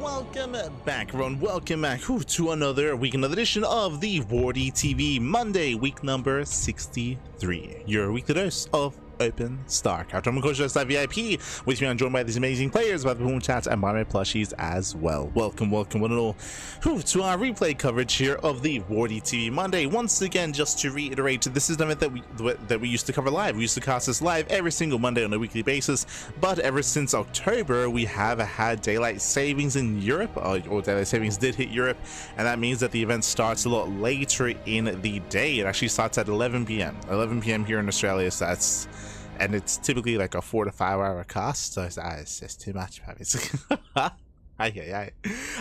welcome back, everyone. Welcome back to another week, another edition of the WardiTV Monday, week number 63. Your weekly dose of Open StarCraft. I'm Coach VIP. With me, I'm joined by these amazing players, by the boom chats, and by my plushies as well. Welcome, one and all, to our replay coverage here of the WardiTV Monday. Once again, just to reiterate, this is an event that we used to cover live. We used to cast this live every single Monday on a weekly basis, but ever since October, we have had daylight savings in Europe, or daylight savings did hit Europe, and that means that the event starts a lot later in the day. It actually starts at 11 p.m. 11 p.m. here in Australia, so that's. And it's typically like a 4 to 5 hour cast, so it's just too much. Unfortunately, I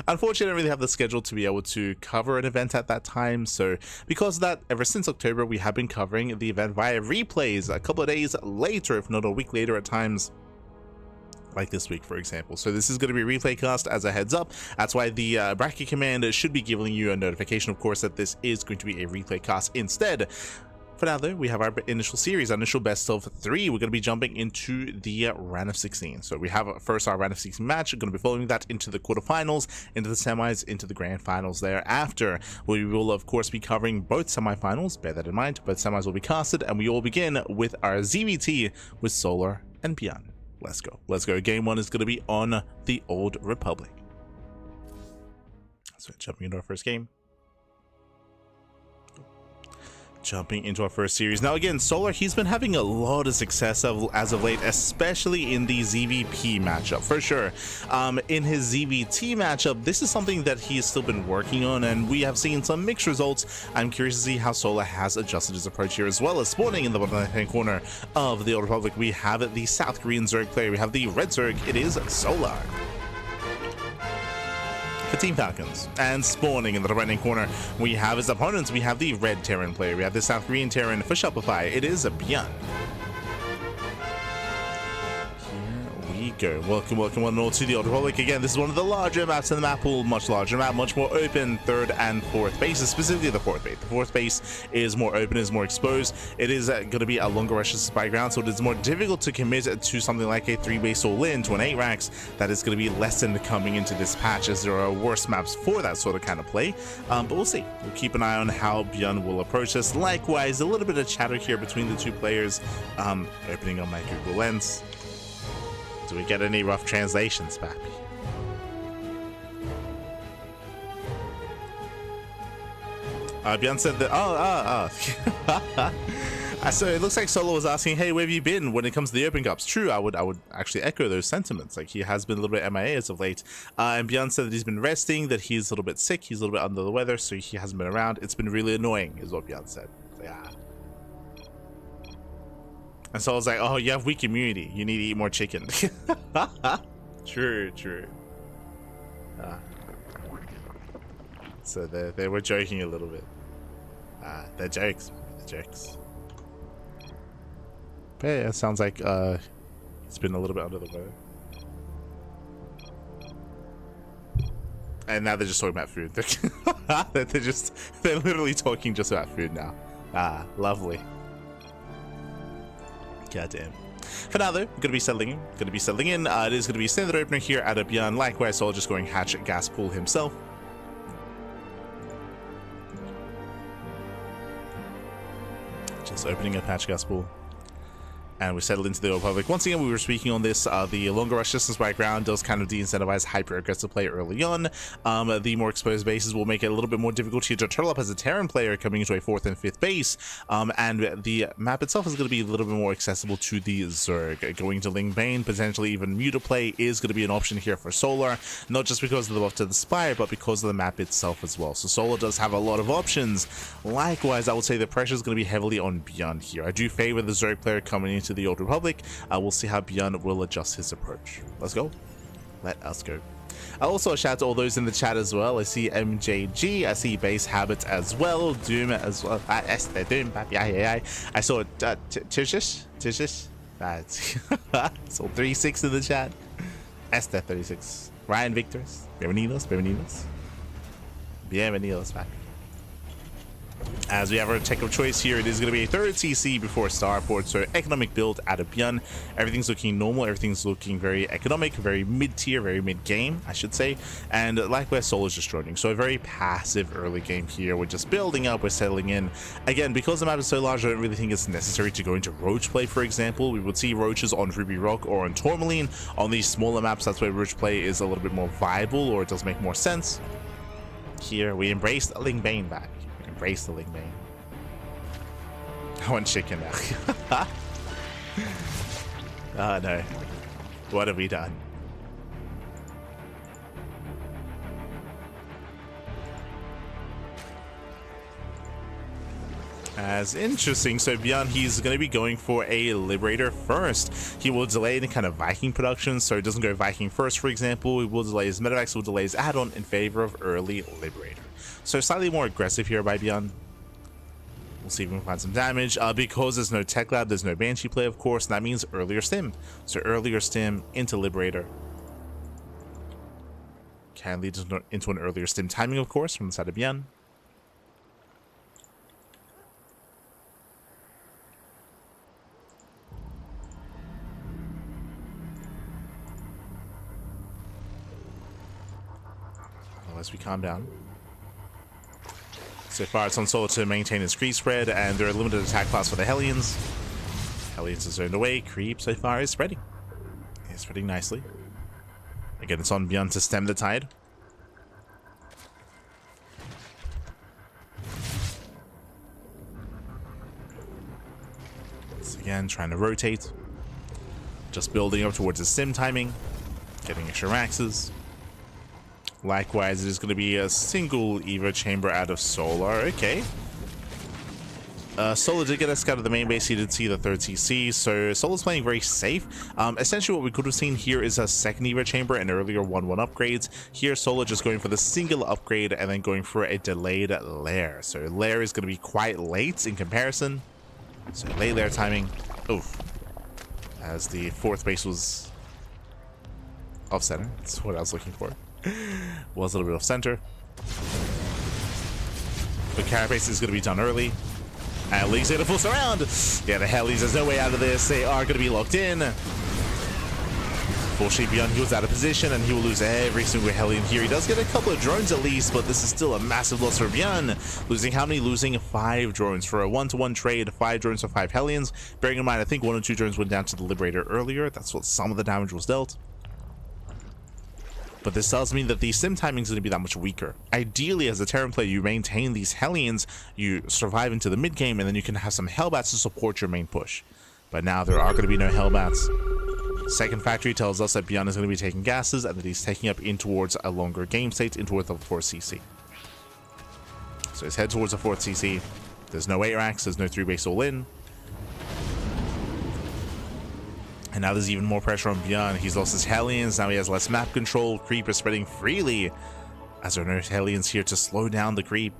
don't really have the schedule to be able to cover an event at that time, so because of that, ever since October, we have been covering the event via replays a couple of days later, if not a week later at times. Like this week, for example. So this is going to be a replay cast as a heads up. That's why the bracket command should be giving you a notification, of course, that this is going to be a replay cast instead. For now, though, we have our initial series, our initial best of 3. We're going to be jumping into the round of 16. So we have first our round of 16 match. We're going to be following that into the quarterfinals, into the semis, into the grand finals thereafter. We will, of course, be covering both semifinals. Bear that in mind. Both semis will be casted, and we all begin with our ZVT with Solar and Beyond. Let's go. Let's go. Game 1 is going to be on the Old Republic. So jumping into our first game. Jumping into our first series. Now again, Solar, he's been having a lot of success as of late, especially in the ZVP matchup, for sure. In his ZVT matchup, this is something that he has still been working on, and we have seen some mixed results. I'm curious to see how Solar has adjusted his approach here, as well as spawning in the bottom left-hand corner of the Old Republic. We have the South Korean Zerg player, we have the Red Zerg, it is Solar. For Team Falcons, and spawning in the right-hand corner, we have his opponents. We have the Red Terran player, we have the South Korean Terran. For Shopify, it is Beyond. Go. Welcome one and all to the Old Republic. Again, this is one of the larger maps in the map pool, much larger map, much more open third and fourth bases, specifically the fourth base. The fourth base is more open, is more exposed. It is going to be a longer rush supply ground, so it is more difficult to commit to something like a 3-base all-in to an 8 racks. That is going to be lessened coming into this patch, as there are worse maps for that sort of kind of play. But we'll see. We'll keep an eye on how Beyond will approach this. Likewise, a little bit of chatter here between the two players. Opening on my Google Lens. Do we get any rough translations, Pappy? Beyond said that. So it looks like Solo was asking, "Hey, where have you been when it comes to the Open Cups?" True, I would actually echo those sentiments. Like, he has been a little bit MIA as of late. And Beyond said that he's been resting, that he's a little bit sick, he's a little bit under the weather, so he hasn't been around. It's been really annoying, is what Beyond said. So, yeah. And so I was like, oh, you have weak immunity. You need to eat more chicken. True. So they were joking a little bit. They're jokes. They're jokes. But yeah, it sounds like it's been a little bit under the weather. And now they're just talking about food. They're literally talking just about food now. Lovely. Goddamn. For now, though, I'm going to be settling in. It is going to be standard opener here at a Beyond. Likewise, Solar just going hatch gas pool himself. Just opening up hatch gas pool. And we settled into the Old Republic. Once again, we were speaking on this. The longer rush distance by ground does kind of de-incentivize hyper-aggressive play early on. The more exposed bases will make it a little bit more difficult to turtle up as a Terran player coming into a 4th and 5th base. And the map itself is going to be a little bit more accessible to the Zerg. Going to Ling Bane, potentially even Muta play, is going to be an option here for Solar. Not just because of the buff to the Spire, but because of the map itself as well. So Solar does have a lot of options. Likewise, I would say the pressure is going to be heavily on Beyond here. I do favor the Zerg player coming into the Old Republic. We'll see how Beyond will adjust his approach. Let's go. Let us go. Also, a shout out to all those in the chat as well. I see MJG. I see Base Habits as well. Doom as well. Doom. I saw Tishish. So 36 in the chat. Esther 36. Ryan Victors. Bienvenidos. Bienvenidos, papi. As we have our tech of choice here, it is going to be a third CC before Starport, so economic build out of Bjorn. Everything's looking normal, everything's looking very economic, very mid-tier, very mid-game, I should say. And likewise, Soul is just joining. So a very passive early game here. We're just building up, we're settling in. Again, because the map is so large, I don't really think it's necessary to go into Roach play, for example. We would see Roaches on Ruby Rock or on Tourmaline. On these smaller maps, that's where Roach play is a little bit more viable, or it does make more sense. Here, we embrace the Ling Bane back. Embrace the Ling Bane. I want chicken now. Oh no. What have we done? As interesting, so Bjorn, he's going to be going for a Liberator first. He will delay any kind of Viking production, so it doesn't go Viking first, for example. He will delay his Medivacs, will delay his add-on in favor of early Liberator. So slightly more aggressive here by Bjorn. We'll see if we can find some damage. Because there's no Tech Lab, there's no Banshee play, of course, and that means earlier stim. So earlier stim into Liberator. Can lead into an earlier stim timing, of course, from the side of Bjorn. As we calm down. So far it's on Soul to maintain his creep spread, and there are limited attack class for the Hellions. Hellions is zoned away. Creep so far is spreading. It's spreading nicely. Again, it's on Bjorn to stem the tide. Once again, trying to rotate. Just building up towards his sim timing. Getting extra maxes. Likewise, it is going to be a single Evo chamber out of Solar. Okay. Solar did get us out of the main base. He did see the third CC, so Solar's playing very safe. Essentially, what we could have seen here is a second Evo chamber and earlier 1-1 upgrades. Here, Solar just going for the single upgrade and then going for a delayed lair. So lair is going to be quite late in comparison. So late lair timing. Oof. As the fourth base was off center. That's what I was looking for. Was a little bit off center. The carapace is going to be done early. And League's going to force around. Yeah, the Hellies, there's no way out of this. They are going to be locked in. Fortunately, Bjorn, he was out of position, and he will lose every single Hellion here. He does get a couple of drones at least, but this is still a massive loss for Bjorn. Losing how many? Losing 5 drones for a 1-to-1 trade. 5 drones for 5 Hellions. Bearing in mind, I think 1 or 2 drones went down to the Liberator earlier. That's what some of the damage was dealt. But this tells me that the sim timing is going to be that much weaker. Ideally, as a Terran player, you maintain these Hellions, you survive into the mid game, and then you can have some Hellbats to support your main push. But now there are going to be no Hellbats. Second factory tells us that Bjorn is going to be taking gases and that he's taking up in towards a longer game state, in towards the 4th CC. So he's head towards the 4th CC. There's no 8 racks, there's no 3 base all in. And now there's even more pressure on Bjorn. He's lost his Hellions, now he has less map control. Creep is spreading freely, as there are no Hellions here to slow down the creep.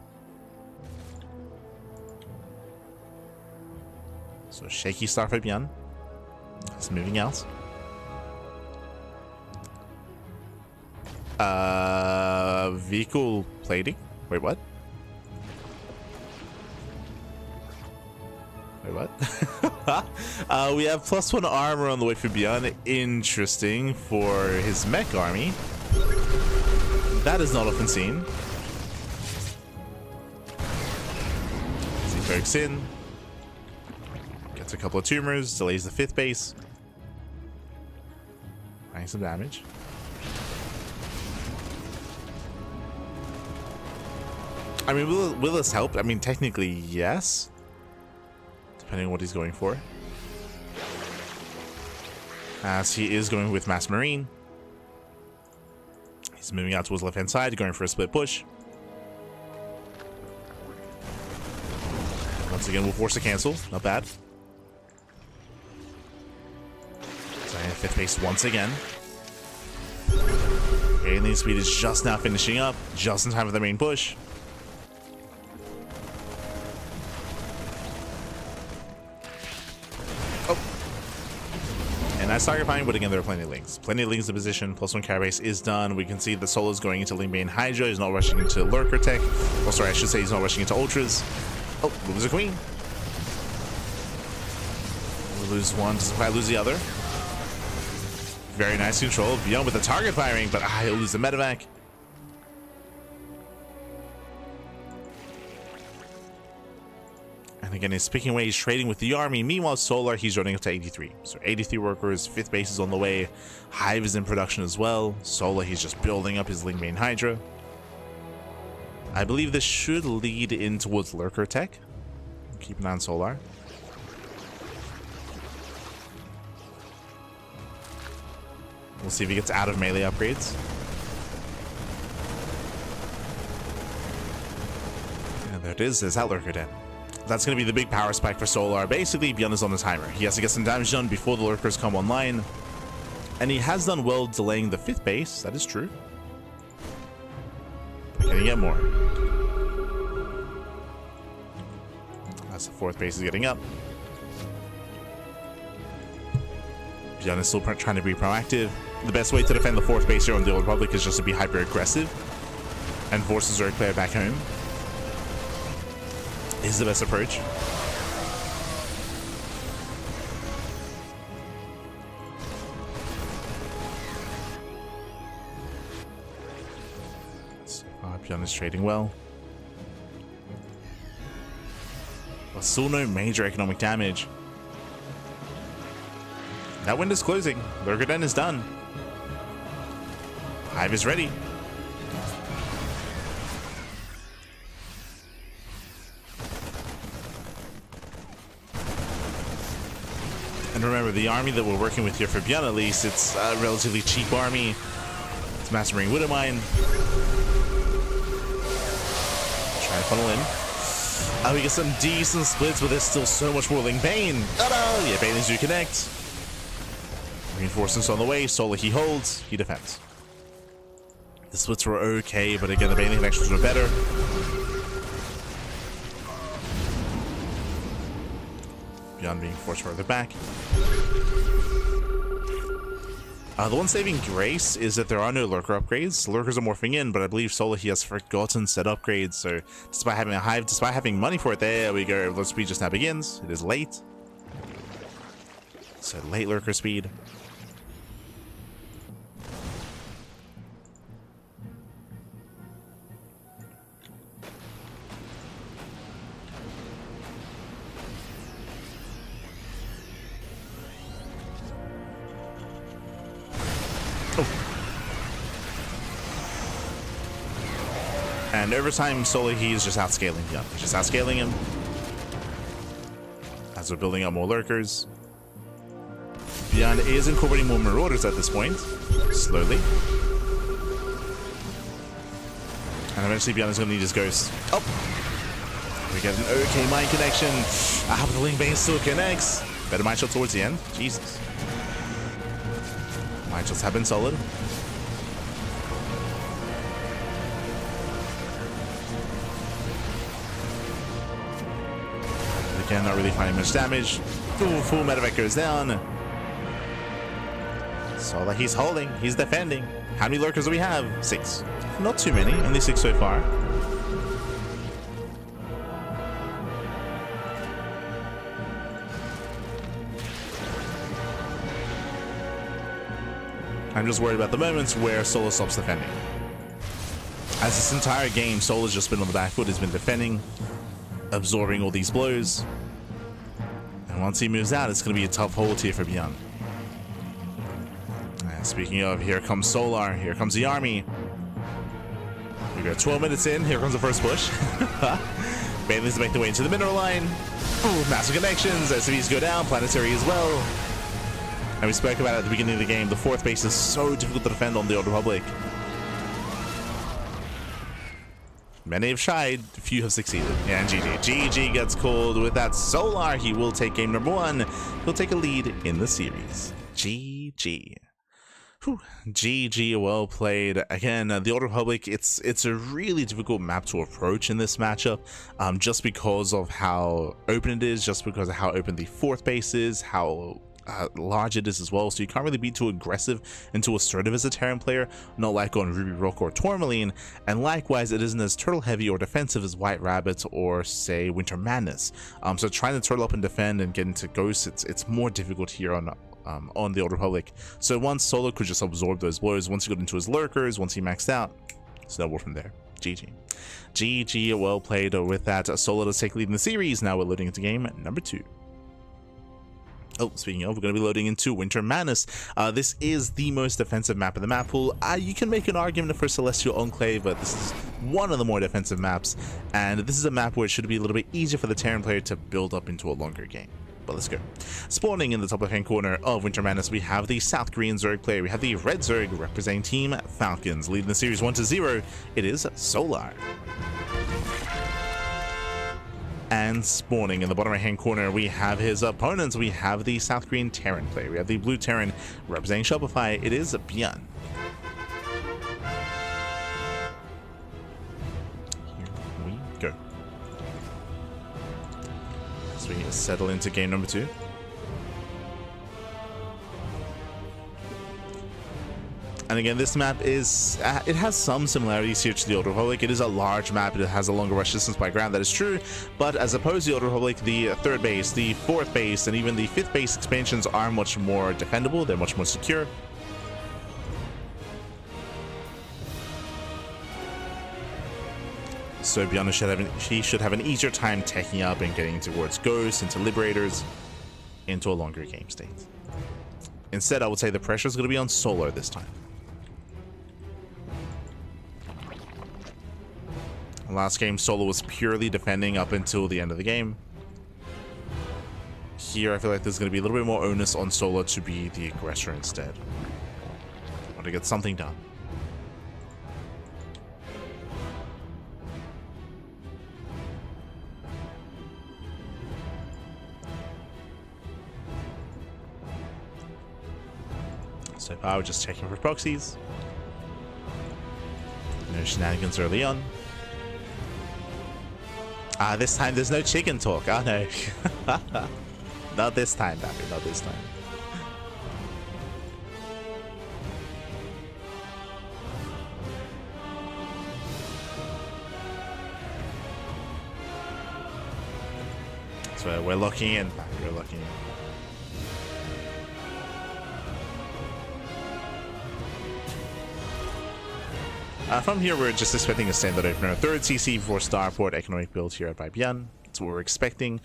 So shaky start for Bjorn. He's moving out. Vehicle plating? Wait, what? Wait, what? We have +1 armor on the way for Bjorn. Interesting for his mech army. That is not often seen. As he pokes in. Gets a couple of tumors. Delays the 5th base. Buying some damage. I mean, will this help? I mean, technically, yes. Depending on what he's going for. As he is going with Mass Marine. He's moving out towards the left-hand side, going for a split push. Once again, we'll force a cancel. Not bad. So 5th base once again. Alien speed is just now finishing up, just in time for the main push. And nice target find, but again, there are plenty of links. Plenty of links in position. +1 Carabase is done. We can see the Solo's going into Ling Bane Hydra. He's not rushing into Lurker Tech. Oh, sorry, I should say he's not rushing into Ultras. Oh, lose a queen. We'll lose one, doesn't quite lose the other. Very nice control. Beyond with the target firing, but he'll lose the medevac. And again, he's picking away, he's trading with the army. Meanwhile, Solar, he's running up to 83. So 83 workers, 5th base is on the way. Hive is in production as well. Solar, he's just building up his Ling main Hydra. I believe this should lead in towards Lurker tech. Keep an eye on Solar. We'll see if he gets out of melee upgrades. And there it is, there's that Lurker den. That's going to be the big power spike for Solar. Basically, Beyond is on the timer. He has to get some damage done before the Lurkers come online. And he has done well delaying the 5th base, that is true. Can he get more? As the 4th base is getting up. Beyond is still trying to be proactive. The best way to defend the 4th base here on the Old Republic is just to be hyper aggressive and force his Zerg player back home. Is the best approach. Beyond is trading well. But still no major economic damage. That window's closing. Lurker Den is done. Hive is ready. And remember, the army that we're working with here for Beyond, at least, it's a relatively cheap army. It's Master Marine Widowmine. Try to funnel in. We get some decent splits, but there's still so much more Ling Bane. Ta-da! Yeah, Banelings do connect. Reinforcements on the way. Solar he holds, he defends. The splits were okay, but again, the Baneling connections were better. Beyond being forced further back. The one saving grace is that there are no Lurker upgrades. Lurkers are morphing in, but I believe Solar he has forgotten said upgrades. So despite having a Hive, despite having money for it, there we go. The speed just now begins. It is late. So late Lurker speed. And over time, Solar, he is just outscaling Beyond. He's just outscaling him. As we're building up more Lurkers. Beyond is incorporating more Marauders at this point. Slowly. And eventually Beyond is going to need his Ghost. Oh! We get an okay mind connection. But the Ling Bane still connects. Better mind shot towards the end. Jesus. Mind shots have been solid. Again, not really finding much damage. Ooh, full medevac goes down. Solar, he's holding, he's defending. How many Lurkers do we have? 6. Not too many, only 6 so far. I'm just worried about the moments where Solar stops defending. As this entire game, Solar's just been on the back foot, he's been defending, absorbing all these blows. And once he moves out, it's going to be a tough hold here for Beyond. And speaking of, here comes Solar, here comes the army. We got 12 minutes in, here comes the first push. Banelings make their way into the mineral line. Ooh, massive connections, SCVs go down, planetary as well. And we spoke about it at the beginning of the game, the 4th base is so difficult to defend on the Old Republic. Many have tried, few have succeeded. And GG gets called with that Solar. He will take game number 1. He'll take a lead in the series. GG. Whew. GG, well played. Again, the Old Republic, it's a really difficult map to approach in this matchup, just because of how open it is, just because of how open the 4th base is, how large it is as well, so you can't really be too aggressive and too assertive as a Terran player, not like on Ruby Rock or Tourmaline, and likewise it isn't as turtle heavy or defensive as White Rabbit or say Winter Madness. So trying to turtle up and defend and get into Ghosts, it's more difficult here on the Old Republic. So once Solo could just absorb those blows, once he got into his lurkers, once he maxed out, snowball from there. GG. GG, well played with that. Solo does take lead in the series. Now we're loading into game number 2. Oh, speaking of, we're going to be loading into Winter Madness. This is the most defensive map in the map pool. You can make an argument for Celestial Enclave, but this is one of the more defensive maps, and this is a map where it should be a little bit easier for the Terran player to build up into a longer game. But let's go. Spawning in the top left-hand corner of Winter Madness, we have the South Green Zerg player. We have the Red Zerg representing Team Falcons. Leading the series 1-0, it is Solar. And spawning in the bottom right-hand corner, we have his opponents. We have the South Green Terran player. We have the Blue Terran representing Shopify. It is Bjorn. Here we go. As we settle into game number 2. And again, this map is, it has some similarities here to the Old Republic. It is a large map, it has a longer rush distance by ground, that is true, but as opposed to the Old Republic, the 3rd base, the 4th base, and even the 5th base expansions are much more defendable, they're much more secure. So Beyond should have an easier time taking up and getting towards Ghosts, into Liberators, into a longer game state. Instead, I would say the pressure is going to be on Solar this time. Last game, Solo was purely defending up until the end of the game. Here, I feel like there's going to be a little bit more onus on Solo to be the aggressor instead. I want to get something done. So far, we're just checking for proxies. No shenanigans early on. This time there's no chicken talk. Oh no. Not this time, Dappy, not this time. So we're locking in, Dappy, we're locking in. From here, we're just expecting a standard opener. 3rd CC for Starport economic build here at Bibian. That's what we're expecting.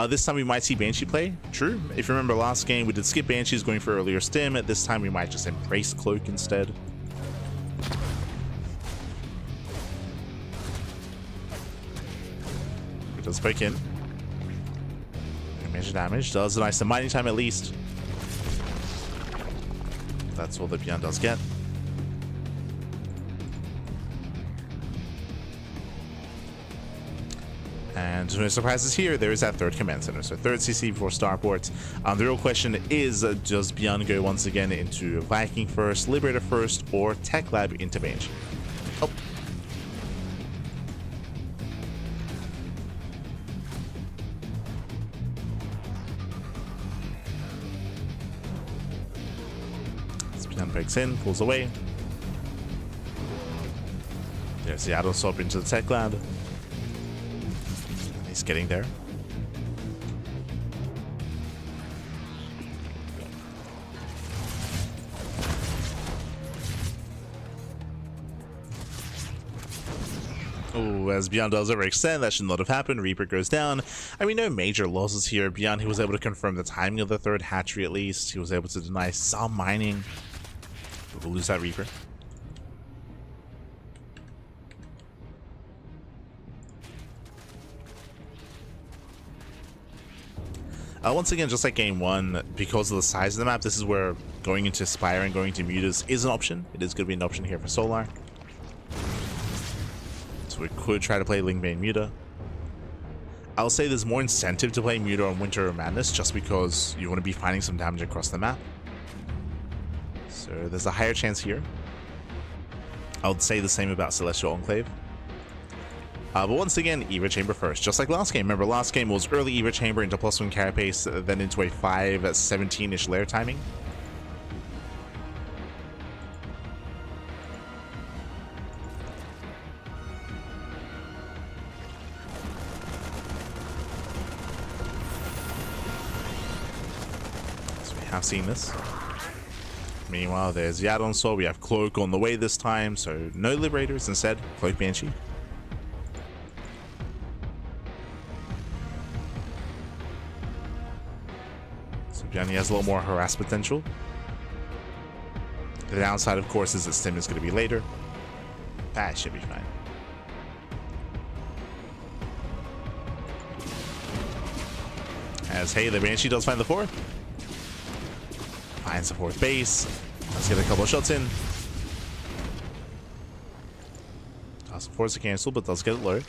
This time we might see Banshee play. True. If you remember last game, we did skip Banshees going for earlier stim. This time we might just embrace Cloak instead. It does poke in. Major damage. Does a nice and mighty time at least. That's all that Bjorn does get. And no surprises here, there is that 3rd command center. So 3rd CC before Starport. The real question is, does Bjorn go once again into Viking first, Liberator first, or Tech Lab into Banshee? Oh. As Bjorn breaks in, pulls away. There's the auto swap into the Tech Lab. He's getting there. Oh, as Bjorn does overextend, that should not have happened. Reaper goes down. I mean, no major losses here. Bjorn, he was able to confirm the timing of the 3rd hatchery at least. He was able to deny some mining. We'll lose that Reaper. Once again, just like game 1, because of the size of the map, this is where going into Spire and going to Mutas is an option. It is going to be an option here for Solar. So we could try to play Lingbane Muta. I'll say there's more incentive to play Muta on Winter Madness just because you want to be finding some damage across the map. So there's a higher chance here. I would say the same about Celestial Enclave. But once again, Eva Chamber first, just like last game. Remember, last game was early Eva Chamber into +1 carapace, then into a 5:17-ish lair timing. So we have seen this. Meanwhile, there's Yadon Soul. We have Cloak on the way this time, so no Liberators, instead, Cloak Banshee. So Bjarni has a little more harass potential. The downside, of course, is that Stim is going to be later. That should be fine. As, hey, the Banshee does find the 4th. Finds the 4th base. Let's get a couple of shots in. Does force to cancel, but does get it low.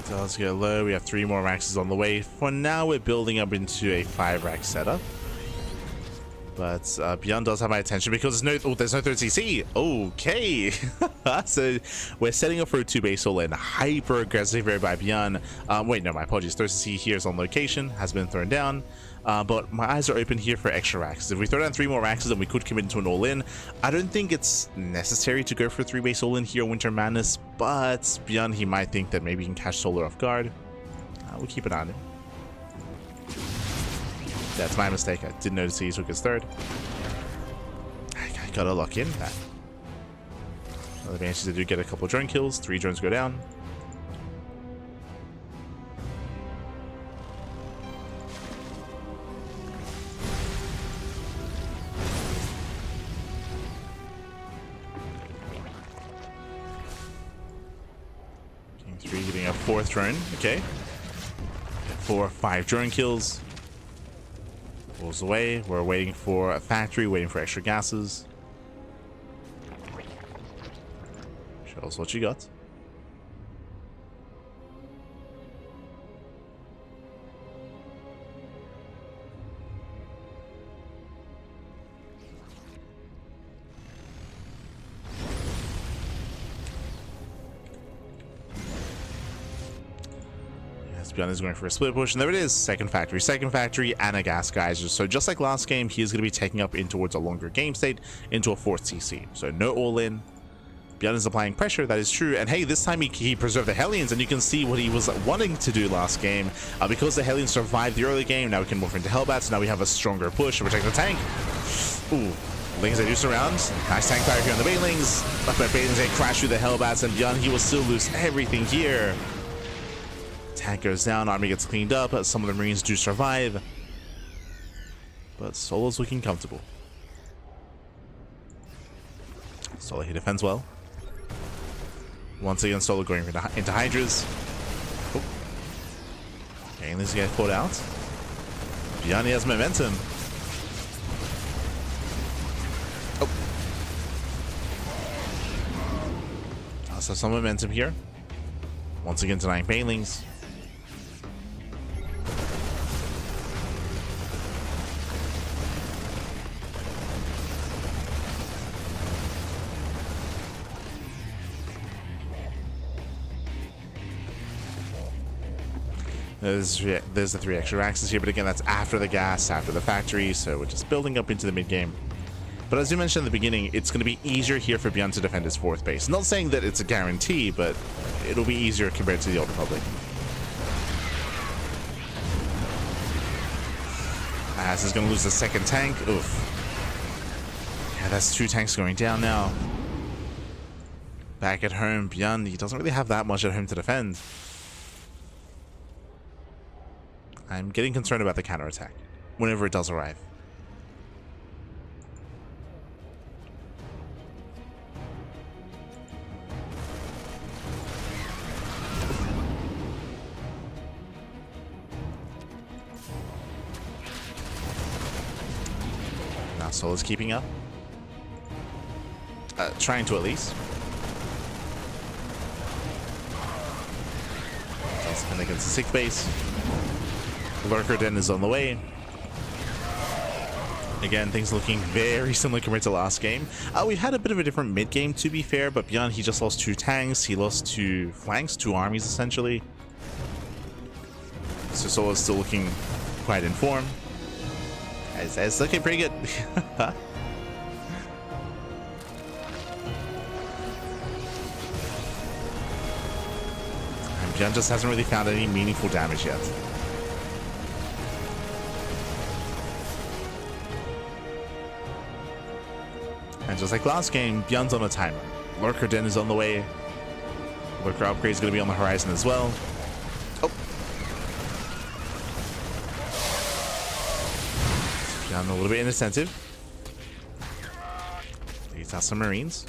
Does get low. We have 3 more Maxes on the way. For now, we're building up into a 5-rack setup. But Beyond does have my attention because there's no 3rd CC. Okay. So we're setting up for a 2-base all-in. Hyper aggressive here by Beyond. Wait, no, my apologies. 3rd CC here is on location. Has been thrown down. But my eyes are open here for extra racks. If we throw down 3 more racks, then we could commit into an all-in. I don't think it's necessary to go for a 3-base all-in here, Winter Madness. But Beyond, he might think that maybe he can catch Solar off guard. We'll keep an eye on him. That's my mistake. I didn't notice he took his 3rd. I gotta lock in that. The Banshees do get a couple of drone kills. 3 drones go down. King 3 getting a 4th drone. Okay. 4, 5 drone kills. Pulls away. We're waiting for a factory, waiting for extra gases. Show us what you got. Beyond is going for a split push, and there it is. Second factory, and a gas geyser. So just like last game, he is going to be taking up in towards a longer game state into a 4th CC. So no all-in. Beyond is applying pressure, that is true. And hey, this time he preserved the Hellions, and you can see what he was wanting to do last game. Because the Hellions survived the early game, now we can morph into Hellbats. Now we have a stronger push to protect the tank. Ooh. Lings they do surround. Nice tank fire here on the Banelings. But Banelings they crash through the Hellbats, and Beyond, he will still lose everything here. Tank goes down, army gets cleaned up, some of the Marines do survive. But Solo's looking comfortable. Solo he defends well. Once again, Solo going into Hydras. Oh. Okay, let's get pulled out. Beyond has momentum. Oh. Also some momentum here. Once again denying Banelings. There's the 3 extra axes here, but again, that's after the gas, after the factory, so we're just building up into the mid-game. But as you mentioned in the beginning, it's going to be easier here for Beyond to defend his 4th base. Not saying that it's a guarantee, but it'll be easier compared to the Old Republic. As is going to lose the 2nd tank. Oof. Yeah, that's 2 tanks going down now. Back at home, Beyond, he doesn't really have that much at home to defend. I'm getting concerned about the counterattack whenever it does arrive. Now Solo's keeping up. Trying to at least. That's defend against the 6th base. Lurker Den is on the way. Again, things looking very similar compared to last game. We've had a bit of a different mid game, to be fair, but beyond, he just lost 2 tanks. He lost 2 flanks, 2 armies essentially. So Solo's still looking quite in form. It's looking pretty good. And Bjorn just hasn't really found any meaningful damage yet. And just like last game, Bjorn's on a timer. Lurker Den is on the way. Lurker upgrade is going to be on the horizon as well. Oh. Bjorn a little bit inattentive. He's out some Marines.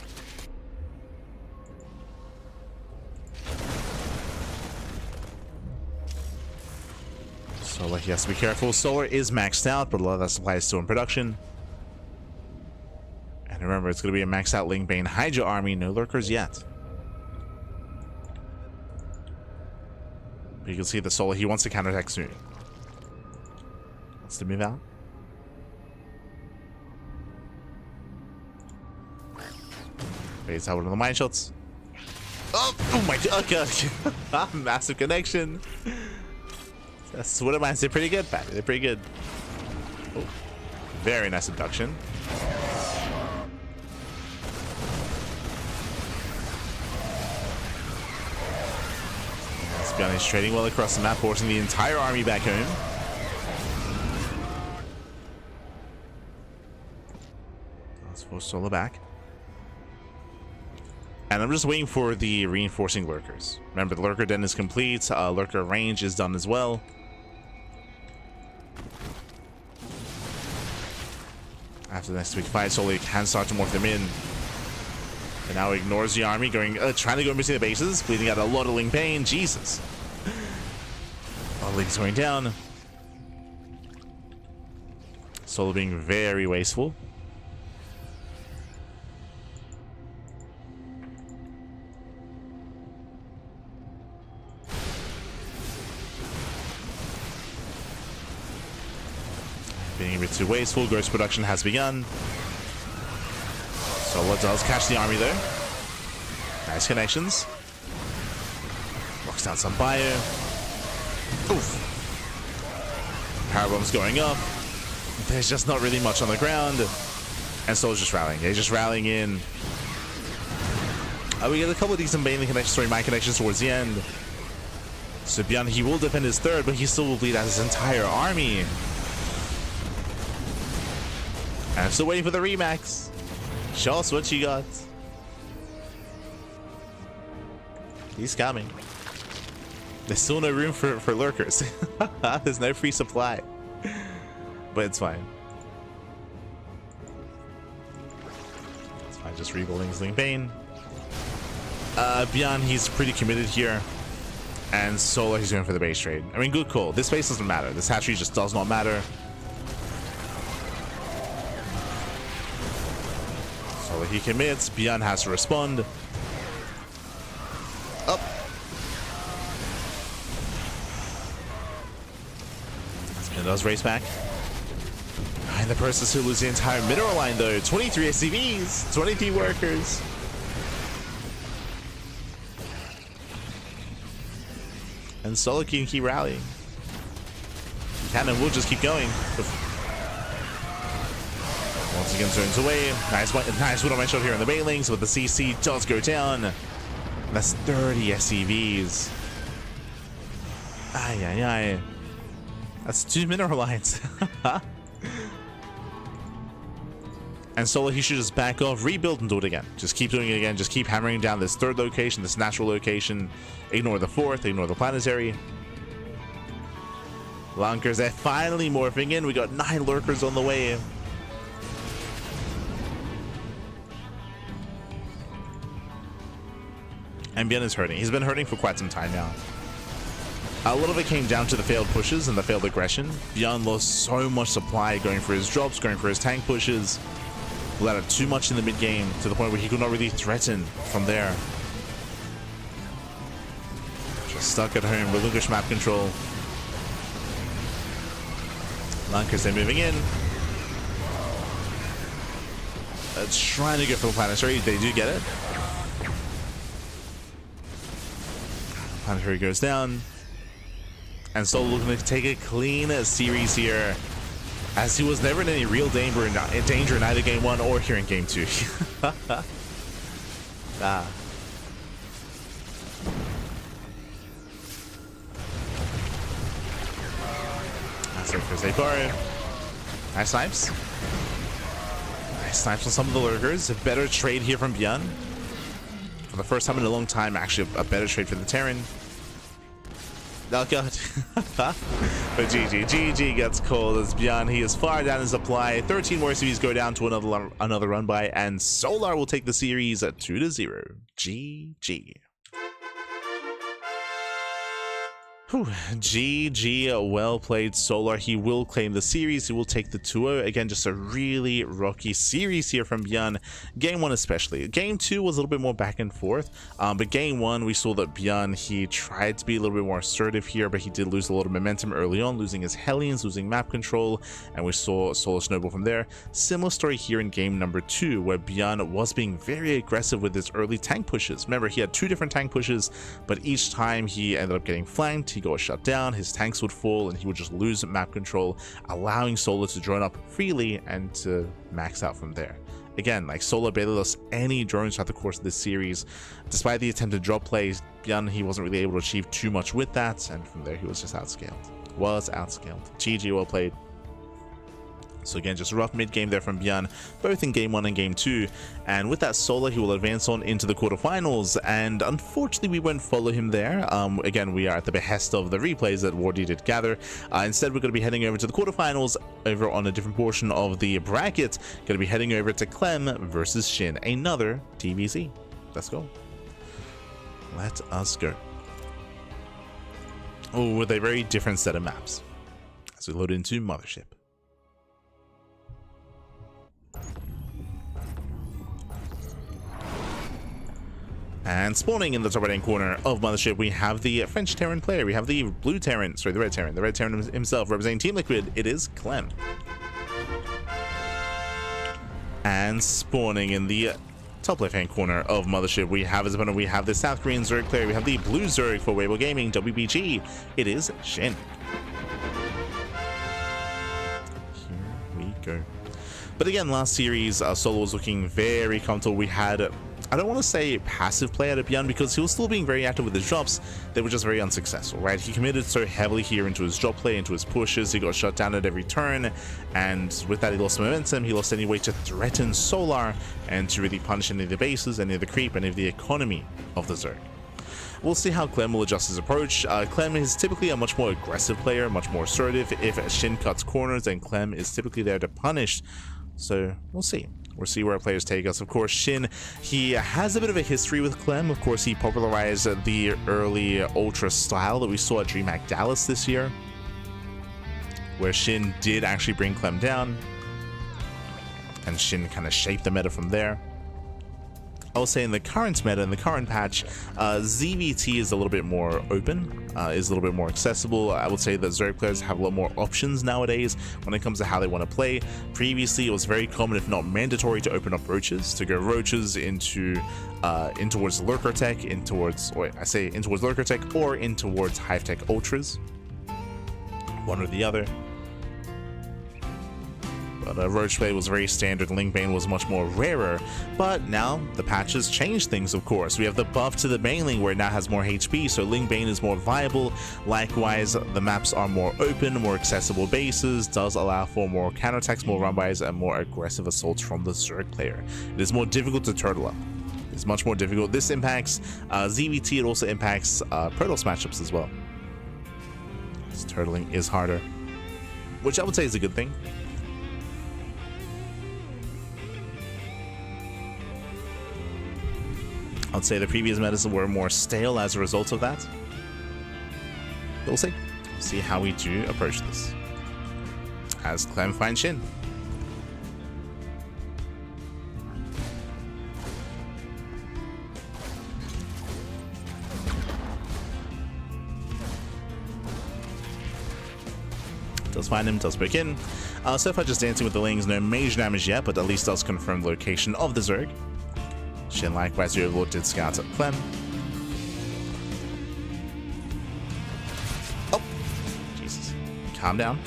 Solar, he has to be careful. Solar is maxed out, but a lot of that supply is still in production. And remember, it's going to be a maxed out Lingbane Hydra army. No lurkers yet. But you can see the Solar, he wants to counterattack soon. Wants to move out. Fades out one of the mine shots. Oh my god. Massive connection. That's what mines. They're pretty good, Pat. They're pretty good. Oh, very nice abduction. Bjorn is trading well across the map, forcing the entire army back home. Let's force Solar back. And I'm just waiting for the reinforcing lurkers. Remember, the lurker den is complete. Lurker range is done as well. After the next week fight, Solar can start to morph them in. And now ignores the army, going trying to go in between the bases, bleeding out a lot of Ling Pain. Jesus. All Ling's going down. Solar being very wasteful. Being a bit too wasteful. Gross production has begun. Solar does catch the army though. Nice connections. Locks down some bio. Oof. Power bombs going up. There's just not really much on the ground. And Solar's just rallying. They're just rallying in. We get a couple of decent mine connections towards the end. So Bjorn, he will defend his 3rd, but he still will bleed out his entire army. And I'm still waiting for the Remax. Show us what you got. He's coming. There's still no room for lurkers. There's no free supply. But it's fine. It's fine, just rebuilding his Ling Pain. Bjorn, he's pretty committed here. And Solar, he's going for the base trade. I mean, good call. This base doesn't matter. This hatchery just does not matter. Solar, he commits. Bjorn has to respond. Up. And does race back. In the process, he'll lose the entire mineral line though. 23 SCVs, 23 workers. And Solar can keep rallying. Cannon will just keep going. Once again, turns away. Nice one-on-one shot here on the Bailings, but the CC does go down. That's 30 SCVs. Ay, ay, ay. That's 2 mineral lines. And Solar, he should just back off, rebuild, and do it again. Just keep doing it again. Just keep hammering down this 3rd location, this natural location. Ignore the 4th, ignore the planetary. Lunkers, they're finally morphing in. We got 9 lurkers on the way. And Bjorn is hurting. He's been hurting for quite some time now. A lot of it came down to the failed pushes and the failed aggression. Bjorn lost so much supply going for his drops, going for his tank pushes. let out too much in the mid game to the point where he could not really threaten from there. Just stuck at home, relinquish map control. Lunkers, they're moving in. Trying to go for the planetary. They do get it. Planetary goes down. And Solar looking to take a clean series here, as he was never in any real danger in either game 1 or here in game 2. Ah. That's it for Zayparo. Nice snipes. Nice snipes on some of the lurkers. A better trade here from Bjorn. For the first time in a long time, actually a better trade for the Terran. Oh god. But GG gets called as Bjorn. He is far down in supply. 13 more CVs go down to another run by, and Solar will take the series at 2-0. GG. Whew. GG, well played, Solar. He will claim the series. He will take the 2-0. Again, just a really rocky series here from Bjorn. Game 1 especially. Game 2 was a little bit more back and forth. But game 1, we saw that Bjorn, he tried to be a little bit more assertive here, but he did lose a lot of momentum early on, losing his Hellions, losing map control, and we saw Solar snowball from there. Similar story here in game number 2, where Bjorn was being very aggressive with his early tank pushes. Remember, he had 2 different tank pushes, but each time he ended up getting flanked, he got shut down, his tanks would fall, and he would just lose map control, allowing Solar to drone up freely and to max out from there. Again, like, Solar barely lost any drones throughout the course of this series. Despite the attempted drop plays, Bjorn, he wasn't really able to achieve too much with that, and from there he was just outscaled. GG, well played. So again, just a rough mid-game there from Bjorn, both in game 1 and game 2. And with that, Solar, he will advance on into the quarterfinals, and unfortunately we won't follow him there. Again, we are at the behest of the replays that Wardy did gather. Instead, we're going to be heading over to the quarterfinals over on a different portion of the bracket. Going to be heading over to Clem versus Shin, another TVZ. Let's go. Let us go. Oh, with a very different set of maps as we load into Mothership. And spawning in the top right-hand corner of Mothership, we have the French Terran player. We have the blue Terran, sorry, the red Terran. The red Terran himself, representing Team Liquid. It is Clem. And spawning in the top left-hand corner of Mothership, we have as opponent, we have the South Korean Zerg player. We have the blue Zerg for Weibo Gaming, WBG. It is Shin. Here we go. But again, last series, Solar was looking very comfortable. We had, I don't want to say passive play out of Bjorn, because he was still being very active with his drops. They were just very unsuccessful, right? He committed so heavily here into his drop play, into his pushes. He got shut down at every turn, and with that he lost momentum. He lost any way to threaten Solar and to really punish any of the bases, any of the creep, any of the economy of the Zerg. We'll see how Clem will adjust his approach. Clem is typically a much more aggressive player, much more assertive. If Shin cuts corners, then Clem is typically there to punish. So we'll see. We'll see where our players take us. Of course, Shin, he has a bit of a history with Clem. Of course, he popularized the early Ultra style that we saw at DreamHack Dallas this year, where Shin did actually bring Clem down, and Shin kind of shaped the meta from there. I will say in the current meta, in the current patch, ZVT is a little bit more open, is a little bit more accessible. I would say that Zerg players have a lot more options nowadays when it comes to how they want to play. Previously, it was very common, if not mandatory, to open up roaches, to go roaches into in towards lurker tech, in towards lurker tech, or in towards hive tech ultras, one or the other. But roach play was very standard. Link-Bane was much more rarer, but now the patches changed things. Of course, we have the buff to the Baneling, where it now has more HP, so Link-Bane is more viable. Likewise, the maps are more open, more accessible bases, does allow for more counterattacks, more run-bys, and more aggressive assaults from the Zerg player. It is more difficult to turtle up. It's much more difficult. This impacts ZVT. It also impacts Protoss matchups as well. This turtling is harder, which I would say is a good thing. I'd say the previous metas were more stale as a result of that. We'll see. See how we do approach this. As Clem finds Shin. Does find him, does poke in. So far just dancing with the Lings, no major damage yet, but at least does confirm the location of the Zerg. Shin likewise, the Overlord did scout at Clem. Oh! Jesus. Calm down.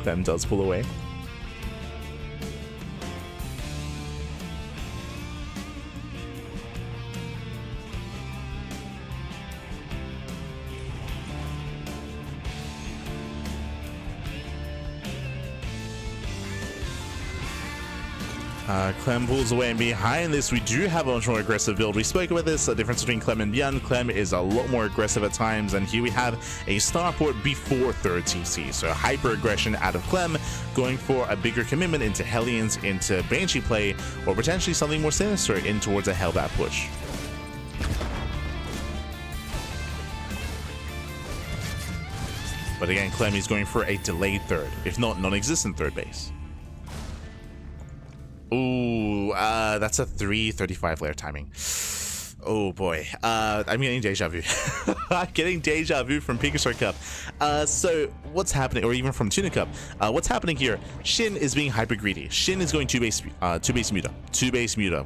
Clem does pull away. Clem pulls away, and behind this we do have a much more aggressive build. We spoke about this, the difference between Clem and Beyond. Clem is a lot more aggressive at times, and here we have a starport before third TC. So hyper aggression out of Clem, going for a bigger commitment into Hellions, into Banshee play, or potentially something more sinister in towards a Hellbat push. But again, Clem is going for a delayed third, if not non-existent third base. Ooh, that's a 335 layer timing. Oh boy, I'm getting deja vu. I'm getting deja vu from Pikachu Cup. So what's happening, or even from Tuna Cup? What's happening here? Shin is being hyper greedy. Shin is going two base muta.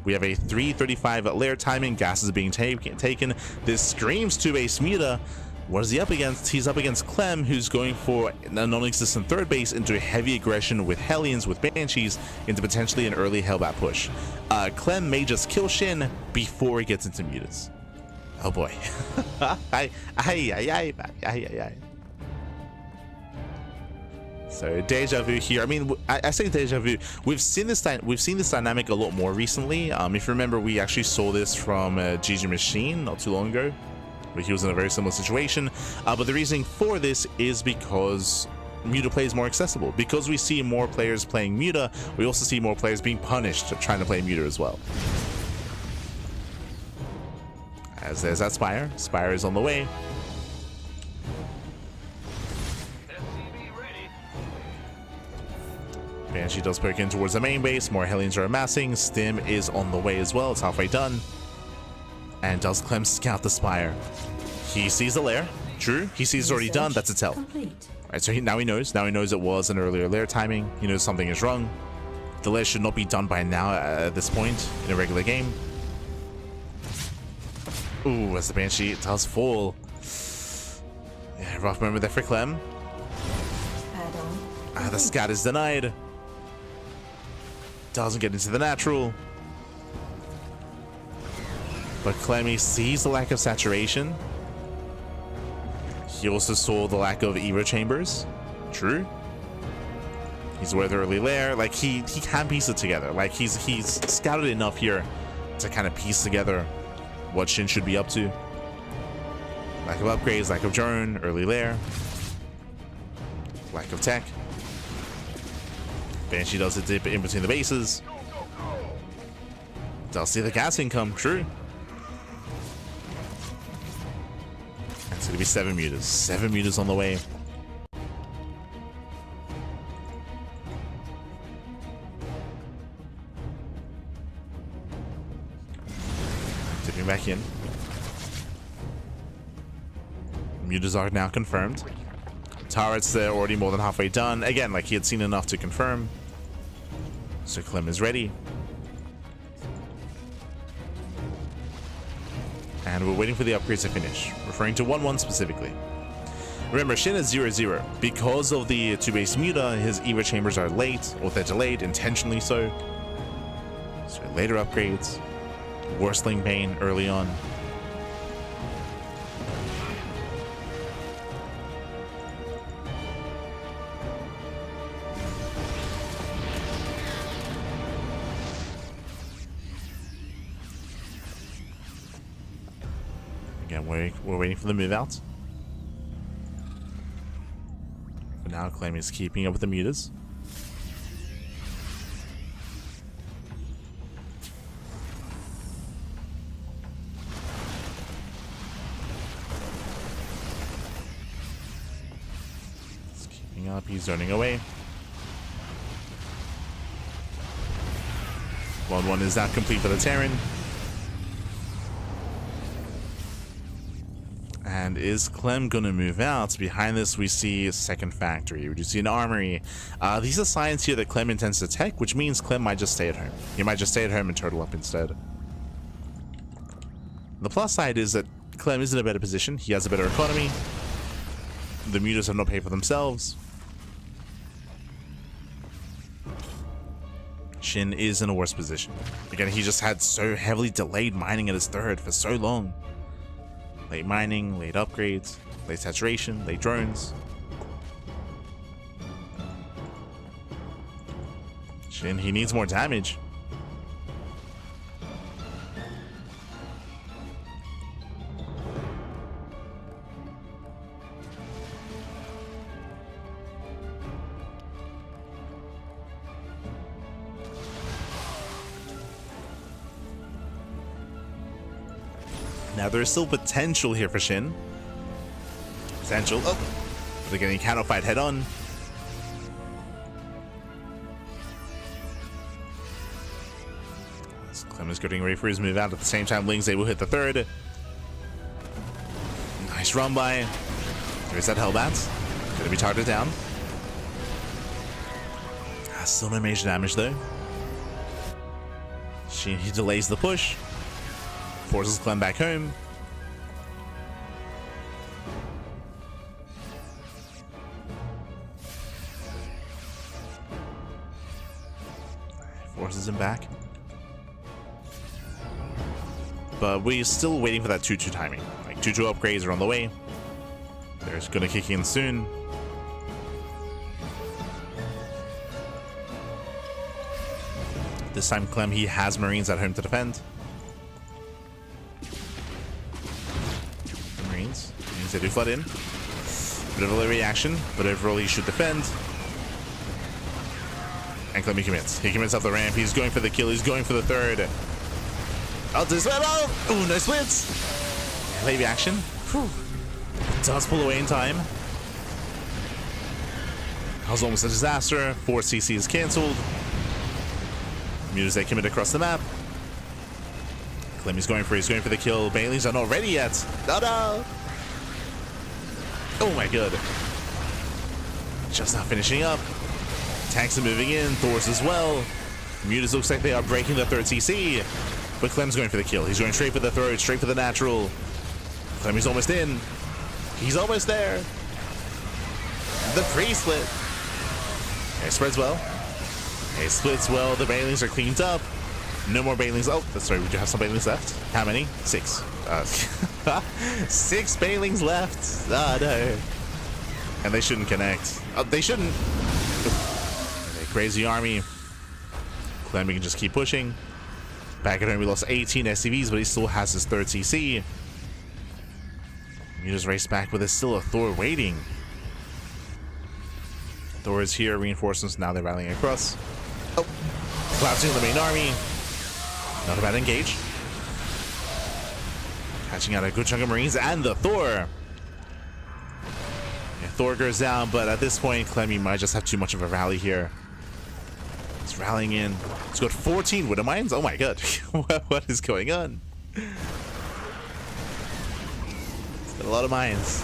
We have a 335 layer timing. Gas is being taken. This screams two base muta. What is he up against? He's up against Clem, who's going for a non-existent third base into heavy aggression with Hellions, with Banshees, into potentially an early Hellbat push. Clem may just kill Shin before he gets into mutas. Oh boy. So deja vu here. I mean, I say deja vu. We've seen this dynamic a lot more recently. If you remember, we actually saw this from GG Machine not too long ago. He was in a very similar situation, but the reasoning for this is because Muta play is more accessible. Because we see more players playing Muta, we also see more players being punished trying to play Muta as well. As there's that Spire. Spire is on the way. Banshee does poke in towards the main base. More Hellions are amassing. Stim is on the way as well. It's halfway done. And does Clem scout the Spire? He sees the lair. True. He sees it's already done. That's a tell. Right, so now he knows. Now he knows it was an earlier lair timing. He knows something is wrong. The lair should not be done by now at this point in a regular game. Ooh, as the Banshee does fall. Yeah, rough moment there for Clem. The scat is denied. Doesn't get into the natural. But Clemmy sees the lack of saturation. He also saw the lack of Evo chambers. True. He's aware of the early lair. Like he can piece it together. Like he's scouted enough here to kind of piece together what Shin should be up to. Lack of upgrades, lack of drone, early lair, lack of tech. Banshee does a dip in between the bases. Does see the gas income. True. It's going to be 7 mutas. 7 mutas on the way. Dipping back in. Mutas are now confirmed. Turrets, they're already more than halfway done. Again, like he had seen enough to confirm. So Clem is ready. And we're waiting for the upgrades to finish, referring to 1-1 specifically. Remember, Shin is 0-0. Because of the 2-base muta, his Evo chambers are late, or they're delayed, intentionally so. So later upgrades, Worstling Bane early on. Again, we're waiting for the move out. For now, Clem is keeping up with the mutas. He's keeping up, he's zoning away. 1-1 is now complete for the Terran. And is Clem gonna move out? Behind this, we see a second factory. We do see an armory. These are signs here that Clem intends to tech, which means Clem might just stay at home. He might just stay at home and turtle up instead. The plus side is that Clem is in a better position. He has a better economy. The mutas have no pay for themselves. Shin is in a worse position. Again, he just had so heavily delayed mining at his third for so long. Late mining, late upgrades, late saturation, late drones. Shin, he needs more damage. Now there's still potential here for Shin. Potential. Oh, they're getting counter fight head on. Clem is getting ready for his move out. At the same time, Ling's able to hit the third. Nice run by. There's that Hellbat. Gonna be targeted down. Still no major damage though. He delays the push. Forces Clem back home. Forces him back. But we're still waiting for that 2-2 timing. Like 2-2 upgrades are on the way. They're gonna kick in soon. This time Clem, he has Marines at home to defend. Marines they do flood in. Bit of a late reaction, but overall he should defend. And Clem, he commits. He commits off the ramp. He's going for the kill. He's going for the third. Oh, this oh, no splits. Late reaction. Whew. Does pull away in time. That was almost a disaster. 4 CC is cancelled. Mutas they commit across the map. Clem, he's going for the kill. Bailey's are not ready yet. Oh no! Oh my god. Just not finishing up. Tanks are moving in. Thor's as well. Mutas looks like they are breaking the third CC. But Clem's going for the kill. He's going straight for the throat, straight for the natural. Clem, he's almost in. He's almost there. The pre-split. Okay, spreads well. Okay, splits well. The Bailings are cleaned up. No more Bailings. Oh, that's right. We do have some Bailings left. How many? 6. 6 Bailings left. Ah, no. And they shouldn't connect. Oh, they shouldn't. Okay, crazy army. Clem, we can just keep pushing. Back at home, we lost 18 SCVs, but he still has his third CC. You just race back, but there's still a Thor waiting. Thor is here, reinforcements, now they're rallying across. Oh, collapsing the main army. Not a bad engage. Catching out a good chunk of Marines and the Thor. Yeah, Thor goes down, but at this point, Clem might just have too much of a rally here. He's rallying in. He's got 14 Widow Mines. Oh my god. What is going on? He's got a lot of mines.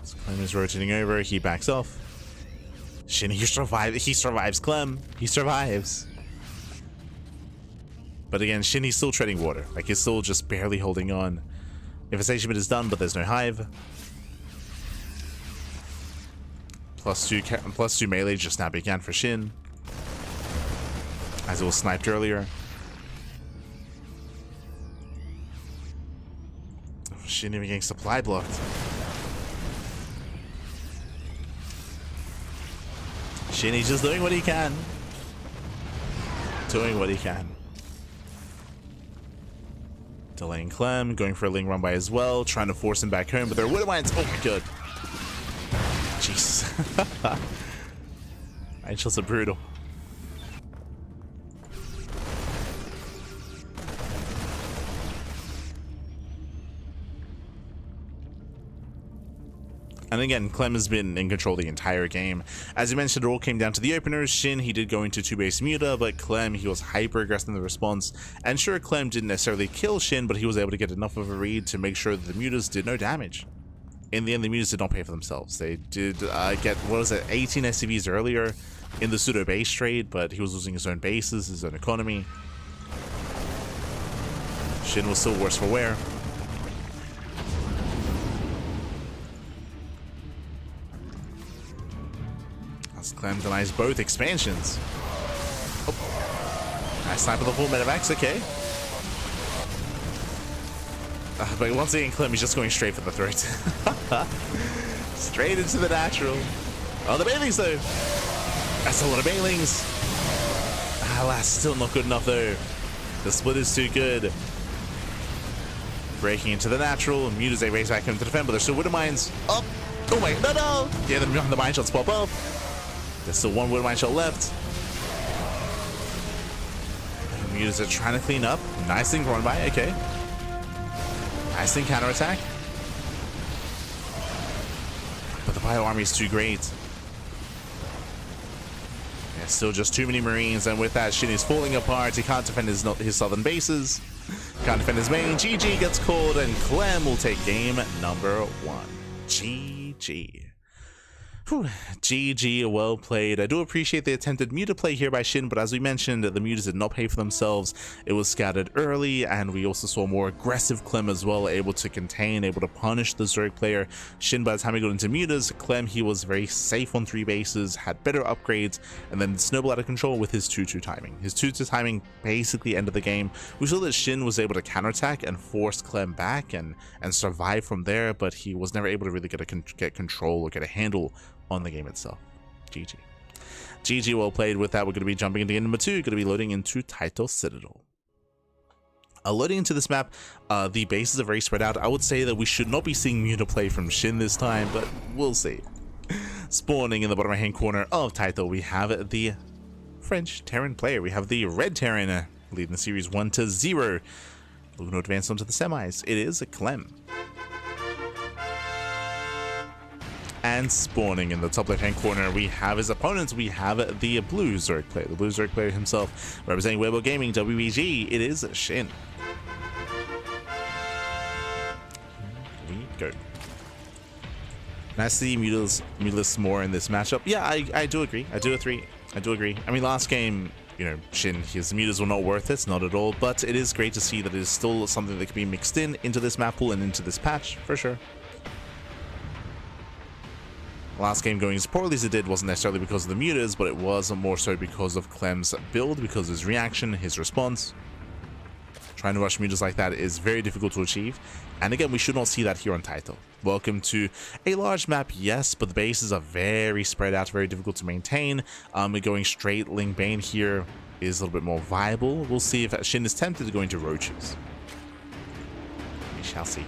So Clem is rotating over. He backs off. Shin, he survives Clem. He survives. But again, Shin, he's still treading water. Like, he's still just barely holding on. Infestation is done, but there's no hive. +2 melee just now began for Shin, as it was sniped earlier. Shin even getting supply blocked. Shin, he's just doing what he can. Doing what he can. Delaying Clem, going for a Ling run by as well, trying to force him back home, but there are Widow Mines. Oh my god. Jesus. Angels are brutal. And again, Clem has been in control the entire game. As you mentioned, it all came down to the openers. Shin, he did go into 2-base Muta, but Clem, he was hyper-aggressive in the response. And sure, Clem didn't necessarily kill Shin, but he was able to get enough of a read to make sure that the Mutas did no damage. In the end, the Mutas did not pay for themselves. They did get, 18 SCVs earlier in the pseudo-base trade, but he was losing his own bases, his own economy. Shin was still worse for wear. As Clem denies both expansions. Oh. Nice snipe of the full Medivacs, okay. But once again, Clem is just going straight for the throat. Straight into the natural. Oh, the Bailings though. That's a lot of Bailings. Alas, still not good enough though. The split is too good. Breaking into the natural. Muta's a race back into the defend, but there's still Widow Mines. Oh, oh my, no. Yeah, the mine shots pop up. There's still one Widow Mine shot left. Mutas are trying to clean up. Nice thing run by, okay. Nice thing counterattack. But the Bio Army is too great. There's still just too many Marines, and with that, Shin is falling apart. He can't defend his southern bases. Can't defend his main. GG gets called, and Clem will take game number 1. GG. Whew. GG, well played. I do appreciate the attempted Muta play here by Shin, but as we mentioned, the Mutas did not pay for themselves. It was scattered early, and we also saw more aggressive Clem as well, able to contain, able to punish the Zerg player. Shin, by the time he got into Mutas, Clem, he was very safe on 3 bases, had better upgrades, and then snowballed out of control with his 2-2 timing. His 2-2 timing basically ended the game. We saw that Shin was able to counterattack and force Clem back and survive from there, but he was never able to really get control or get a handle on the game itself. GG. GG, well played. With that, we're going to be jumping into game number 2, going to be loading into Title Citadel. Loading into this map, the bases are very spread out. I would say that we should not be seeing Muta play from Shin this time, but we'll see. Spawning in the bottom right hand corner of Title, we have the French Terran player. We have the Red Terran leading the series 1-0. Looking to advance on to the semis. It is a Clem. And spawning in the top left hand corner, we have his opponents. We have the Blue Zerg player, the Blue Zerg player himself, representing Weibo Gaming WEG. It is Shin. Here we go. Nice to see Mutas more in this matchup. Yeah, I do agree. I do agree. I mean, last game, you know, Shin, his Mutas were not worth it, not at all. But it is great to see that it is still something that can be mixed into this map pool and into this patch for sure. Last game going as poorly as it did wasn't necessarily because of the Mutas, but it was more so because of Clem's build, because of his reaction, his response. Trying to rush Mutas like that is very difficult to achieve, and again, we should not see that here on Title. Welcome to a large map, yes, but the bases are very spread out, very difficult to maintain. Going straight Ling Bane here is a little bit more viable. We'll see if Shin is tempted to go into Roaches. We shall see.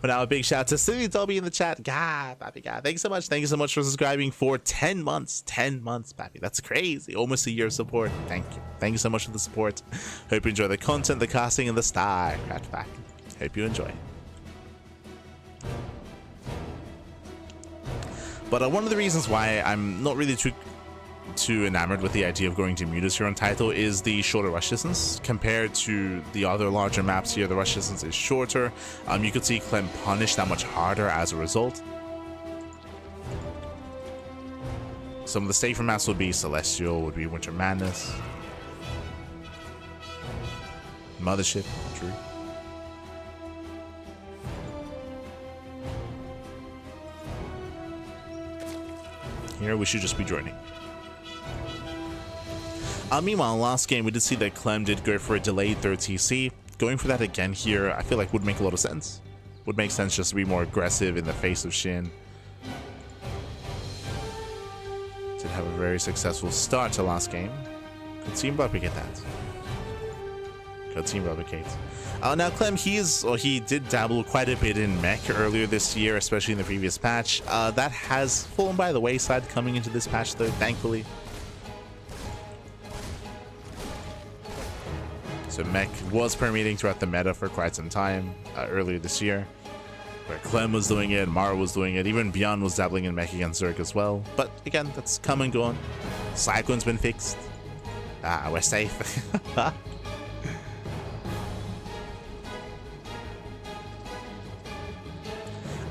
But now a big shout out to Silly Dobby in the chat. God, Pappy, God. Thank you so much. Thank you so much for subscribing for 10 months. 10 months, Pappy. That's crazy. Almost a year of support. Thank you. Thank you so much for the support. Hope you enjoy the content, the casting, and the style. Back. Hope you enjoy. But one of the reasons why I'm not really too enamored with the idea of going to Mutas here on Title is the shorter rush distance. Compared to the other larger maps here, the rush distance is shorter. You could see Clem punish that much harder as a result. Some of the safer maps would be Celestial, would be Winter Madness, Mothership, true. Here we should just be joining. Meanwhile, last game we did see that Clem did go for a delayed third TC. Going for that again here, I feel like would make a lot of sense. Would make sense just to be more aggressive in the face of Shin. Did have a very successful start to last game. Could seem replicate that. Could seem replicate. Now Clem, he did dabble quite a bit in mech earlier this year, especially in the previous patch. That has fallen by the wayside coming into this patch though, thankfully. So mech was permeating throughout the meta for quite some time earlier this year. where Clem was doing it, Mara was doing it, even Beyond was dabbling in mech against Zerg as well. But again, that's come and gone. Cyclone's been fixed. We're safe.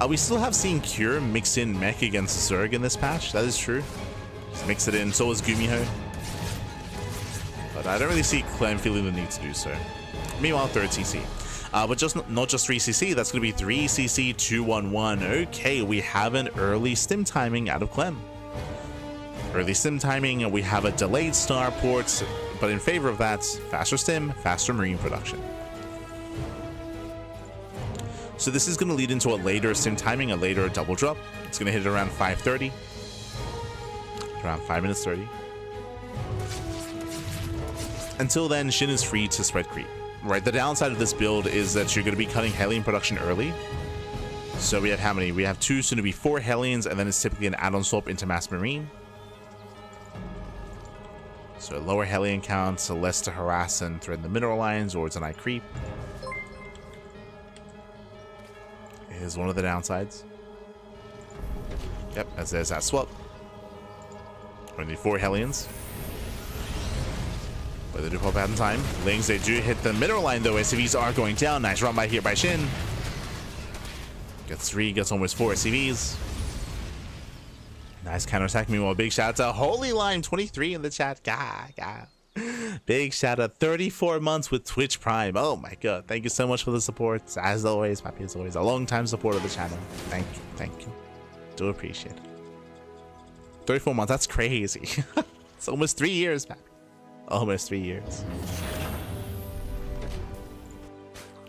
We still have seen Cure mix in mech against Zerg in this patch. That is true. Just mix it in. So is Gumiho. But I don't really see Clem feeling the need to do so. Meanwhile, 3rd CC. But not just 3 CC. That's going to be 3 CC 211. Okay, we have an early stim timing out of Clem. Early stim timing. We have a delayed starport, but in favor of that, faster stim, faster marine production. So this is going to lead into a later sim timing, a later double drop. It's going to hit around 5:30, around 5 minutes 30. Until then, Shin is free to spread creep. Right, the downside of this build is that you're going to be cutting Hellion production early. So we have how many? We have 2, soon to be 4 Hellions, and then it's typically an add-on swap into Mass Marine. So lower Hellion count, so less to harass and threaten the mineral lines or deny creep. Is one of the downsides. Yep, as there's that swap. Only 4 Hellions. But they do pop out in time. Lings, they do hit the mineral line though. SCVs are going down. Nice run by here by Shin. Gets 3, gets almost 4 SCVs. Nice counterattack. Meanwhile, big shout out to Holy Lime 23 in the chat. God. Big shout out, 34 months with Twitch Prime. Oh my god, thank you so much for the support. As always, Papi, as always, a long time supporter of the channel. Thank you. Do appreciate it. 34 months, that's crazy. It's almost 3 years, Papi. Almost 3 years.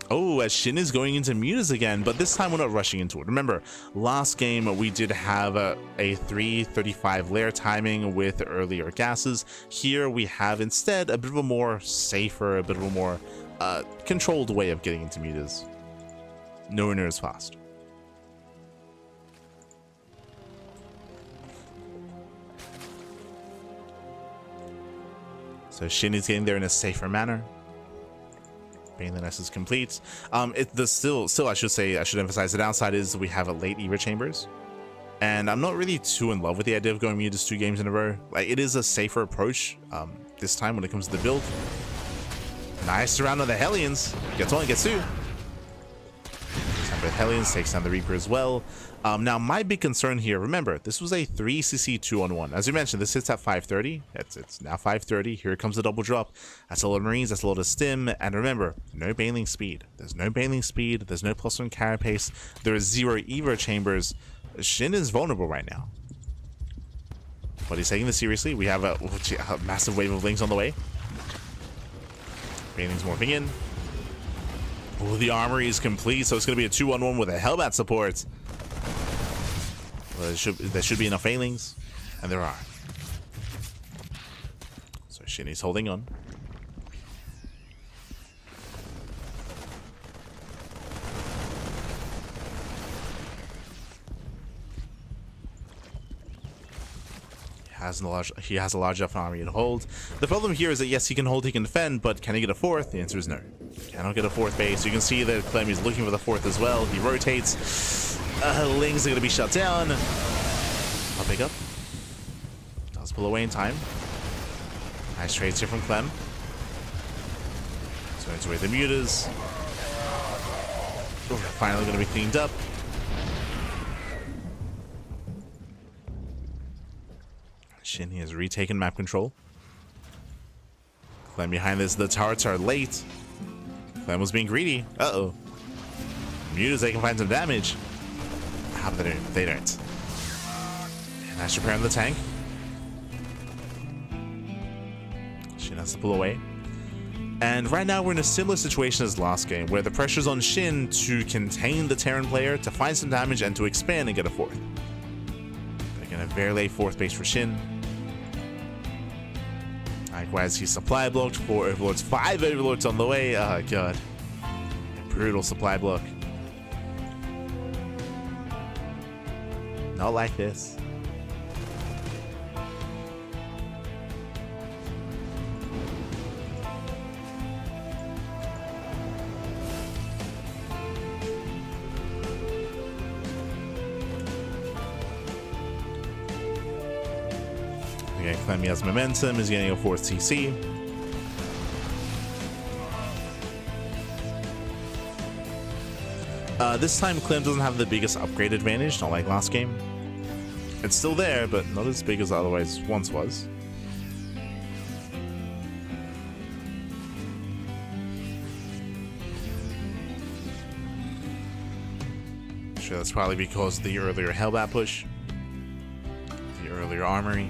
Oh, as Shin is going into mutas again, but this time we're not rushing into it. Remember, last game we did have a 3:35 layer timing with earlier gases. Here we have instead a bit of a more safer, a bit of a more controlled way of getting into mutas. Nowhere near as fast. So Shin is getting there in a safer manner. Bane the Nest is complete. Still, I should emphasize the downside is we have a late Eva Chambers, and I'm not really too in love with the idea of going mutas 2 games in a row. Like, it is a safer approach this time when it comes to the build. Nice round of the Hellions. Gets 1, gets 2. Takes down both Hellions, takes down the Reaper as well. Now, my big concern here, remember, this was a 3 CC 2-on-1. As you mentioned, this hits at 5:30. It's now 5:30. Here comes the double drop. That's a lot of Marines, that's a lot of stim. And remember, no Baneling speed. There's no Baneling speed. There's no +1 carapace. There is 0 Eva Chambers. Shin is vulnerable right now. But he's taking this seriously. We have a massive wave of Lings on the way. Baneling's morphing in. Oh, the armory is complete, so it's going to be a 2-on-1 with a Hellbat support. Well, there should be enough failings, and there are. So Shin is holding on. He has a large enough army to hold. The problem here is that yes, he can hold, he can defend, but can he get a 4th? The answer is no. Cannot get a 4th base. You can see that Clem is looking for the 4th as well. He rotates. Lings are going to be shut down. I'll pick up. Does pull away in time. Nice trades here from Clem. So into away the mutas. Ooh, finally going to be cleaned up. Shin has retaken map control. Clem behind this. The turrets are late. Clem was being greedy. Uh-oh. Mutas, they can find some damage. How do they do? They don't. Nice repair on the tank. Shin has to pull away. And right now we're in a similar situation as last game, where the pressure's on Shin to contain the Terran player, to find some damage, and to expand and get a 4th. Again, a very late 4th base for Shin. Likewise, he's supply blocked, 4 Overlords, 5 Overlords on the way. Oh god. A brutal supply block. Not like this. Okay, Clem has momentum, is getting a 4th TC. This time Clem doesn't have the biggest upgrade advantage, not like last game. It's still there, but not as big as otherwise once was. Sure, that's probably because of the earlier Hellbat push, the earlier armory.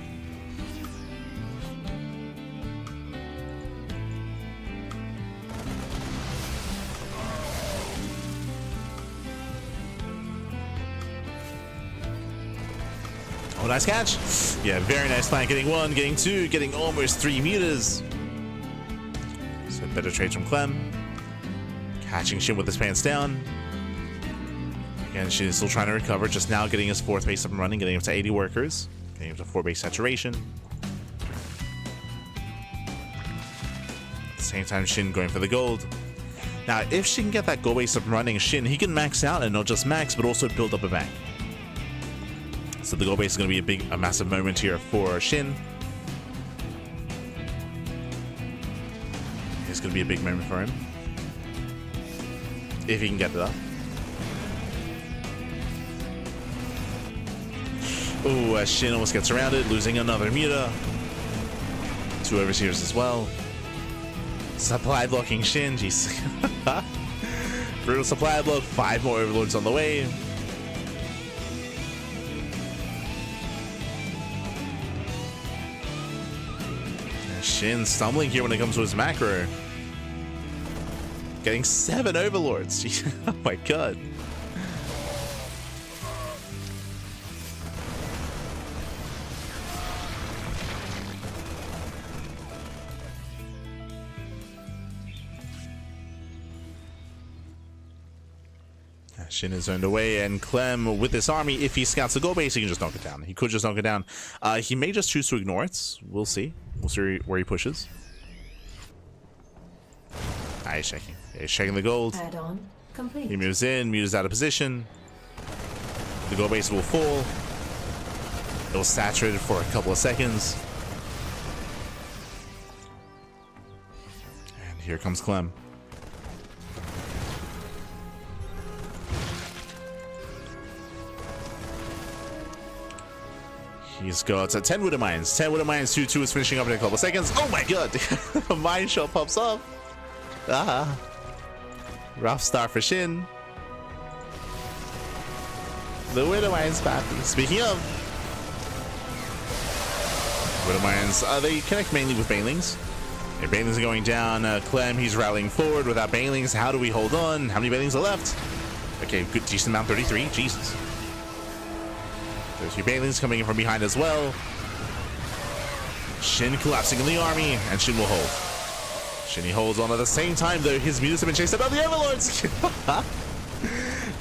Oh, nice catch. Yeah, very nice flank. Getting 1, getting 2, getting almost 3 meters. So better trades from Clem. Catching Shin with his pants down. Again, Shin is still trying to recover. Just now getting his 4th base up and running. Getting him to 80 workers. Getting him to 4 base saturation. At the same time, Shin going for the gold. Now, if Shin can get that gold base up and running, Shin, he can max out, and not just max, but also build up a bank. So the gold base is going to be a massive moment here for Shin. It's going to be a big moment for him. If he can get it up. Oh, Shin almost gets surrounded, losing another meter. 2 overseers as well. Supply blocking Shin, jeez. Brutal supply block, 5 more overlords on the way. Shin stumbling here when it comes to his macro. Getting 7 overlords. Oh my god. Shin is zoned away, and Clem with this army, if he scouts the gold base, he can just knock it down. He could just knock it down. He may just choose to ignore it. We'll see. We'll see where he pushes. He's checking. He's checking the gold. Add-on complete. He moves in, moves out of position. The gold base will fall. It'll saturate it for a couple of seconds. And here comes Clem. He's got 10 Widow Mines. 10 Widow Mines, 2-2 is finishing up in a couple of seconds. Oh my god! A mine shot pops up. Ah. Rough start for Shin. The Widow Mines, pappy. Speaking of Widow Mines, they connect mainly with Banelings. If Banelings are going down, Clem, he's rallying forward without Banelings. How do we hold on? How many Banelings are left? Okay, good, decent amount, 33. Jesus. There's 3 Banelings coming in from behind as well. Shin collapsing in the army, and Shin will hold. Shin he holds on at the same time, though his mutas have been chased out by the Overlords.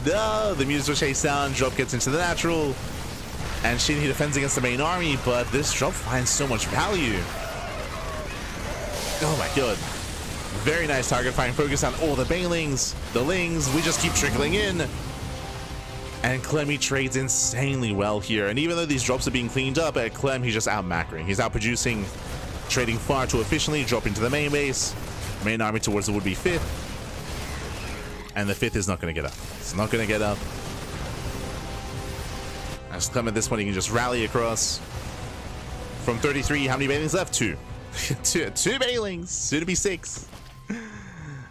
No, the mutas were chased down, drop gets into the natural, and Shin he defends against the main army, but this drop finds so much value. Oh my god. Very nice target firing focus on all the Banelings, the Lings, we just keep trickling in. And Clem, he trades insanely well here. And even though these drops are being cleaned up, at Clem, he's just out macroing. He's out producing, trading far too efficiently, dropping to the main base. Main army towards the would-be 5th. And the 5th is not going to get up. It's not going to get up. As Clem at this point, he can just rally across. From 33, how many Banelings left? 2. 2 Banelings, soon to be 6.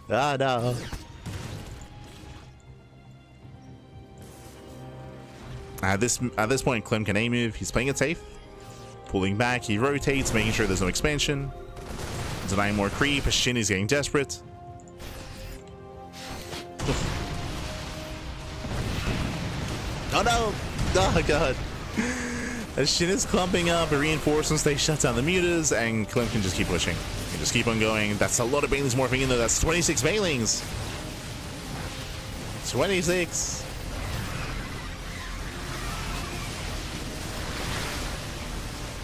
Ah, no. At this point, Clem can A-move. He's playing it safe. Pulling back, he rotates, making sure there's no expansion. Denying more creep. Shin is getting desperate. Oh no! Oh god. As Shin is clumping up, a reinforcements, they shut down the mutas, and Clem can just keep pushing. He can just keep on going. That's a lot of Banelings morphing in there. That's 26 Banelings. 26.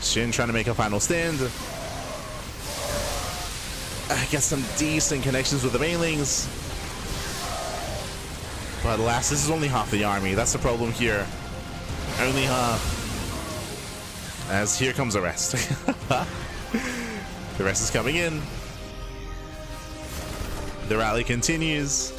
Shin trying to make a final stand. Get some decent connections with the Banelings. But alas, this is only half the army. That's the problem here. Only half. as here comes the rest. The rest is coming in. The rally continues.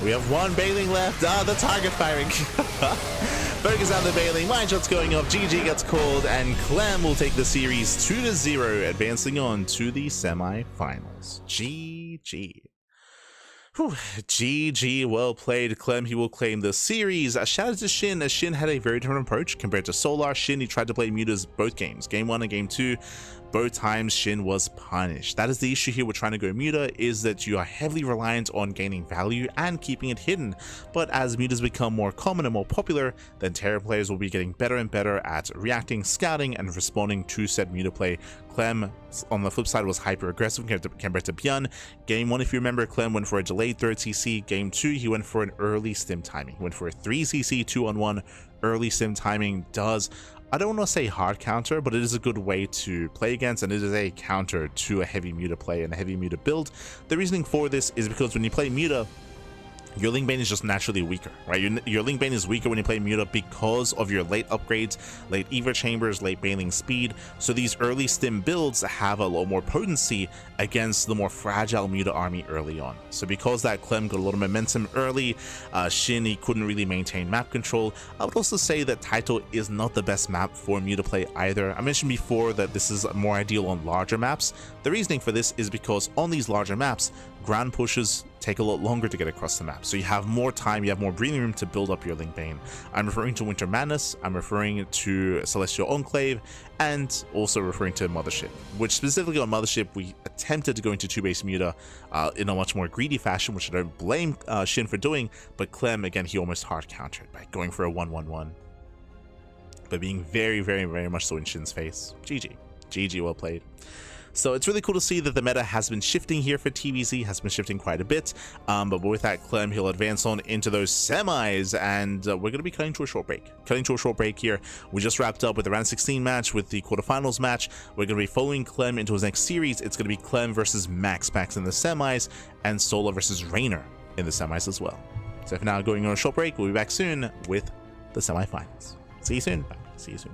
We have one bailing left. The target firing. Focus on the bailing. Mine shot's going off. GG gets called, and Clem will take the series 2-0, advancing on to the semi-finals. GG. Whew. GG, well played, Clem. He will claim the series. Shout out to Shin, as Shin had a very different approach compared to Solar. Shin, he tried to play mutas both games, game 1 and game 2. Both times Shin was punished. That is the issue here with trying to go muta, is that you are heavily reliant on gaining value and keeping it hidden. But as mutas become more common and more popular, then Terra players will be getting better and better at reacting, scouting, and responding to said muta play. Clem, on the flip side, was hyper aggressive compared to Björn. Game 1, if you remember, Clem went for a delayed 3rd CC. Game 2, he went for an early stim timing. He went for a 3 CC 2-on-1 early stim timing. I don't want to say hard counter, but it is a good way to play against, and it is a counter to a heavy muta play and a heavy muta build. The reasoning for this is because when you play muta, your link bane is just naturally weaker, right? Your link bane is weaker when you play muta because of your late upgrades, late Eva chambers, late baneling speed. So these early stim builds have a lot more potency against the more fragile muta army early on. So because that, Clem got a lot of momentum early. Shin, he couldn't really maintain map control. I would also say that Taito is not the best map for muta play either. I mentioned before that this is more ideal on larger maps. The reasoning for this is because on these larger maps, ground pushes take a lot longer to get across the map, so you have more time, you have more breathing room to build up your link bane. I'm referring to Winter Madness, I'm referring to Celestial Enclave, and also referring to Mothership, which specifically on Mothership we attempted to go into 2-base muta in a much more greedy fashion, which I don't blame Shin for doing, but Clem, again, he almost hard countered by going for a 1-1-1, but being very, very, very much so in Shin's face. GG, well played. So it's really cool to see that the meta has been shifting here for TVZ, has been shifting quite a bit. But with that, Clem, he'll advance on into those semis, and we're going to be cutting to a short break. Here. We just wrapped up with the round 16 match, with the quarterfinals match. We're going to be following Clem into his next series. It's going to be Clem versus MaxPax in the semis, and Solar versus Reynor in the semis as well. So for now, going on a short break, we'll be back soon with the semifinals. See you soon. Bye. See you soon.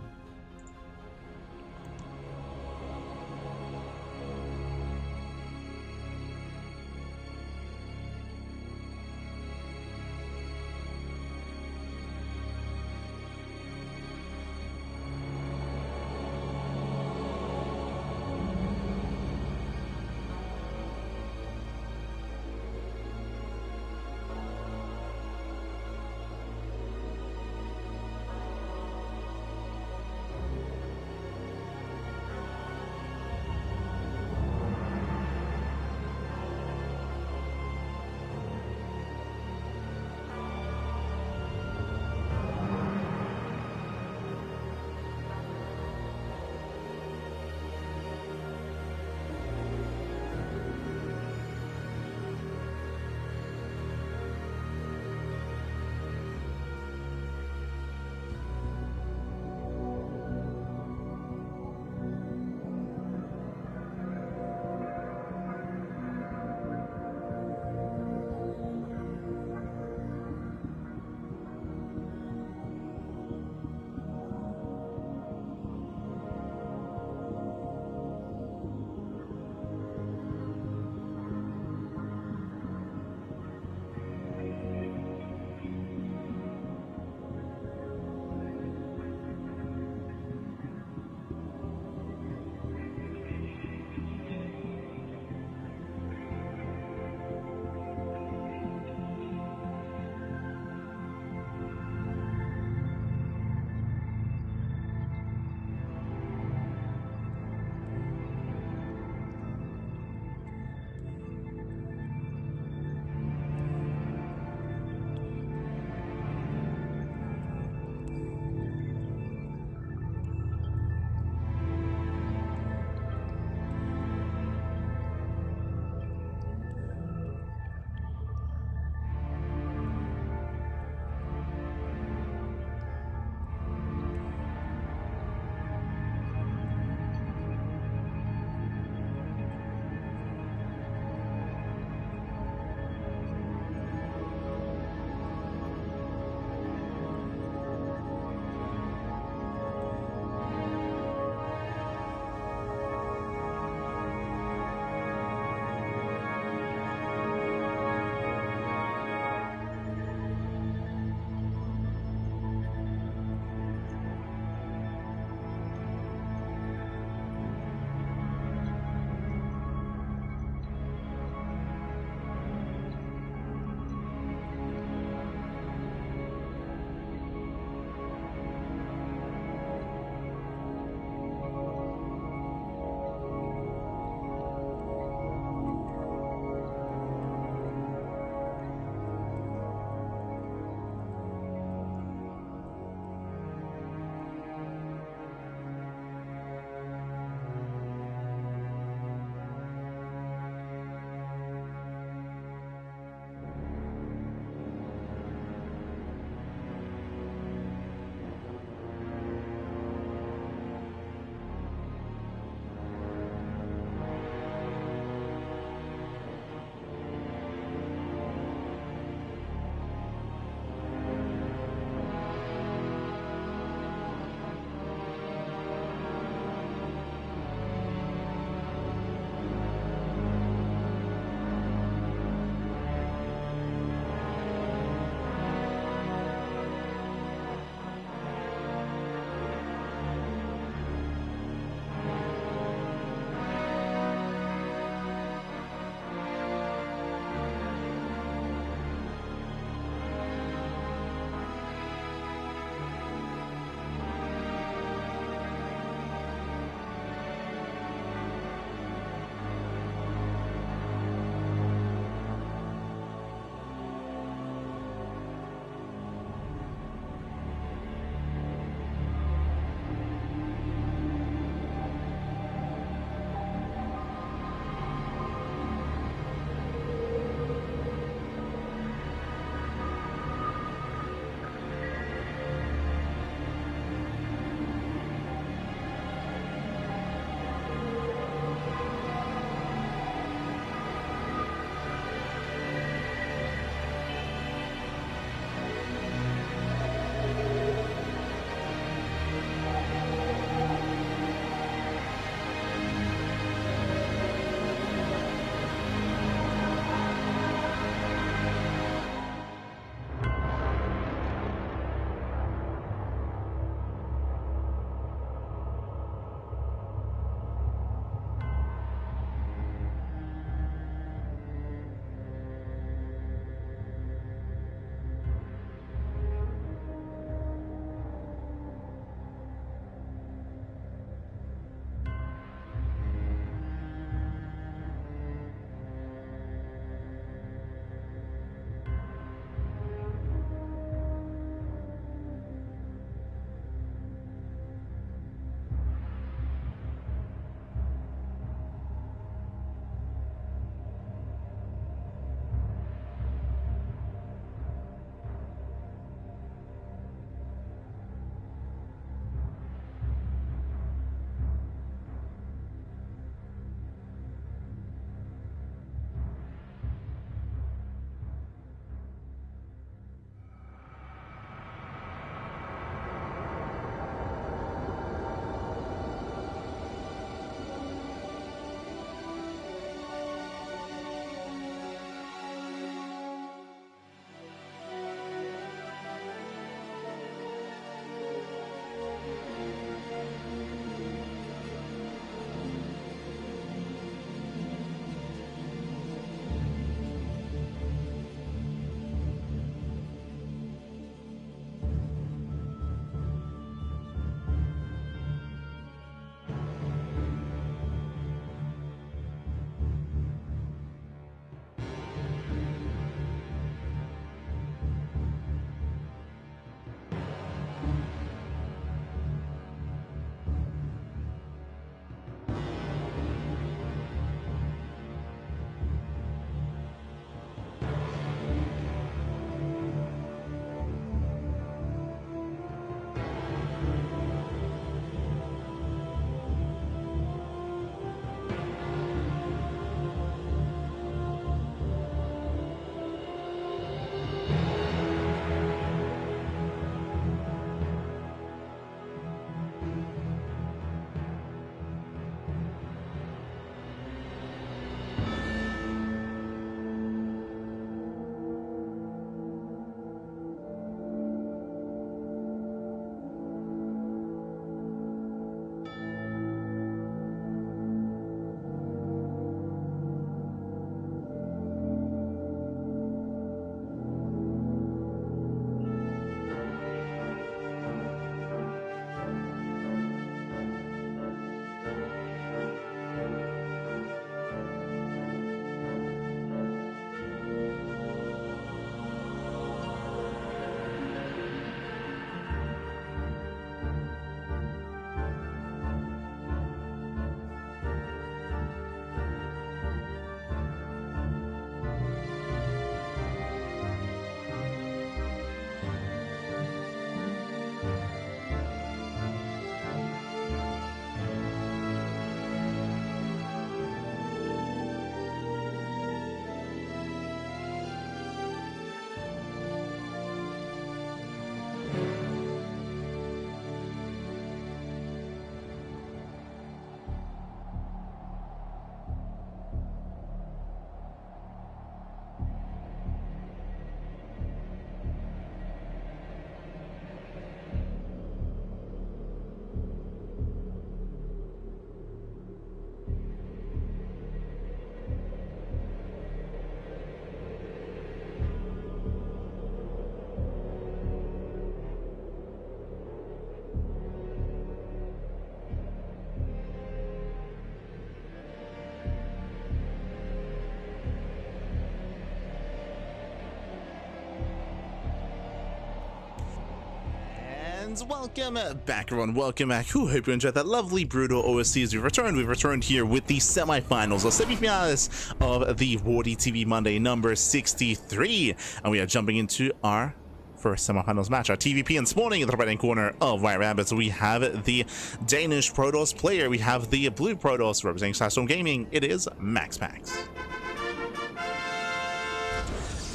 And welcome back, everyone. Welcome back. Hope you enjoyed that lovely brutal OSC as we've returned. We've returned here with the semifinals or semifinals of the WardiTV Monday number 63. And we are jumping into our first semifinals match, our TVP. And spawning in the right hand corner of White Rabbits, we have the Danish Protoss player. We have the blue Protoss representing Starstone Gaming. It is MaxPax.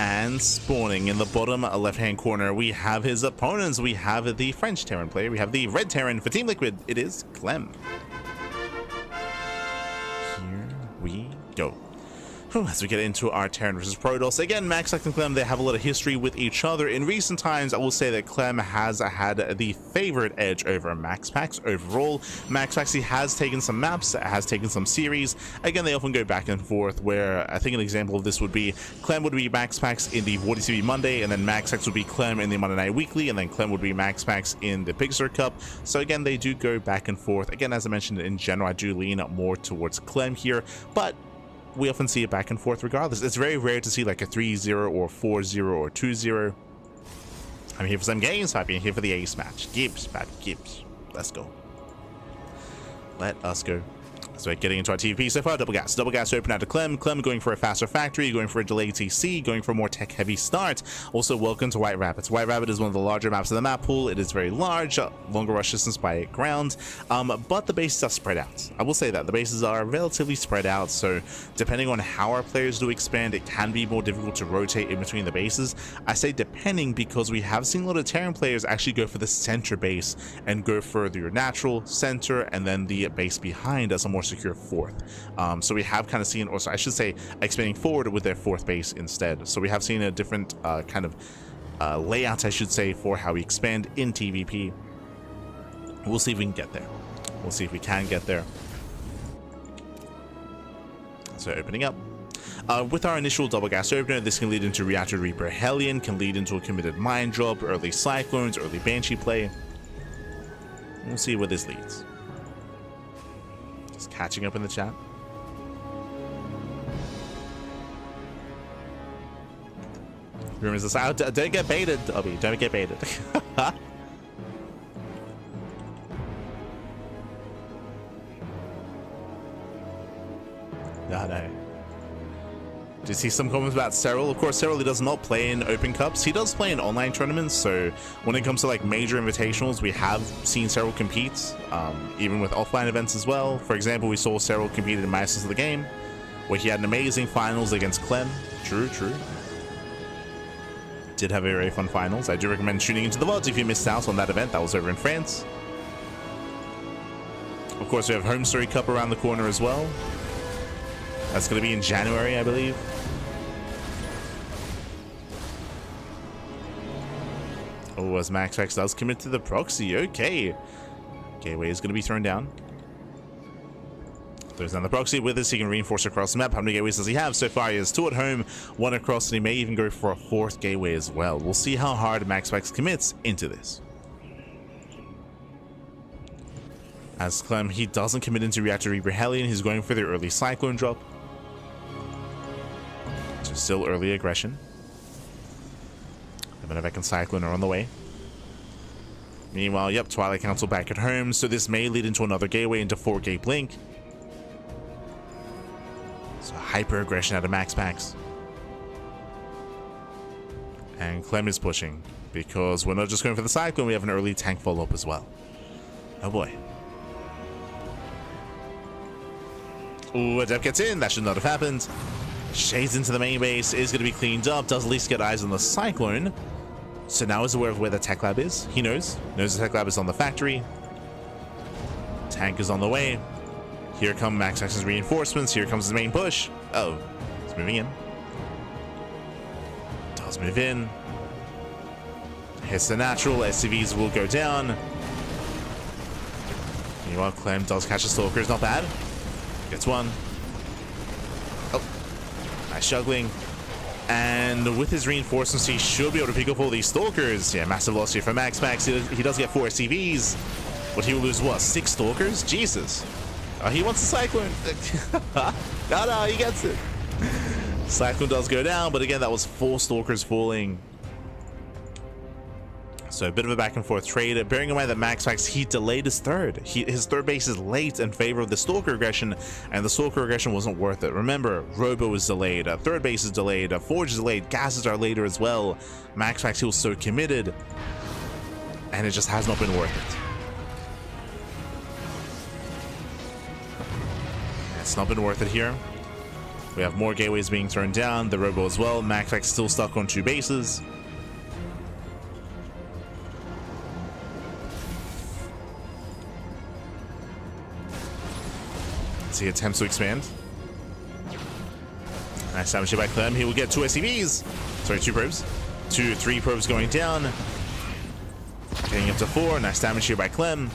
And spawning in the bottom left-hand corner, we have his opponents. We have the French Terran player. We have the red Terran for Team Liquid. It is Clem. Here we go. As we get into our Terran versus Protoss, again, MaxPax and Clem, they have a lot of history with each other. In recent times, I will say that Clem has had the favored edge over MaxPax overall. MaxPax, he has taken some maps, has taken some series. Again, they often go back and forth, where I think an example of this would be Clem would be MaxPax in the WardiTV Monday, and then MaxPax would be Clem in the Monday Night Weekly, and then Clem would be MaxPax in the Big Sur Cup. So again, they do go back and forth. Again, as I mentioned, in general, I do lean more towards Clem here, but we often see it back and forth regardless. It's very rare to see like a 3-0 or 4-0 or 2-0. I'm here for some games, so I'm here for the ace match. Gibbs, Pat Gibbs. Let's go. Let us go. So getting into our TVP so far, double gas open out to Clem. Clem going for a faster factory, going for a delayed TC, going for a more tech heavy start. Also, welcome to White Rabbits. White Rabbit is one of the larger maps of the map pool. It is very large, longer rush distance by ground, but the bases are spread out. I will say that the bases are relatively spread out, so depending on how our players do expand, it can be more difficult to rotate in between the bases. I say depending because we have seen a lot of Terran players actually go for the center base and go for your natural center and then the base behind as a more secure fourth. So we have kind of seen, or so I should say, expanding forward with their fourth base instead. So we have seen a different kind of layout, I should say, for how we expand in TVP. We'll see if we can get there. We'll see if we can get there. So opening up. With our initial double gas opener, this can lead into Reactor Reaper Hellion, can lead into a committed mine drop, early Cyclones, early Banshee play. We'll see where this leads. Just catching up in the chat. Rumors is out. Don't get baited, Dobby. Don't get baited. No. Did you see some comments about Cyril? Of course, Cyril, he does not play in open cups. He does play in online tournaments, so when it comes to like major invitationals, we have seen Cyril compete, even with offline events as well. For example, we saw Cyril compete in Masters of the Game, where he had an amazing finals against Clem. True. Did have a very fun finals. I do recommend tuning into the VODs if you missed out on that event. That was over in France. Of course, we have Home Story Cup around the corner as well. That's going to be in January, I believe. Oh, as MaxPax does commit to the proxy. Okay. Gateway is going to be thrown down. Throws down the proxy. With this, he can reinforce across the map. How many gateways does he have? So far, he has 2 at home, 1 across, and he may even go for a 4th gateway as well. We'll see how hard MaxPax commits into this. As Clem, he doesn't commit into Reactor Reaper Hellion. He's going for the early Cyclone drop. So still early aggression. The Benevec and Cyclone are on the way. Meanwhile, yep, Twilight Council back at home. So this may lead into another gateway into 4-gate blink. So hyper aggression out of MaxPax. And Clem is pushing because we're not just going for the Cyclone, we have an early tank follow-up as well. Oh boy. Ooh, Adept gets in. That should not have happened. Shades into the main base. Is going to be cleaned up. Does at least get eyes on the Cyclone. So now is aware of where the tech lab is. He knows the tech lab is on the factory. Tank is on the way. Here come MaxPax's reinforcements. Here comes his main push. Oh, he's moving in. Does move in. Hits the natural. SCVs will go down. Meanwhile, Clem does catch a stalker. It's not bad. Gets one. Oh, nice juggling. And with his reinforcements, he should be able to pick up all these stalkers. Yeah, massive loss here for MaxPax. He does get 4 SCVs, but he will lose what? 6 stalkers? Jesus. He wants the Cyclone. No, he gets it. Cyclone does go down, but again, that was 4 stalkers falling. So a bit of a back and forth trade, bearing in mind that MaxPax, he delayed his third. His third base is late in favor of the Stalker aggression, and the Stalker aggression wasn't worth it. Remember, Robo is delayed, third base is delayed, Forge is delayed, gases are later as well. MaxPax, he was so committed, and it just has not been worth it. It's not been worth it here. We have more gateways being turned down, the Robo as well. MaxPax still stuck on 2 bases. He attempts to expand. Nice damage here by Clem. He will get 2 SCVs. Sorry, 2 probes. 3 probes going down. Getting up to 4. Nice damage here by Clem.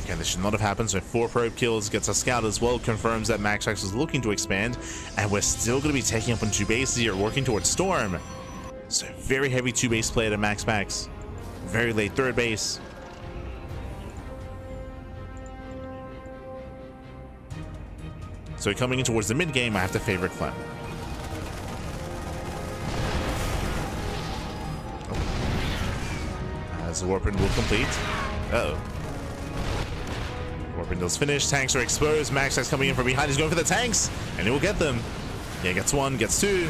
Again, this should not have happened. So 4 probe kills. Gets a scout as well. Confirms that MaxPax is looking to expand. And we're still going to be taking up on 2 bases here. Working towards Storm. So very heavy 2 base play to MaxPax. Very late 3rd base. So coming in towards the mid game, I have to favor Clem. As the Warpin will complete. Uh-oh. Warpin does finish. Tanks are exposed. MaxPax coming in from behind. He's going for the tanks, and he will get them. Yeah, gets 1, gets 2.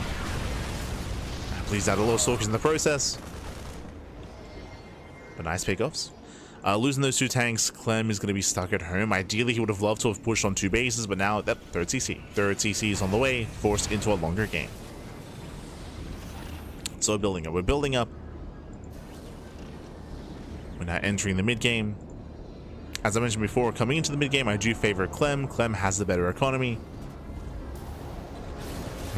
Bleeds out a little Stalkers in the process. But nice pickoffs. Losing those 2 tanks, Clem is going to be stuck at home. Ideally, he would have loved to have pushed on 2 bases, but now that 3rd CC. 3rd CC is on the way, forced into a longer game. So we're building up. We're building up. We're now entering the mid game. As I mentioned before, coming into the mid game, I do favor Clem. Clem has the better economy.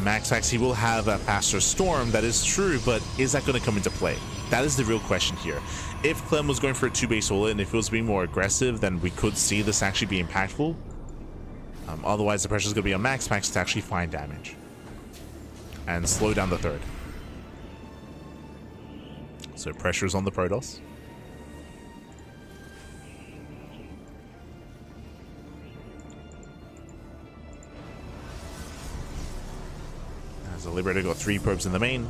MaxPax, he will have a faster Storm, that is true, but is that going to come into play? That is the real question here. If Clem was going for a 2 base all-in, if it was being more aggressive, then we could see this actually be impactful. Otherwise, the pressure is going to be on MaxPax to actually find damage and slow down the 3rd. So pressure is on the Protoss. As the Liberator got 3 probes in the main.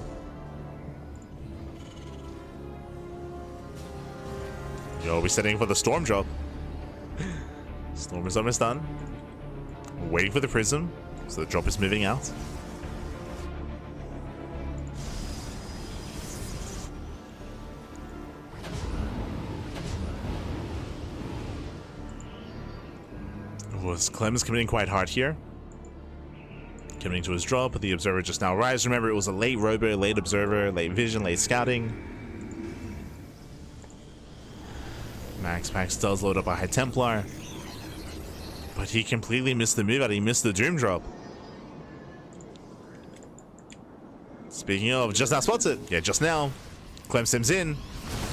Yo, we're setting for the Storm drop. Storm is almost done. Waiting for the Prism, so the drop is moving out. Clem is committing quite hard here. Committing to his drop, but the Observer just now arrives. Remember, it was a late Robo, late Observer, late Vision, late Scouting. MaxPax does load up a High Templar, but he completely missed the move out. He missed the Doom drop. Speaking of, just now spots it. Yeah, just now. Clem sims in,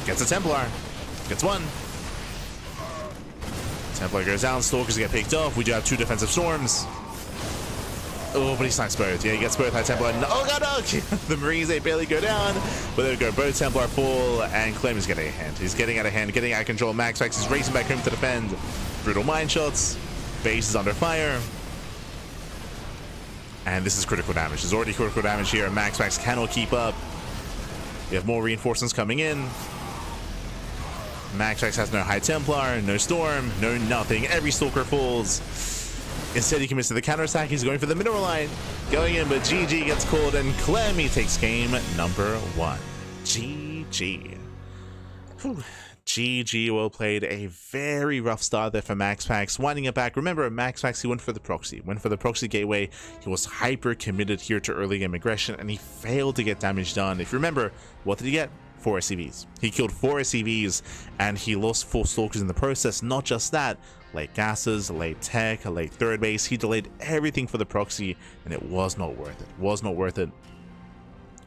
gets a Templar, gets 1. Templar goes down, Stalkers get picked off. We do have 2 defensive Storms. Oh, but he snipes both. Yeah, he gets both High Templar. No, oh god, no! The Marines, they barely go down. But there we go, both Templar fall, and Clem is getting a hand. He's getting out of hand, getting out of control. MaxPax is racing back home to defend. Brutal mine shots. Base is under fire. And this is critical damage. There's already critical damage here, and MaxPax cannot keep up. We have more reinforcements coming in. MaxPax has no High Templar, no Storm, no nothing. Every Stalker falls. Instead, he commits to the counterattack. He's going for the mineral line. Going in, but GG gets called, and Clem, he takes game number 1. GG. Whew. GG, well played. A very rough start there for MaxPax. Winding it back. Remember, MaxPax, he went for the proxy. Went for the proxy gateway. He was hyper committed here to early game aggression, and he failed to get damage done. If you remember, what did he get? 4 SCVs. He killed 4 SCVs, and he lost 4 Stalkers in the process. Not just that, late gases, late tech, a late 3rd base. He delayed everything for the proxy, and it was not worth it. Was not worth it.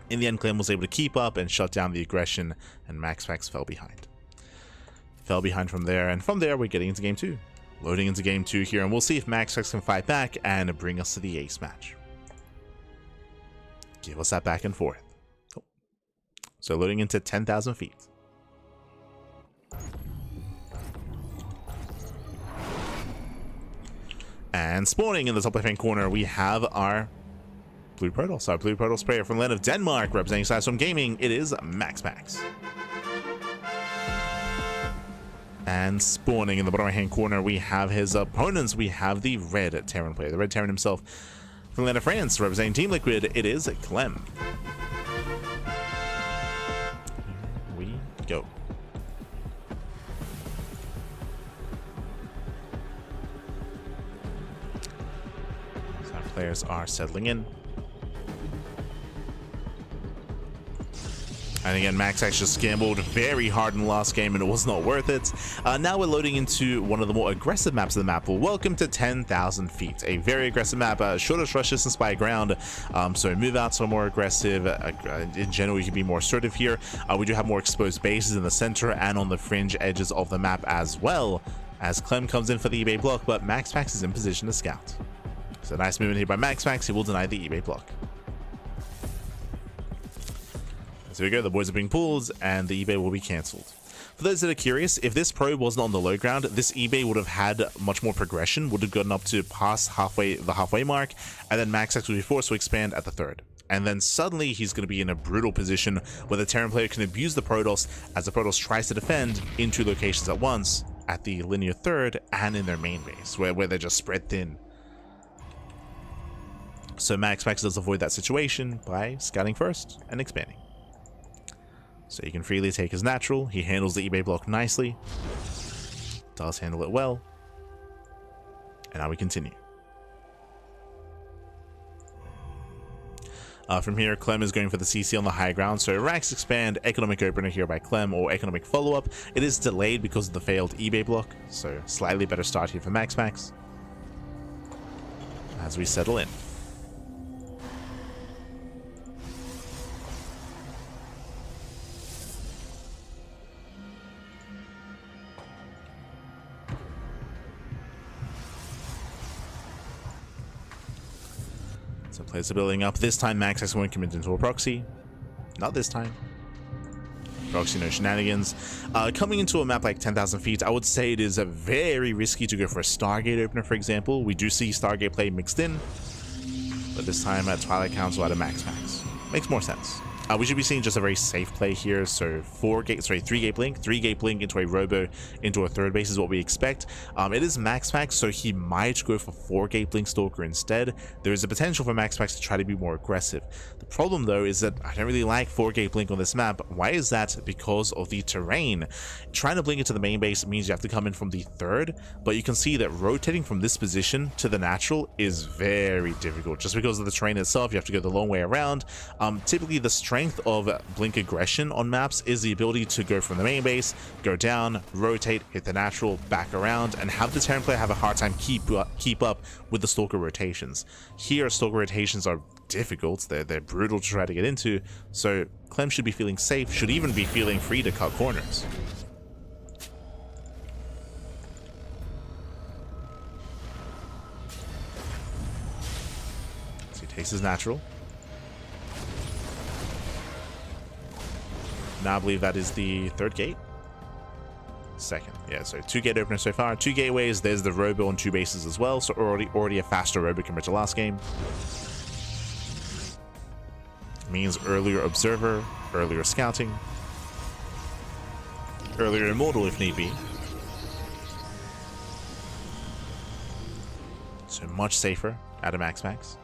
In the end, Clem was able to keep up and shut down the aggression, and MaxPax fell behind. Fell behind from there, and from there, we're getting into game 2. Loading into game 2 here, and we'll see if MaxPax can fight back and bring us to the ace match. Give us that back and forth. So loading into 10,000 feet. And spawning in the top left-hand corner, we have our Blue Protoss. Our Blue Protoss player from the land of Denmark, representing Sidestorm Gaming. It is MaxPax. And spawning in the bottom right hand corner, we have his opponents. We have the red Terran player, the red Terran himself from the land of France, representing Team Liquid. It is Clem. Here we go. So our players are settling in. And again, MaxPax just gambled very hard in the last game and it was not worth it. Now we're loading into one of the more aggressive maps of the map. Well, welcome to 10,000 feet. A very aggressive map, shortest rush distance by ground. So move outs are more aggressive. In general, you can be more assertive here. We do have more exposed bases in the center and on the fringe edges of the map as well. As Clem comes in for the eBay block, but MaxPax is in position to scout. So nice movement here by MaxPax. He will deny the eBay block. So here we go, the boys are being pulled and the eBay will be cancelled. For those that are curious, if this probe wasn't on the low ground, this eBay would have had much more progression, would have gotten up to past the halfway mark, and then MaxPax would be forced to expand at the third. And then suddenly he's going to be in a brutal position where the Terran player can abuse the Protoss as the Protoss tries to defend in two locations at once, at the linear third and in their main base, where they're just spread thin. So MaxPax does avoid that situation by scouting first and expanding. So he can freely take his natural. He handles the eBay block nicely. Does handle it well. And now we continue. From here, Clem is going for the CC on the high ground. So Rax expand, economic opener here by Clem, or economic follow-up. It is delayed because of the failed eBay block. So slightly better start here for MaxPax. As we settle in. So players are building up. This time MaxPax won't commit into a proxy. Not this time. Proxy, no shenanigans. Coming into a map like 10,000 feet, I would say it is very risky to go for a Stargate opener, for example. We do see Stargate play mixed in, but this time at Twilight Council at a MaxPax. Makes more sense. We should be seeing just a very safe play here. So 3-gate blink into a robo into a third base is what we expect. It is MaxPax, so he might go for 4-gate blink stalker instead. There is a potential for MaxPax to try to be more aggressive. The problem though is that I don't really like 4-gate blink on this map. Why is that? Because of the terrain. Trying to blink into the main base means you have to come in from the third, but you can see that rotating from this position to the natural is very difficult. Just because of the terrain itself, you have to go the long way around. Typically the strength of blink aggression on maps is the ability to go from the main base, go down, rotate, hit the natural, back around, and have the Terran player have a hard time keep up with the stalker rotations. Here, stalker rotations are difficult, they're brutal to try to get into, so Clem should be feeling safe, should even be feeling free to cut corners. So he takes his natural. Now I believe that is the third gate. Second, yeah, so 2-gate opener so far, 2 gateways. There's the robo on 2 bases as well, so already a faster robo compared to last game. Means earlier observer, earlier scouting, earlier immortal if need be. So much safer at a MaxPax.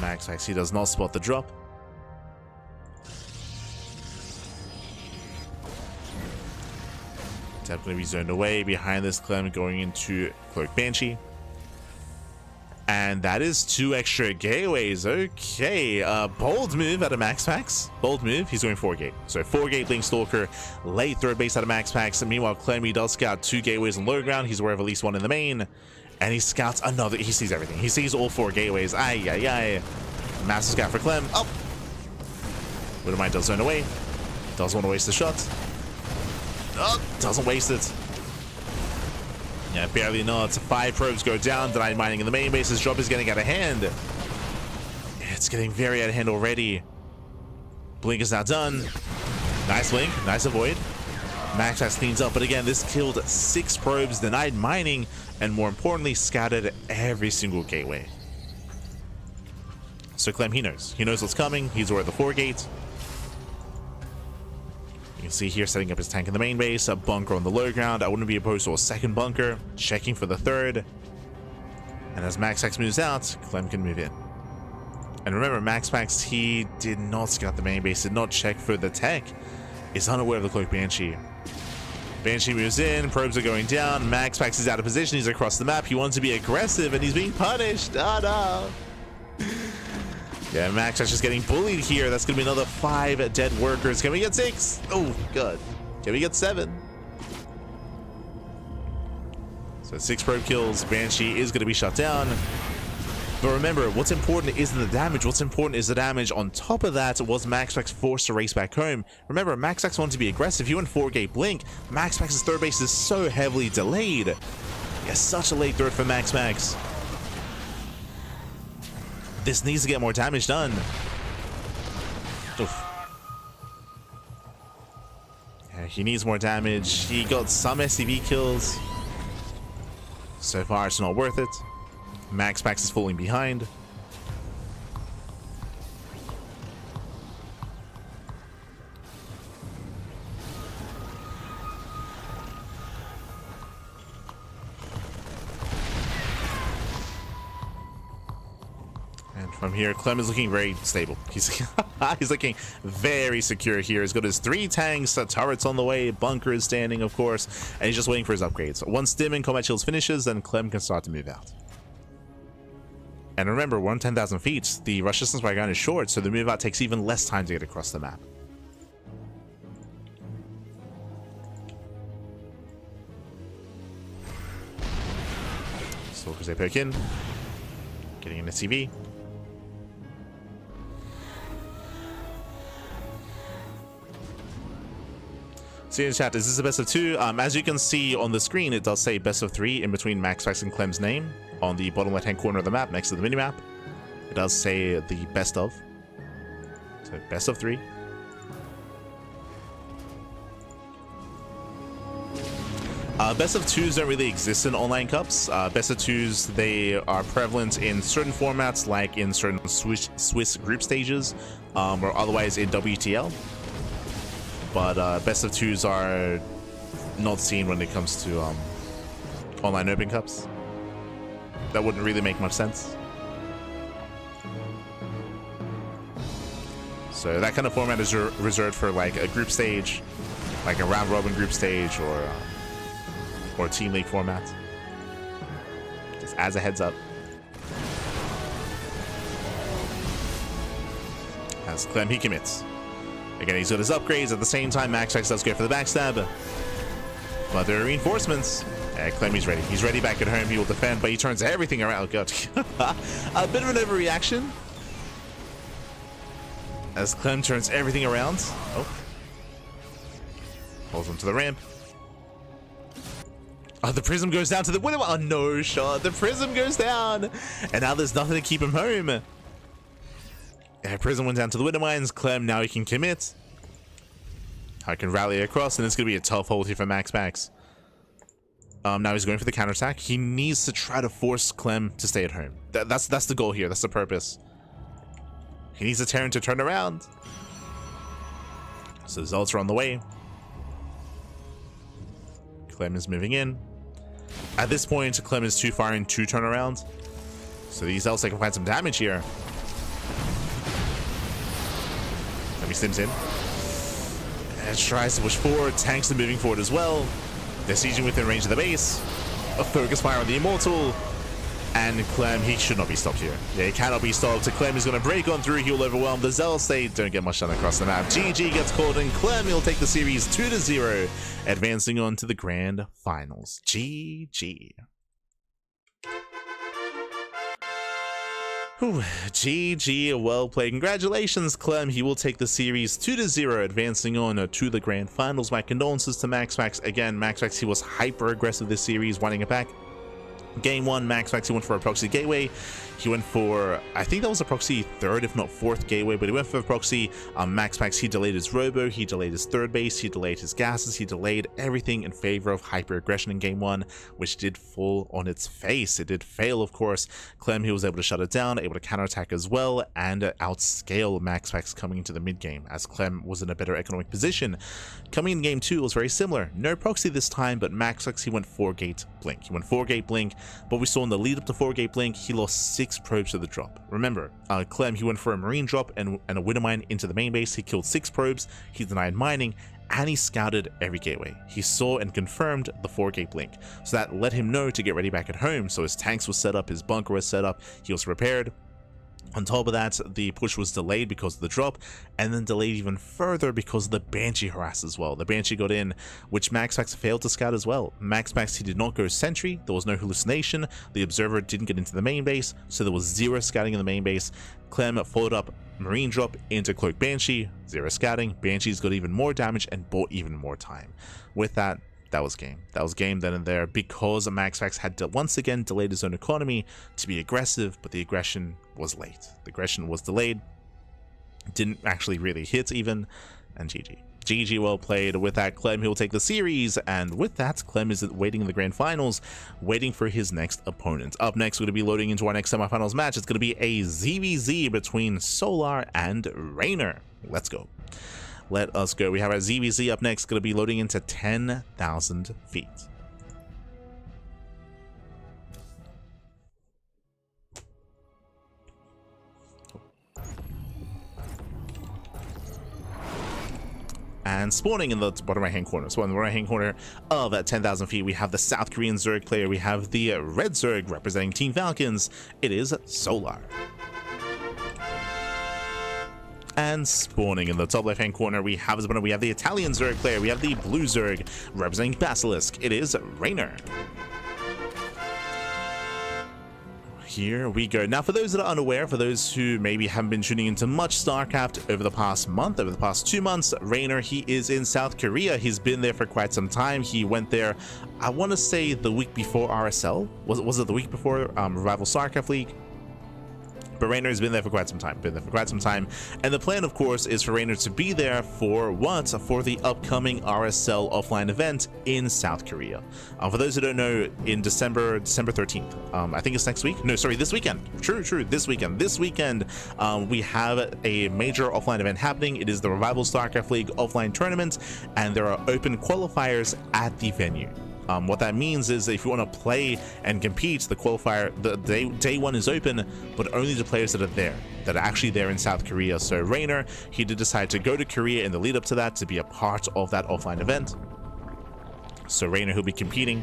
MaxPax, he does not spot the drop. Definitely be zoned away. Behind this, Clem going into Cloak Banshee. And that is 2 extra gateways. Okay, bold move out of MaxPax. Bold move. He's going 4-gate. So 4-gate blink stalker, late third base out of MaxPax. And meanwhile, Clem, he does scout 2 gateways on low ground. He's aware of at least 1 in the main. And he scouts another. He sees everything. He sees all 4 gateways. Ay, ay, ay. Massive scout for Clem. Oh! Widowmine does zone away. Doesn't want to waste the shot. Oh, doesn't waste it. Yeah, barely not. 5 probes go down. Denied mining in the main base. His drop is getting out of hand. It's getting very out of hand already. Blink is now done. Nice blink. Nice avoid. MaxPax cleans up, but again, this killed 6 probes, denied mining, and more importantly, scouted every single gateway. So Clem, he knows. He knows what's coming. He's aware of the 4-gate. can see here setting up his tank in the main base, a bunker on the low ground. I wouldn't be opposed to a second bunker, checking for the third. And as MaxPax moves out, Clem can move in. And remember, MaxPax, he did not scout the main base, did not check for the tech. Is unaware of the Cloak Banshee. Banshee moves in, probes are going down, MaxPax is out of position, he's across the map, he wants to be aggressive and he's being punished. Oh no. Yeah, MaxPax just getting bullied here. That's gonna be another 5 dead workers. Can we get 6? Oh god. Can we get 7? So 6 probe kills, Banshee is gonna be shut down. But remember, what's important isn't the damage. What's important is the damage. On top of that, was MaxPax forced to race back home. Remember, MaxPax wanted to be aggressive. He went 4-gate blink. MaxPax's third base is so heavily delayed. Yeah, such a late third for MaxPax. This needs to get more damage done. Oof. Yeah, he needs more damage. He got some SCV kills. So far, it's not worth it. MaxPax is falling behind. And from here, Clem is looking very stable. He's looking very secure here. He's got his 3 tanks, turrets on the way, bunker is standing, of course, and he's just waiting for his upgrades. Once Stim and Combat Shields finishes, then Clem can start to move out. And remember, we're on 10,000 feet. The rush distance by ground is short, so the move out takes even less time to get across the map. Stalkers they poke in. Getting an SCV. See in the chat, is this a best of 2? As you can see on the screen, it does say best of 3 in between MaxPax and Clem's name. On the bottom left hand corner of the map next to the minimap, it does say the best of. So best of 3. Best of 2s don't really exist in online cups. Best of 2s, they are prevalent in certain formats, like in certain Swiss group stages, or otherwise in WTL. But best of 2s are not seen when it comes to online open cups. That wouldn't really make much sense. So that kind of format is reserved for like a group stage, like a round robin group stage, or team league format. Just as a heads up. As Clem, he commits. Again, he's got his upgrades. At the same time, MaxPax does go for the backstab. But there are reinforcements. Clem, he's ready. He's ready back at home. He will defend, but he turns everything around. Oh, God. A bit of an overreaction. As Clem turns everything around. Oh. Pulls him to the ramp. Oh, the prism goes down to the window. Oh, no shot. The prism goes down. And now there's nothing to keep him home. Yeah, prism went down to the window mines. Clem, now he can commit. I can rally across, and it's going to be a tough hold here for MaxPax. Now he's going for the counterattack. He needs to try to force Clem to stay at home. That's the goal here. That's the purpose. He needs the Terran to turn around. So the Zealots are on the way. Clem is moving in. At this point, Clem is too far in to turn around. So these Zealots, they can find some damage here. Let me stims in. And tries to push forward. Tanks are moving forward as well. They're sieging within range of the base. A focus fire on the Immortal. And Clem, he should not be stopped here. Yeah, he cannot be stopped. Clem is going to break on through. He'll overwhelm the Zealots. They don't get much done across the map. GG gets called, and Clem, he'll take the series 2-0, advancing on to the grand finals. GG. Whew, GG, well played. Congratulations, Clem. He will take the series 2-0, advancing on to the grand finals. My condolences to MaxPax. Again, MaxPax, he was hyper aggressive this series, winning it back. Game 1, MaxPax, he went for a proxy gateway. He went for, I think that was a proxy third, if not fourth gateway, but he went for a proxy. MaxPax, he delayed his robo, he delayed his third base, he delayed his gases, he delayed everything in favor of hyper aggression in game 1, which did fall on its face. It did fail, of course. Clem, he was able to shut it down, able to counterattack as well, and outscale MaxPax coming into the mid game, as Clem was in a better economic position. Coming in game 2, it was very similar. No proxy this time, but MaxPax, he went 4-gate blink. He went 4-gate blink, but we saw in the lead up to 4-gate blink, he lost 6 probes to the drop. Remember, Clem, he went for a marine drop and a winter mine into the main base. He killed 6 probes, he denied mining, and he scouted every gateway. He saw and confirmed the 4-gate blink, so that let him know to get ready back at home. So his tanks was set up, his bunker was set up, he was prepared. On top of that, the push was delayed because of the drop, and then delayed even further because of the Banshee harass as well. The Banshee got in, which MaxPax failed to scout as well. MaxPax, he did not go sentry, there was no hallucination, the observer didn't get into the main base, so there was 0 scouting in the main base. Clem followed up marine drop into cloak Banshee, 0 scouting. Banshees got even more damage and bought even more time. With that, that was game. That was game then and there, because MaxPax had to once again delayed his own economy to be aggressive, but the aggression was late. The aggression was delayed, didn't actually really hit even, and GG. GG, well played. With that, Clem, he'll take the series, and with that, Clem is waiting in the grand finals, waiting for his next opponent. Up next, we're going to be loading into our next semifinals match. It's going to be a ZVZ between Solar and Reynor. Let's go. Let us go. We have our ZVZ up next, going to be loading into 10,000 feet. And spawning in the bottom right hand corner. So in the right hand corner of 10,000 feet, we have the South Korean Zerg player. We have the Red Zerg representing Team Falcons. It is Solar. And spawning in the top left hand corner, we have the Italian Zerg player. We have the Blue Zerg representing Basilisk. It is Reynor. Here we go. Now, for those that are unaware, for those who maybe haven't been tuning into much StarCraft over the past month, over the past 2 months, Reynor, he is in South Korea. He's been there for quite some time. He went there, I want to say the week before RSL. Was it the week before Revival StarCraft League? But Reynor has been there for quite some time, and the plan, of course, is for Reynor to be there for what? For the upcoming RSL offline event in South Korea. For those who don't know, in December 13th, I think it's next week. No, sorry, this weekend. True, this weekend. This weekend, we have a major offline event happening. It is the Revival StarCraft League offline tournament, and there are open qualifiers at the venue. What that means is if you want to play and compete, the qualifier, the day 1 is open, but only the players that are actually there in South Korea. So Reynor, he did decide to go to Korea in the lead up to that to be a part of that offline event. So Reynor, he'll be competing.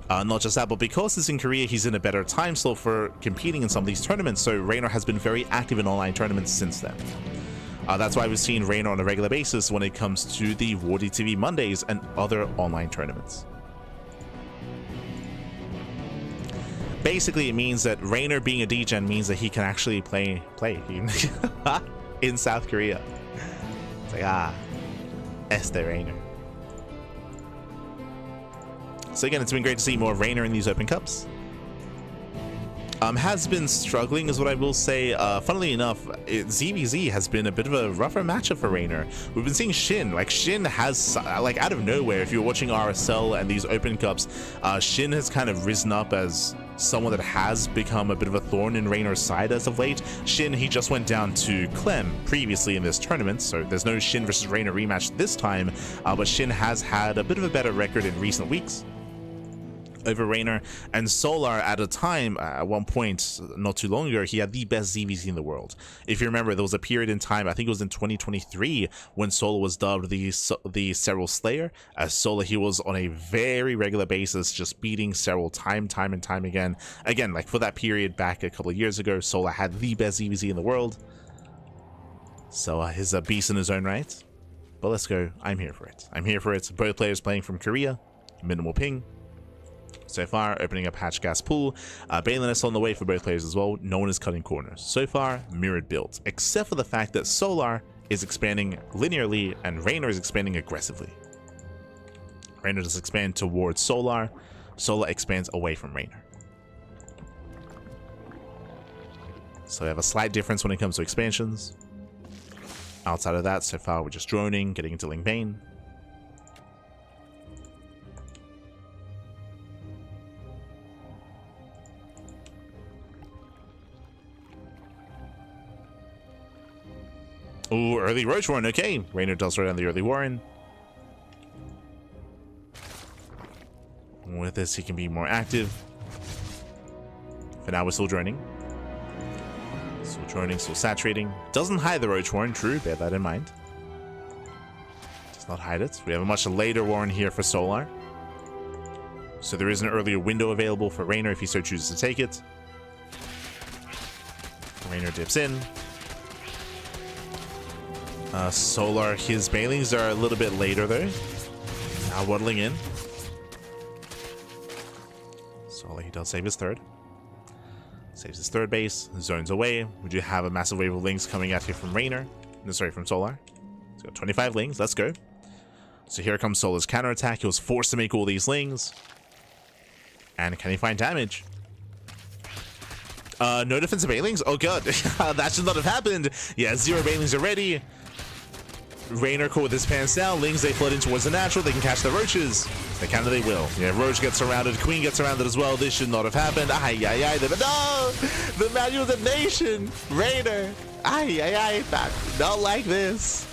Not just that, but because it's in Korea, he's in a better time slot for competing in some of these tournaments. So Reynor has been very active in online tournaments since then. That's why we've seen Reynor on a regular basis when it comes to the WardiTV Mondays and other online tournaments. Basically, it means that Reynor being a degen means that he can actually play in South Korea. It's like, este Reynor. So again, it's been great to see more of Reynor in these Open Cups. Has been struggling is what I will say. Funnily enough, ZVZ has been a bit of a rougher matchup for Reynor. We've been seeing Shin. Like, Shin has, like, out of nowhere, if you're watching RSL and these Open Cups, Shin has kind of risen up as someone that has become a bit of a thorn in Reynor's side as of late. Shin, he just went down to Clem previously in this tournament, so there's no Shin versus Reynor rematch this time, but Shin has had a bit of a better record in recent weeks over Reynor. And Solar, at a time, at one point not too long ago, he had the best ZVZ in the world. If you remember, there was a period in time, I think it was in 2023, when Solar was dubbed the Serral Slayer. As Solar, he was on a very regular basis just beating Serral time and time again. Again, like for that period back a couple of years ago, Solar had the best ZVZ in the world. So he's a beast in his own right. But let's go. I'm here for it. I'm here for it. Both players playing from Korea. Minimal ping. So far, opening up hatch gas pool. Baliness on the way for both players as well. No one is cutting corners. So far, mirrored builds, except for the fact that Solar is expanding linearly and Reynor is expanding aggressively. Reynor does expand towards Solar, Solar expands away from Reynor. So we have a slight difference when it comes to expansions. Outside of that, so far we're just droning, getting into Ling Bane. Ooh, early Roach Warren. Okay, Reynor does throw down the early Warren. With this, he can be more active. For now, we're still droning. Still droning, still saturating. Doesn't hide the Roach Warren, true, bear that in mind. Does not hide it. We have a much later Warren here for Solar. So there is an earlier window available for Reynor if he so chooses to take it. Reynor dips in. Solar, his Banelings are a little bit later though. Now waddling in. Solar, he does save his third. Saves his third base, zones away. We do have a massive wave of Lings coming out here from Reynor. No, sorry, from Solar. He's got 25 Lings, let's go. So here comes Solar's counterattack. He was forced to make all these Lings. And can he find damage? No defensive Banelings? Oh god, that should not have happened. Yeah, 0 Banelings already. Reynor caught with his pants down. Lings, they flood in towards the natural. They can catch the roaches. They can or they will. Yeah, Roach gets surrounded. Queen gets surrounded as well. This should not have happened. Ay, ay, ay. No! The manual detonation. Reynor. Ay, ay, ay. Not like this.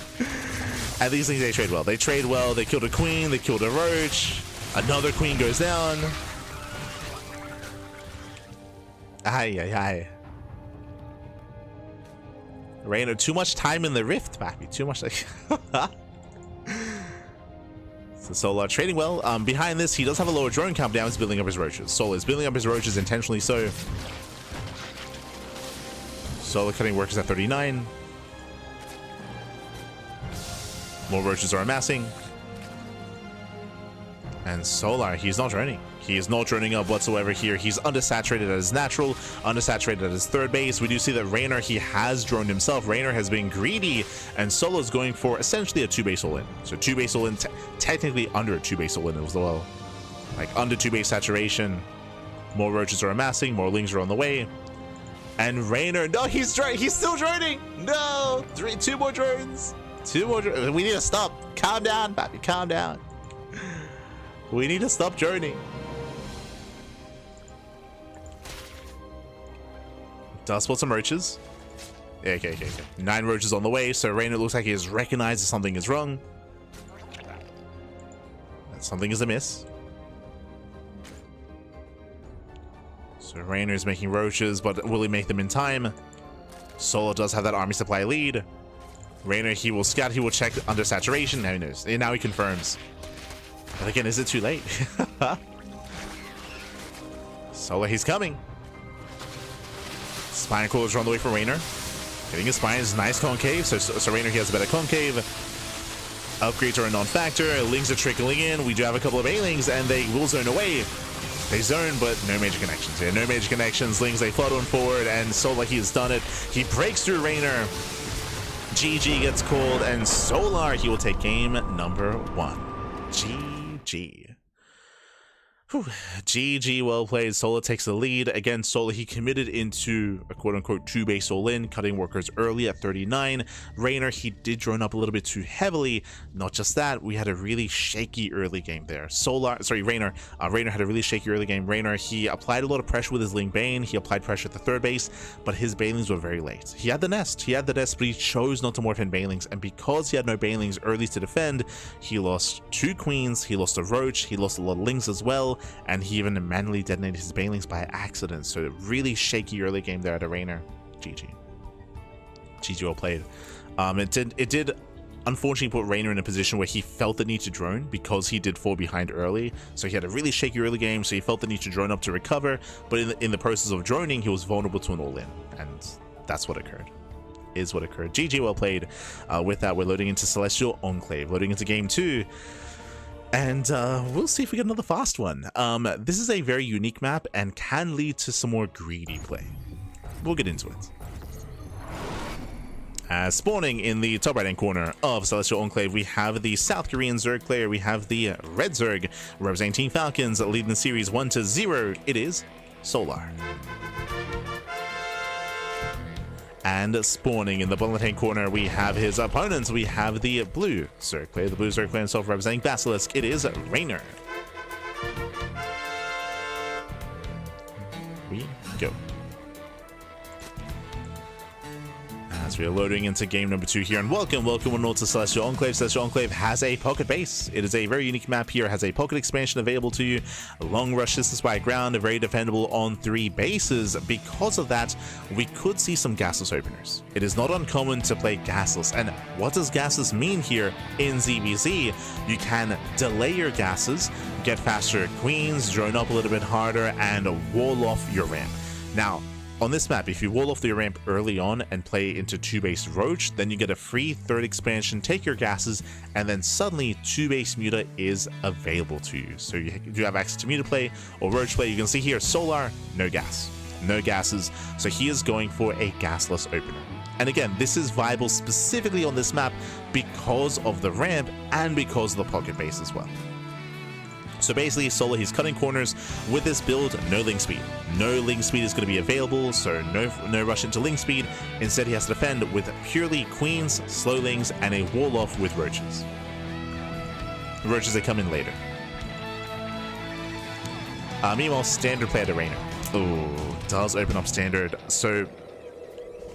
And these things, they trade well. They trade well. They killed a queen. They killed a roach. Another queen goes down. Ay, ay, ay. Reynor, too much time in the rift, baby. Too much. Like so Solar trading well. Behind this, he does have a lower drone count. Now he's building up his roaches. Solar is building up his roaches intentionally so. Solar cutting workers at 39. More roaches are amassing. And Solar, he's not droning. He is not droning up whatsoever here. He's undersaturated at his natural, undersaturated at his third base. We do see that Reynor, he has droned himself. Reynor has been greedy, and Solo's going for essentially a 2-base all-in. So 2-base all-in, technically under a 2-base all-in as well. Like under 2-base saturation. More roaches are amassing, more Lings are on the way. And Reynor, no, he's still droning. No, 2 more drones. 2 more drones. We need to stop. Calm down, baby, calm down. We need to stop droning. Does spot some roaches. Yeah, okay. 9 roaches on the way, so Reynor looks like he has recognized that something is wrong. That something is amiss. So Reynor is making roaches, but will he make them in time? Solar does have that army supply lead. Reynor, he will scout, he will check under saturation. Now he knows. And now he confirms. But again, is it too late? Solar, he's coming. Spine coolers are on the way for Reynor. Getting his spine is nice concave, so Reynor, he has a better concave. Upgrades are a non-factor. Lings are trickling in. We do have a couple of A-Lings, and they will zone away. They zone, but no major connections. Yeah, no major connections. Lings, they flood on forward, and Solar, he has done it. He breaks through Reynor. GG gets called, and Solar, he will take game number 1. GG. Whew. GG, well played. Solar takes the lead. Again, Solar, he committed into a quote-unquote 2-base all-in, cutting workers early at 39. Reynor, he did drone up a little bit too heavily. Not just that, we had a really shaky early game there. Reynor had a really shaky early game. Reynor, he applied a lot of pressure with his Ling Bane. He applied pressure at the third base, but his Banelings were very late. He had the nest, but he chose not to morph in Banelings, and because he had no Banelings early to defend, he lost 2 queens, he lost a roach, he lost a lot of Lings as well, and he even manually detonated his Banelings by accident. So really shaky early game there at a Reynor. GG. GG, well played. It did unfortunately put Reynor in a position where he felt the need to drone because he did fall behind early. So he had a really shaky early game, so he felt the need to drone up to recover, but in the process of droning, he was vulnerable to an all-in, and that's what occurred. Is what occurred. GG, well played. With that, we're loading into Celestial Enclave, loading into game 2. And we'll see if we get another fast one. This is a very unique map and can lead to some more greedy play. We'll get into it. Spawning in the top right hand corner of Celestial Enclave, we have the South Korean Zerg player. We have the Red Zerg representing Team Falcons, leading the series 1-0. It is Solar. And spawning in the bottom left hand corner, we have his opponents. We have the Blue Zerg player. The Blue Zerg player himself representing Basilisk. It is Reynor. We go. As we are loading into game number 2 here, and welcome one all to Celestial Enclave. Celestial Enclave has a pocket base. It is a very unique map here. It has a pocket expansion available to you, a long rush distance by ground, very defendable on 3 bases. Because of that, we could see some gasless openers. It is not uncommon to play gasless, and what does gasless mean here in ZBZ? You can delay your gases, get faster queens, drone up a little bit harder, and wall off your ramp. Now, on this map, if you wall off the ramp early on and play into 2-base Roach, then you get a free 3rd expansion, take your gases, and then suddenly 2-base Muta is available to you. So you do have access to Muta play or Roach play. You can see here, Solar, no gas, no gases. So he is going for a gasless opener. And again, this is viable specifically on this map because of the ramp and because of the pocket base as well. So basically, Solar, he's cutting corners with this build. No link speed. No link speed is going to be available, so no rush into link speed. Instead, he has to defend with purely queens, slow lings, and a wall off with roaches. Roaches that come in later. Meanwhile, standard player to Reynor. Oh, does open up standard. So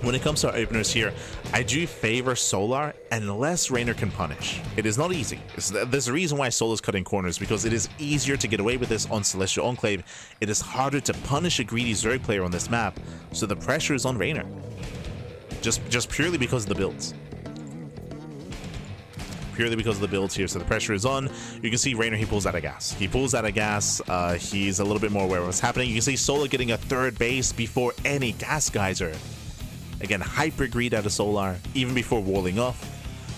when it comes to our openers here, I do favor Solar unless Reynor can punish. It is not easy. There's a reason why Solar's cutting corners, because it is easier to get away with this on Celestial Enclave. It is harder to punish a greedy Zerg player on this map, so the pressure is on Reynor. Just purely because of the builds. Purely because of the builds here, so the pressure is on. You can see Reynor, he pulls out of gas. He pulls out of gas. He's a little bit more aware of what's happening. You can see Solar getting a 3rd base before any gas geyser. Again, hyper greed out of Solar, even before walling off.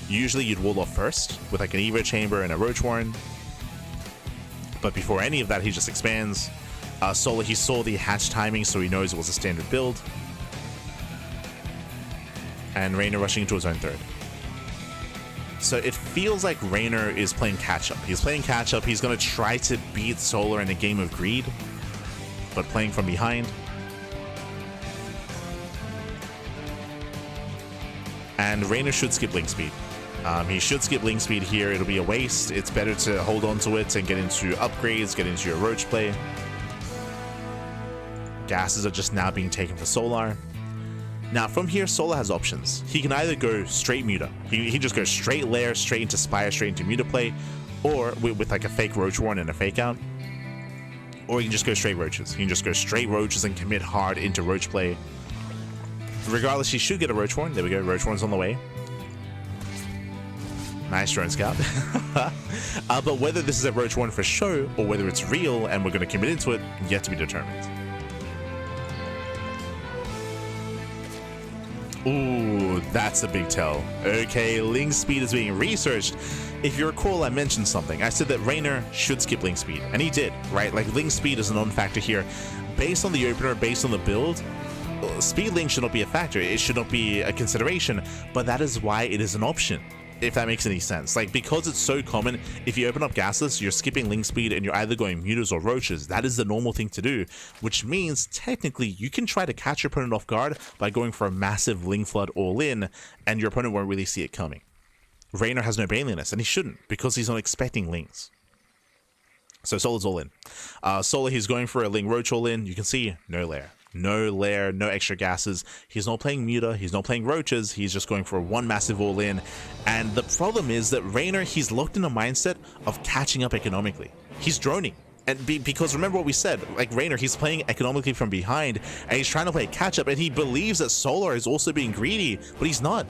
Usually you'd wall off first with like an Evo Chamber and a Roach Warren. But before any of that, he just expands. Solar, he saw the hatch timing, so he knows it was a standard build. And Reynor rushing into his own 3rd. So it feels like Reynor is playing catch-up. He's playing catch-up. He's going to try to beat Solar in a game of greed, but playing from behind. And Reynor should skip link speed. He should skip link speed here. It'll be a waste. It's better to hold on to it and get into upgrades, get into your Roach play. Gases are just now being taken for Solar. Now from here, Solar has options. He can either go straight Muta. He just goes straight Lair, straight into Spire, straight into Muta play, or with like a fake Roach Warren and a fake out. Or he can just go straight Roaches. He can just go straight Roaches and commit hard into Roach play. Regardless, he should get a Roach Warren. There we go. Roach Warren's on the way. Nice drone scout. But whether this is a Roach Warren for show or whether it's real and we're going to commit into it, yet to be determined. Ooh, that's a big tell. Okay, link speed is being researched. If you recall, I mentioned something. I said that Reynor should skip link speed, and he did, right? Like, link speed is a non-factor here. Based on the opener, based on the build, speed link should not be a factor. It should not be a consideration, but that is why it is an option, if that makes any sense. Like, because it's so common, if you open up gasless, you're skipping link speed and you're either going mutas or roaches. That is the normal thing to do, which means technically you can try to catch your opponent off guard by going for a massive link flood all in, and your opponent won't really see it coming. Reynor has no baneliness, and he shouldn't, because he's not expecting links. So Solar's all in. Solar, he's going for a link roach all in. You can see no lair. No lair, no extra gases. He's not playing Muta, he's not playing roaches, he's just going for one massive all-in. And the problem is that Reynor, he's locked in a mindset of catching up economically. He's droning. And because remember what we said, like Reynor, he's playing economically from behind, and he's trying to play catch-up, and he believes that Solar is also being greedy, but he's not.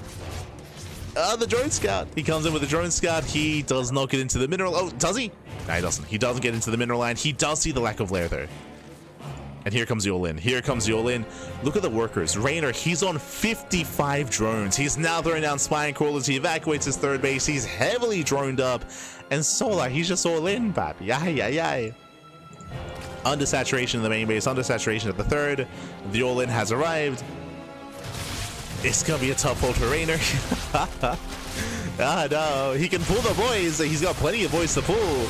The drone scout. He comes in with the drone scout. He does not get into the mineral. Oh, does he? No, he doesn't. He doesn't get into the mineral line. He does see the lack of lair, though. And here comes the all-in. Here comes the all-in. Look at the workers. Reynor, he's on 55 drones. He's now throwing down spine crawlers. He evacuates his third base. He's heavily droned up. And Solar, he's just all-in, baby. Yay. Under saturation in the main base. Under saturation at the third. The all-in has arrived. It's gonna be a tough hold for Reynor. Ah, no, he can pull the boys. He's got plenty of boys to pull.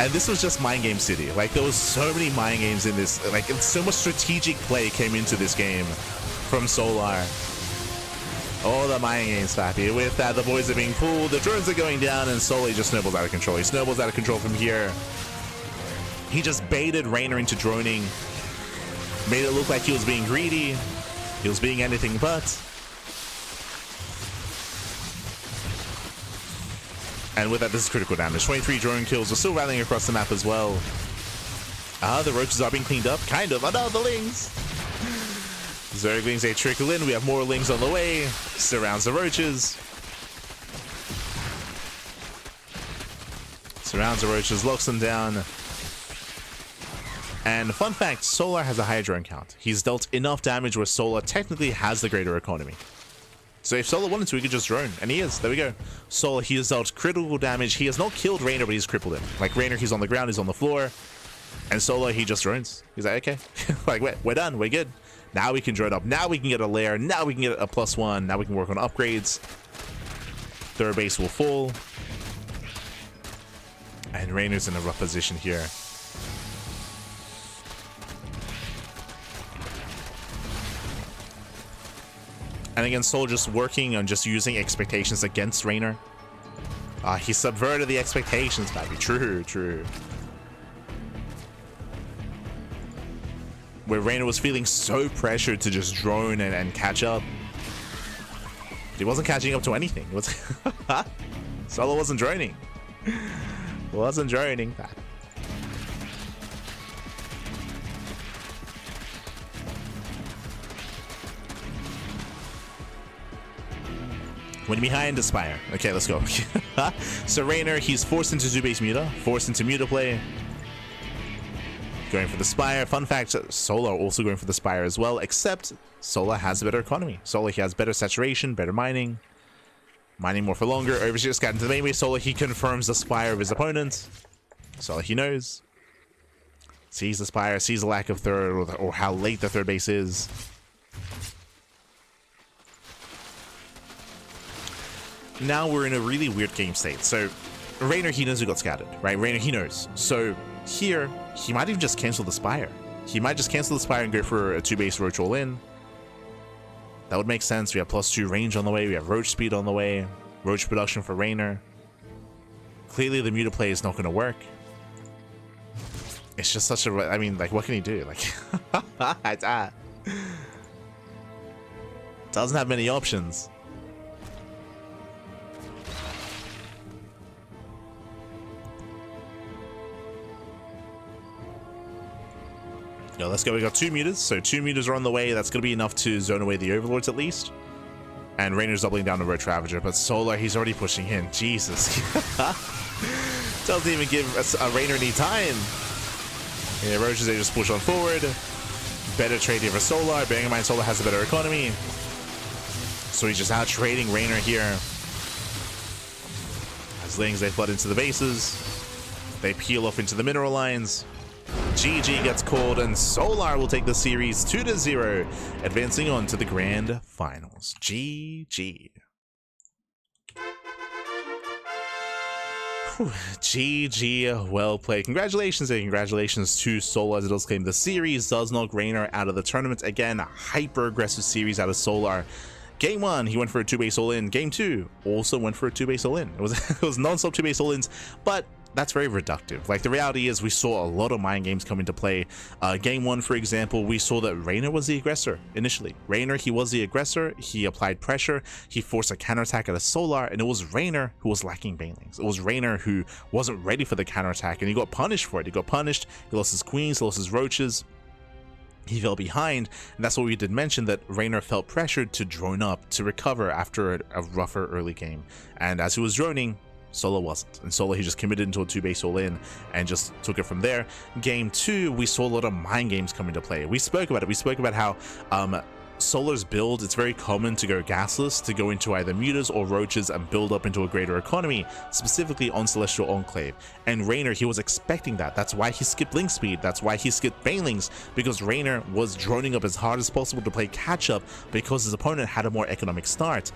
And this was just mind game city. Like, there was so many mind games in this. Like, so much strategic play came into this game from Solar. All the mind games, Fappy. With that, the boys are being pulled, the drones are going down, and Solar just snowballs out of control. He snowballs out of control from here. He just baited Reynor into droning. Made it look like he was being greedy. He was being anything but. And with that, this is critical damage. 23 drone kills. We're still rallying across the map as well. The roaches are being cleaned up. Kind of. Oh no, the lings. Zerglings, they trickle in. We have more lings on the way. Surrounds the roaches. Surrounds the roaches, locks them down. And fun fact, Solar has a higher drone count. He's dealt enough damage where Solar technically has the greater economy. So if Solar wanted to, he could just drone. And he is. There we go. Solar, he has dealt critical damage. He has not killed Reynor, but he's crippled him. Like, Reynor, he's on the ground, he's on the floor. And Solar, he just drones. He's like, okay. Like, we're done. We're good. Now we can drone up. Now we can get a lair. Now we can get a +1. Now we can work on upgrades. Third base will fall. And Reynor's in a rough position here. And again, Soul just working on just using expectations against Reynor. He subverted the expectations, baby. True, true. Where Reynor was feeling so pressured to just drone and catch up. He wasn't catching up to anything. It was Solo wasn't droning. Wasn't droning. When behind, Aspire. Okay, let's go. So Reynor, he's forced into 2-base Muta, forced into Muta play. Going for the Spire. Fun fact, Solar also going for the Spire as well, except Solar has a better economy. Solar, he has better saturation, better mining. Mining more for longer. Overseer scat into the main base. Solar, he confirms the Spire of his opponent. Solar, he knows. Sees the Spire, sees the lack of third, or how late the third base is. Now we're in a really weird game state. So Reynor, he knows who got scattered, right? Reynor, he knows. So here, he might even just cancel the Spire. He might just cancel the Spire and go for a 2-base Roach all in. That would make sense. We have +2 range on the way. We have Roach speed on the way. Roach production for Reynor. Clearly the Muta play is not going to work. It's just such a... I mean, like, what can he do? Like, doesn't have many options. Yo, let's go. We got 2 mutas, so 2 mutas are on the way. That's going to be enough to zone away the Overlords at least. And Reynor's doubling down the Roach Ravager, but Solar, he's already pushing in. Jesus. Doesn't even give a Reynor any time. Yeah, Roaches, they just push on forward. Better trade here for Solar. Bearing in mind, Solar has a better economy. So he's just out trading Reynor here. As Lings, they flood into the bases. They peel off into the mineral lines. GG gets called, and Solar will take the series 2-0, advancing on to the grand finals. GG. Whew. GG, well played. Congratulations, and congratulations to Solar as it does claim the series. Does knock Reynor out of the tournament. Again, hyper aggressive series out of Solar. Game 1, he went for a 2-base all-in. Game 2, also went for a 2-base all-in. It was non-stop 2-base all-ins, but that's very reductive. Like, the reality is we saw a lot of mind games come into play. Game 1, for example, we saw that Reynor was the aggressor initially. Reynor, he was the aggressor. He applied pressure. He forced a counterattack at a Solar, and it was Reynor who was lacking banelings. It was Reynor who wasn't ready for the counterattack, and he got punished for it. He got punished. He lost his queens, he lost his roaches. He fell behind, and that's what we did mention, that Reynor felt pressured to drone up to recover after a rougher early game. And as he was droning, Solar wasn't, and Solar, he just committed into a 2-base all-in and just took it from there. Game 2, we saw a lot of mind games come into play. We spoke about it. We spoke about how Solar's build, it's very common to go gasless, to go into either mutas or roaches and build up into a greater economy, specifically on Celestial Enclave. And Reynor, he was expecting that. That's why he skipped Link Speed. That's why he skipped Banelings, because Reynor was droning up as hard as possible to play catch up because his opponent had a more economic start.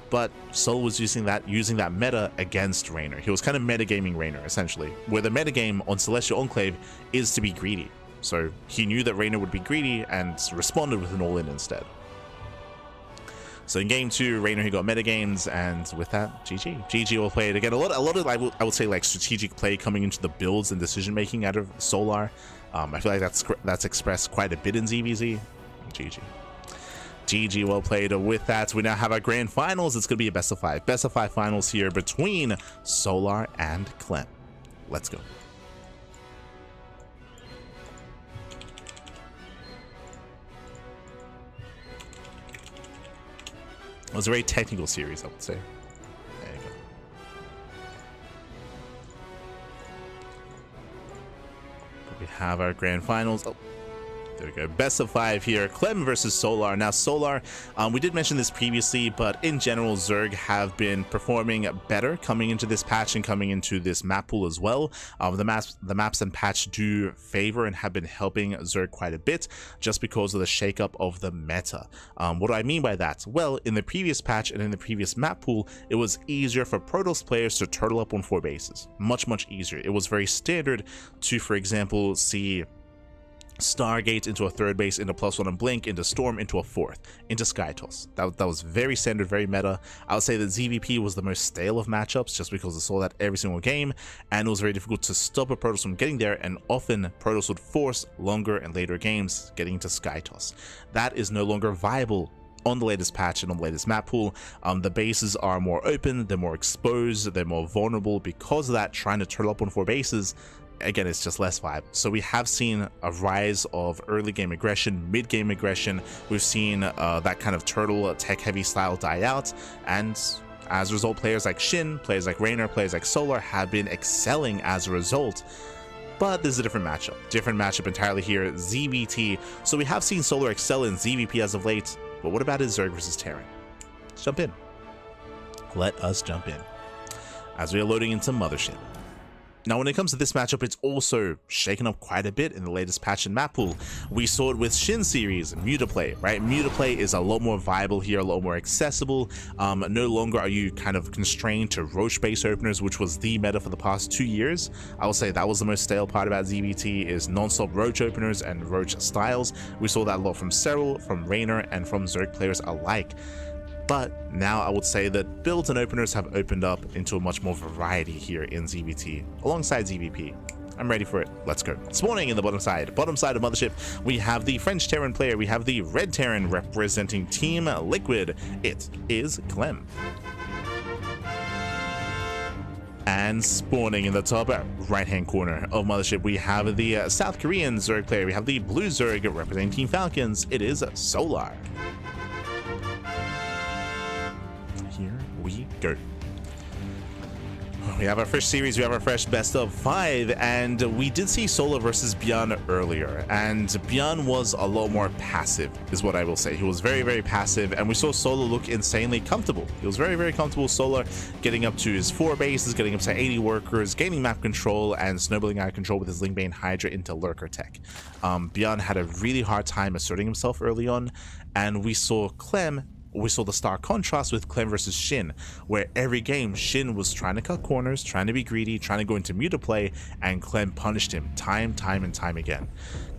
But Solar was using that meta against Reynor. He was kind of metagaming Reynor, essentially, where the metagame on Celestial Enclave is to be greedy. So he knew that Reynor would be greedy and responded with an all-in instead. So in game 2, Reynor, he got metagames, and with that, GG. GG well played. Again, a lot of I would say like strategic play coming into the builds and decision making out of Solar. I feel like that's expressed quite a bit in ZVZ. GG. GG well played. With that, we now have our grand finals. It's going to be a best of 5. Best of 5 finals here between Solar and Clem. Let's go. It was a very technical series, I would say. There you go. We have our grand finals. Oh, there we go. Best of 5 here. Clem versus Solar. Now, Solar, we did mention this previously, but in general, Zerg have been performing better coming into this patch and coming into this map pool as well. The maps and patch do favor and have been helping Zerg quite a bit just because of the shakeup of the meta. What do I mean by that? Well, in the previous patch and in the previous map pool, it was easier for Protoss players to turtle up on 4 bases. Much easier. It was very standard to, for example, see Stargate into a 3rd base, into +1 and Blink, into Storm, into a 4th, into Skytoss. That was very standard, very meta. I would say that ZVP was the most stale of matchups just because I saw that every single game, and it was very difficult to stop a Protoss from getting there, and often Protoss would force longer and later games getting into Skytoss. That is no longer viable on the latest patch and on the latest map pool. The bases are more open, they're more exposed, they're more vulnerable. Because of that, trying to turtle up on 4 bases, again, it's just less vibe. So we have seen a rise of early game aggression, mid game aggression. We've seen that kind of turtle tech heavy style die out, and as a result, players like Shin, players like Reynor, players like Solar have been excelling as a result. But this is a different matchup entirely here. ZVT. So we have seen Solar excel in ZVP as of late, but what about his Zerg versus Terran? Let's jump in. Let us jump in as we are loading into Mothership. Now, when it comes to this matchup, it's also shaken up quite a bit in the latest patch and map pool. We saw it with Shin series, Mutaplay, right? Mutaplay is a lot more viable here, a lot more accessible. No longer are you kind of constrained to Roach base openers, which was the meta for the past 2 years. I will say that was the most stale part about ZVT, is non-stop Roach openers and Roach styles. We saw that a lot from Serral, from Reynor, and from Zerg players alike. But now I would say that builds and openers have opened up into a much more variety here in ZVT alongside ZVP. I'm ready for it. Let's go. Spawning in the bottom side of Mothership, we have the French Terran player. We have the Red Terran representing Team Liquid. It is Clem. And spawning in the top right-hand corner of Mothership, we have the South Korean Zerg player. We have the Blue Zerg representing Team Falcons. It is Solar. Here we go. We have our fresh series, we have our fresh best of 5, and we did see Solar versus Bjorn earlier, and Bjorn was a lot more passive, is what I will say. He was very, very passive, and we saw Solar look insanely comfortable. He was very, very comfortable, Solar, getting up to his 4 bases, getting up to 80 workers, gaining map control, and snowballing out of control with his Lingbane Hydra into Lurker tech. Bjorn had a really hard time asserting himself early on, and we saw the stark contrast with Clem versus Shin, where every game Shin was trying to cut corners, trying to be greedy, trying to go into Mutaplay, and Clem punished him time and time again.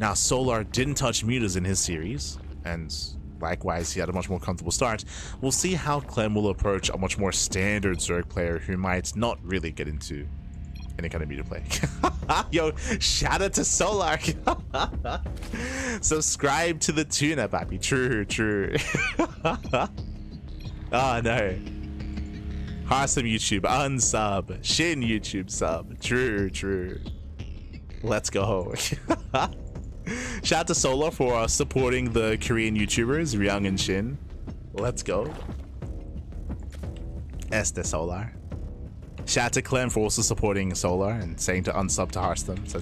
Now, Solar didn't touch mutas in his series, and likewise, he had a much more comfortable start. We'll see how Clem will approach a much more standard Zerg player who might not really get into any kind of Mutaplay. Yo, shout out to Solar. Subscribe to the tuna, papi. True. Oh no. Awesome YouTube unsub. Shin YouTube sub. True. Let's go. Shout out to Solar for supporting the Korean YouTubers Ryung and Shin. Let's go. Este Solar. Shout out to Clem for also supporting Solar and saying to unsub to Hearthstone. So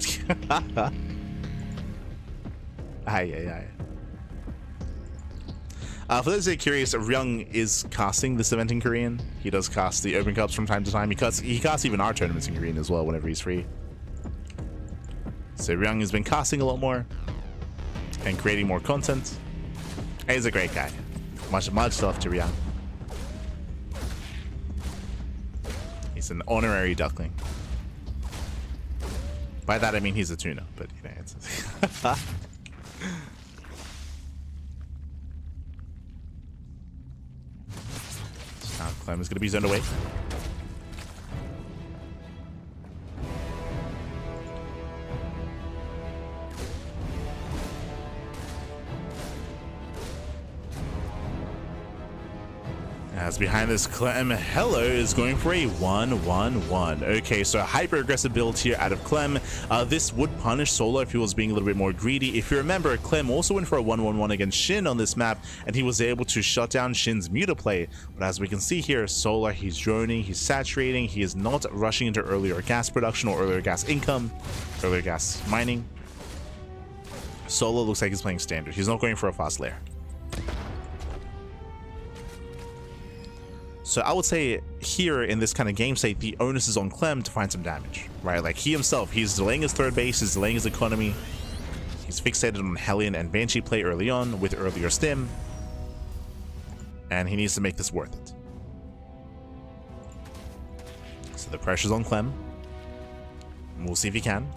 For those who are curious, Ryung is casting this event in Korean. He does cast the Open Cups from time to time. He casts even our tournaments in Korean as well whenever he's free. So Ryung has been casting a lot more and creating more content. He's a great guy. Much love to Ryung. He's an honorary duckling. By that I mean he's a tuna, but you know, it's so now Clem is going to be zoned away. As behind this, Clem Hello is going for a 1-1-1. Okay, so a hyper aggressive build here out of Clem. This would punish Solo if he was being a little bit more greedy. If you remember, Clem also went for a 1-1-1 against Shin on this map, and he was able to shut down Shin's mutaplay. But as we can see here, Solar, he's droning, he's saturating, he is not rushing into earlier gas production or earlier gas income, earlier gas mining. Solo looks like he's playing standard. He's not going for a fast lair. So I would say here in this kind of game state, the onus is on Clem to find some damage, right? Like he himself, he's delaying his third base, he's delaying his economy. He's fixated on Hellion and Banshee play early on with earlier stim. And he needs to make this worth it. So the pressure's on Clem. We'll see if he can.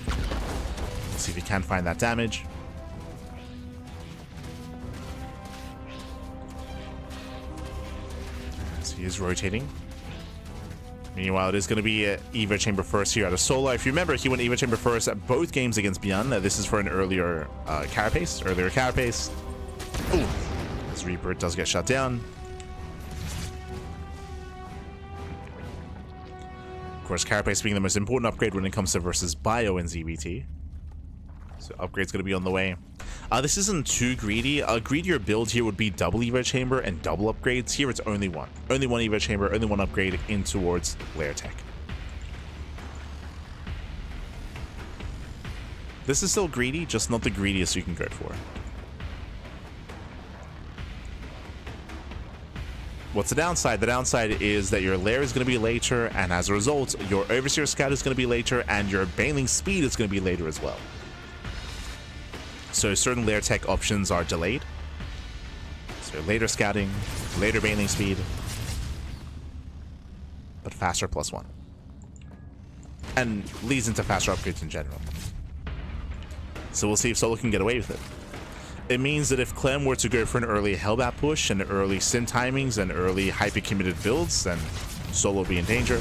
We'll see if he can find that damage. He is rotating. Meanwhile, it is going to be Evo Chamber first here out of Solar. If you remember, he went Evo Chamber first at both games against Beyond. This is for an earlier Carapace. Ooh, this Reaper does get shut down. Of course, Carapace being the most important upgrade when it comes to versus Bio in ZBT. So upgrade's going to be on the way. This isn't too greedy. A greedier build here would be double Evo Chamber and double upgrades. Here it's only one. Only one Evo Chamber, only one upgrade in towards Lair Tech. This is still greedy, just not the greediest you can go for. What's the downside? The downside is that your Lair is going to be later, and as a result, your Overseer Scout is going to be later, and your Bailing Speed is going to be later as well. So certain lair tech options are delayed. So later scouting, later bailing speed, but faster +1. And leads into faster upgrades in general. So we'll see if Solo can get away with it. It means that if Clem were to go for an early Hellbat push and early sim timings and early hyper-committed builds, then Solo will be in danger.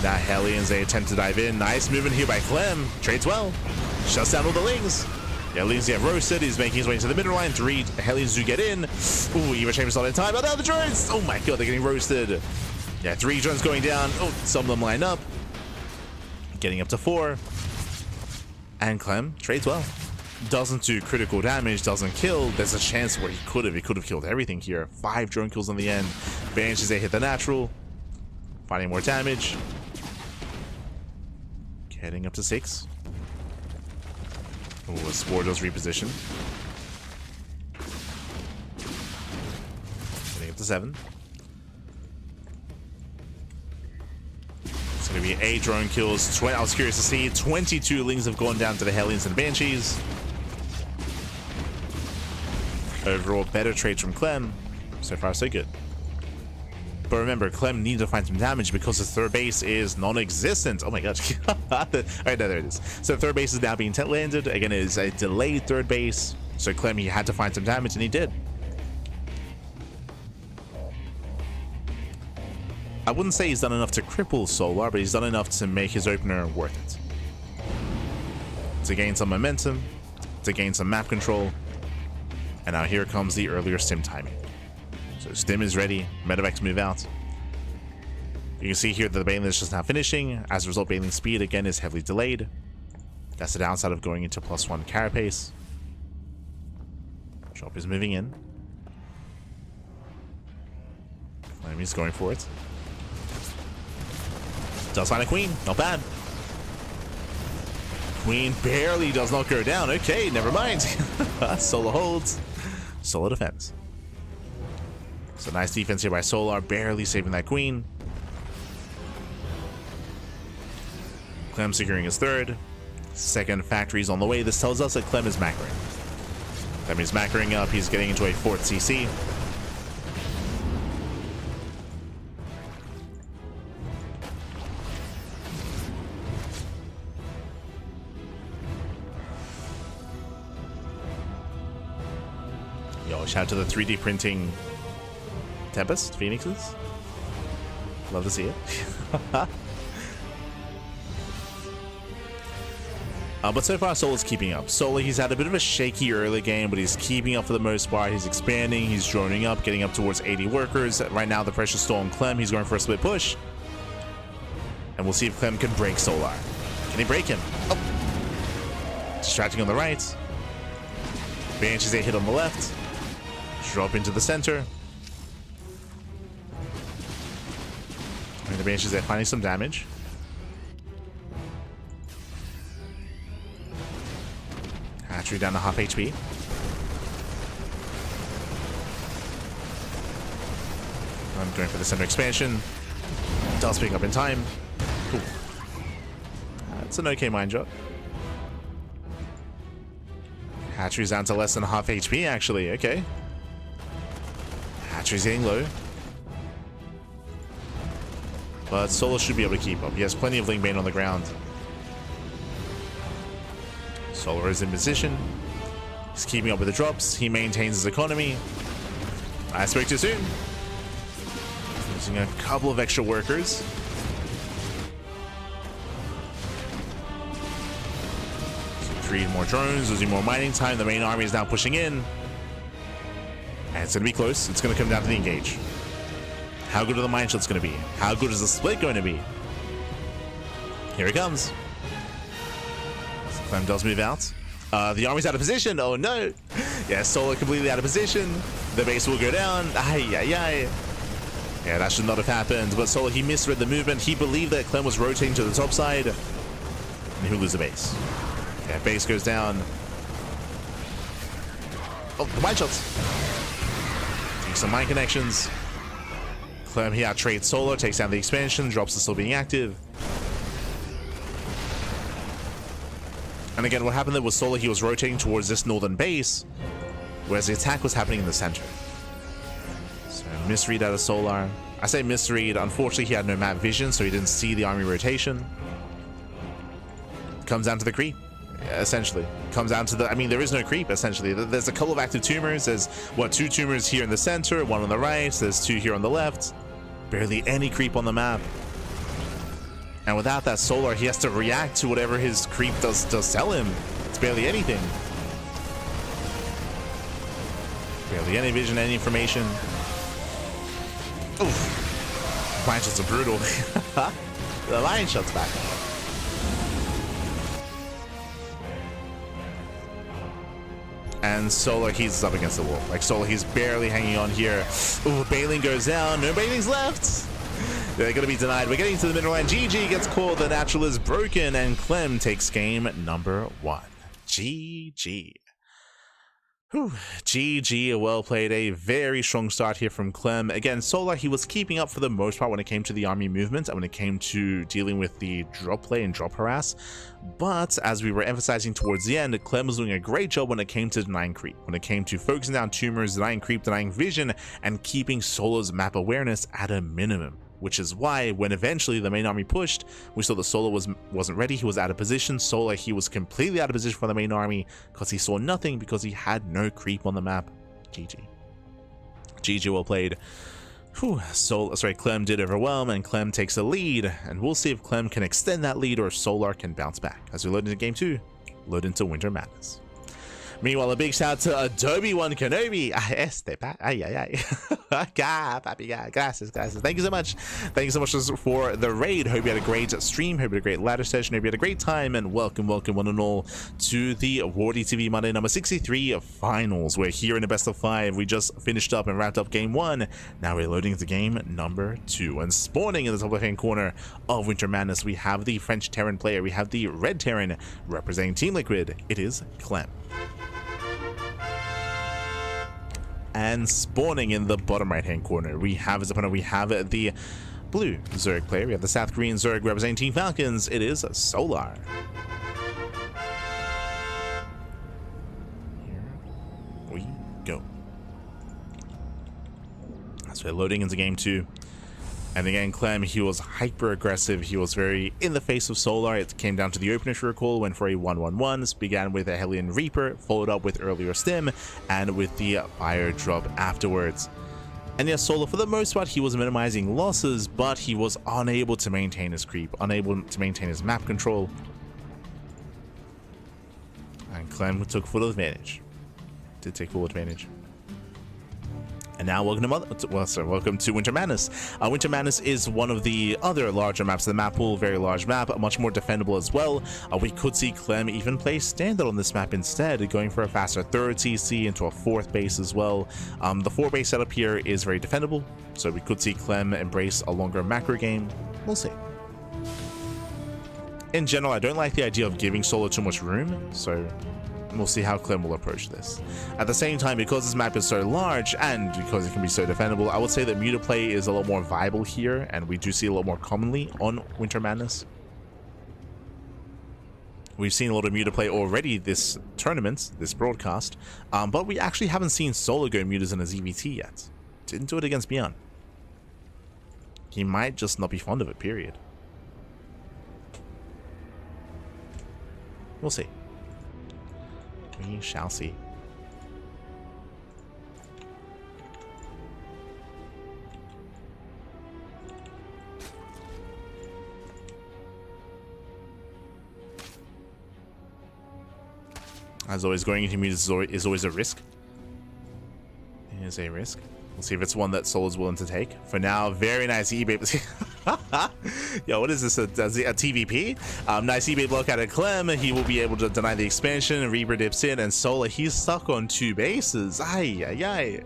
Now Hellions, they attempt to dive in. Nice movement here by Clem. Trades well. Shuts down all the Lings. Hellions get roasted. He's making his way into the middle line. 3 Hellions do get in. Ooh, Evo Chamber's not in time. Oh, now the drones! Oh my god, they're getting roasted. Yeah, 3 drones going down. Oh, some of them line up. Getting up to 4. And Clem trades well. Doesn't do critical damage, doesn't kill. There's a chance where he could have killed everything here. 5 drone kills in the end. Banshees, they hit the natural. Finding more damage. Getting up to 6. Oh, Spore does reposition. Getting up to 7. It's going to be 8 drone kills. I was curious to see. 22 Lings have gone down to the Hellions and Banshees. Overall, better trades from Clem. So far, so good. But remember, Clem needs to find some damage because his third base is non-existent. Oh my gosh. Alright, no, there it is. So third base is now being landed. Again, it is a delayed third base. So Clem, he had to find some damage, and he did. I wouldn't say he's done enough to cripple Solar, but he's done enough to make his opener worth it. To gain some momentum, to gain some map control. And now here comes the earlier stim timing. So stim is ready, medevacs move out. You can see here that the Bailing is just now finishing. As a result, Bailing speed again is heavily delayed. That's the downside of going into +1 carapace. Chop is moving in. He's going for it. Does find a queen, not bad. Queen barely does not go down. Okay, never mind. Solar holds. Solar defends. So nice defense here by Solar, barely saving that queen. Clem securing his third. Second factory's on the way. This tells us that Clem is macroing. That means macroing up, he's getting into a fourth CC. Yo, shout out to the 3D printing Tempest Phoenixes. Love to see it. But so far, Solar's keeping up. Solar, he's had a bit of a shaky early game, but he's keeping up for the most part. He's expanding, he's droning up, getting up towards 80 workers. Right now, the pressure's still on Clem. He's going for a split push. And we'll see if Clem can break Solar. Can he break him? Oh. Distracting on the right. Banshee's a hit on the left. Drop into the center. And the Banshee's there finding some damage. Hatchery down to half HP. I'm going for the center expansion. Does pick up in time. Ooh. That's an okay mine drop. Hatchery's down to less than half HP actually. Okay. Hatchery's getting low. But Solar should be able to keep up. He has plenty of Link Bane on the ground. Solar is in position. He's keeping up with the drops. He maintains his economy. I spoke too soon. Using a couple of extra workers. Create more drones, losing more mining time. The main army is now pushing in. And it's going to be close. It's going to come down to the engage. How good are the mine shots going to be? How good is the split going to be? Here it comes. Clem does move out. The army's out of position. Oh no. Yeah, Solar completely out of position. The base will go down. Ay, ay, ay. Yeah, that should not have happened. But Solar, he misread the movement. He believed that Clem was rotating to the top side. And he'll lose the base. Yeah, base goes down. Oh, the mine shots. Take some mine connections. Clem here trades Solar, takes down the expansion, drops the still being active. And again, what happened there was Solar, he was rotating towards this northern base, whereas the attack was happening in the center. So misread out of Solar. I say misread, unfortunately he had no map vision, so he didn't see the army rotation. Comes down to the creep, essentially. Comes down to the, I mean, there is no creep, essentially. There's a couple of active tumors. There's, what, 2 tumors here in the center, 1 on the right, there's 2 here on the left. Barely any creep on the map. And without that Solar, he has to react to whatever his creep does tell him. It's barely anything. Barely any vision, any information. Oof. Lion shots are brutal. The lion shots back. And Solar, he's up against the wall. Like Solar, he's barely hanging on here. Ooh, Baling goes down. No Balings left. They're going to be denied. We're getting to the middle line. GG gets called. The natural is broken, and Clem takes game number 1. GG. Whew. GG, well played. A very strong start here from Clem. Again, Solar, he was keeping up for the most part when it came to the army movement and when it came to dealing with the drop play and drop harass. But as we were emphasizing towards the end, Clem was doing a great job when it came to denying creep, when it came to focusing down tumors, denying creep, denying vision, and keeping Solar's map awareness at a minimum. Which is why when eventually the main army pushed, we saw that Solar wasn't ready. He was out of position. Solar, he was completely out of position for the main army because he saw nothing, because he had no creep on the map. GG. GG, well played. Whew. Clem did overwhelm, and Clem takes the lead. And we'll see if Clem can extend that lead or if Solar can bounce back. As we load into game 2, load into Winter Madness. Meanwhile, a big shout out to Adobe One Kenobi. Este pa, ay, ay, ay. Gracias. Thank you so much. Thank you so much for the raid. Hope you had a great stream. Hope you had a great ladder session. Hope you had a great time. And welcome one and all to the WardiTV Monday number 63 finals. We're here in the best of 5. We just finished up and wrapped up game 1. Now we're loading into game number 2. And spawning in the top left-hand corner of Winter Madness, we have the French Terran player. We have the Red Terran representing Team Liquid. It is Clem. And spawning in the bottom right hand corner, we have as opponent, we have the blue Zerg player. We have the South Korean Zerg representing Team Falcons. It is Solar. Here we go. So we're loading into game 2. And again, Clem, he was hyper aggressive. He was very in the face of Solar. It came down to the opener, if you recall, went for a 1-1-1. Began with a Hellion Reaper, followed up with earlier Stim, and with the Fire Drop afterwards. And yes, Solar, for the most part, he was minimizing losses, but he was unable to maintain his creep, unable to maintain his map control. And Clem took full advantage. Did take full advantage. And now welcome to Winter Madness. Winter Madness is one of the other larger maps of the map pool, very large map, much more defendable as well. We could see Clem even play standard on this map instead, going for a faster 3rd CC into a 4th base as well. The 4 base setup here is very defendable, so we could see Clem embrace a longer macro game. We'll see. In general, I don't like the idea of giving Solar too much room, so we'll see how Clem will approach this. At the same time, because this map is so large and because it can be so defendable, I would say that Muta play is a lot more viable here, and we do see a lot more commonly on Winter Madness. We've seen a lot of Muta play already this tournament, this broadcast, but we actually haven't seen Solar go Mutas in a ZVT yet. Didn't do it against Beyond. He might just not be fond of it, period. We'll see. We shall see. As always, going into mutas is always a risk. It is a risk. We'll see if it's one that Solar's willing to take. For now, very nice eBay. Yo, what is this? A TVP? Nice eBay block out of Clem. He will be able to deny the expansion. Reaper dips in, and Solar, he's stuck on 2 bases. Ay.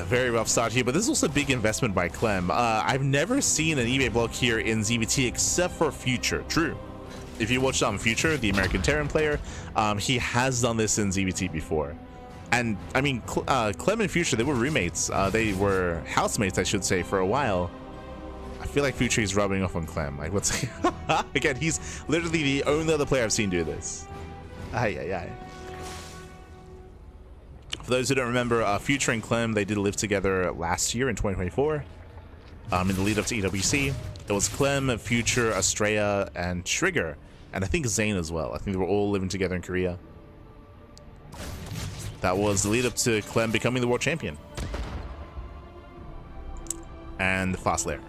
Very rough start here, but this is also a big investment by Clem. I've never seen an eBay block here in ZVT except for Future. True. If you watch Future, the American Terran player, he has done this in ZVT before. And I mean, Clem and Future, they were roommates. They were housemates, I should say, for a while. I feel like Future is rubbing off on Clem. Like, what's again? He's literally the only other player I've seen do this. Ay. For those who don't remember, Future and Clem, they did live together last year in 2024. In the lead up to EWC, it was Clem, Future, Estrella, and Trigger, and I think Zane as well. I think they were all living together in Korea. That was the lead up to Clem becoming the world champion. And fast lair.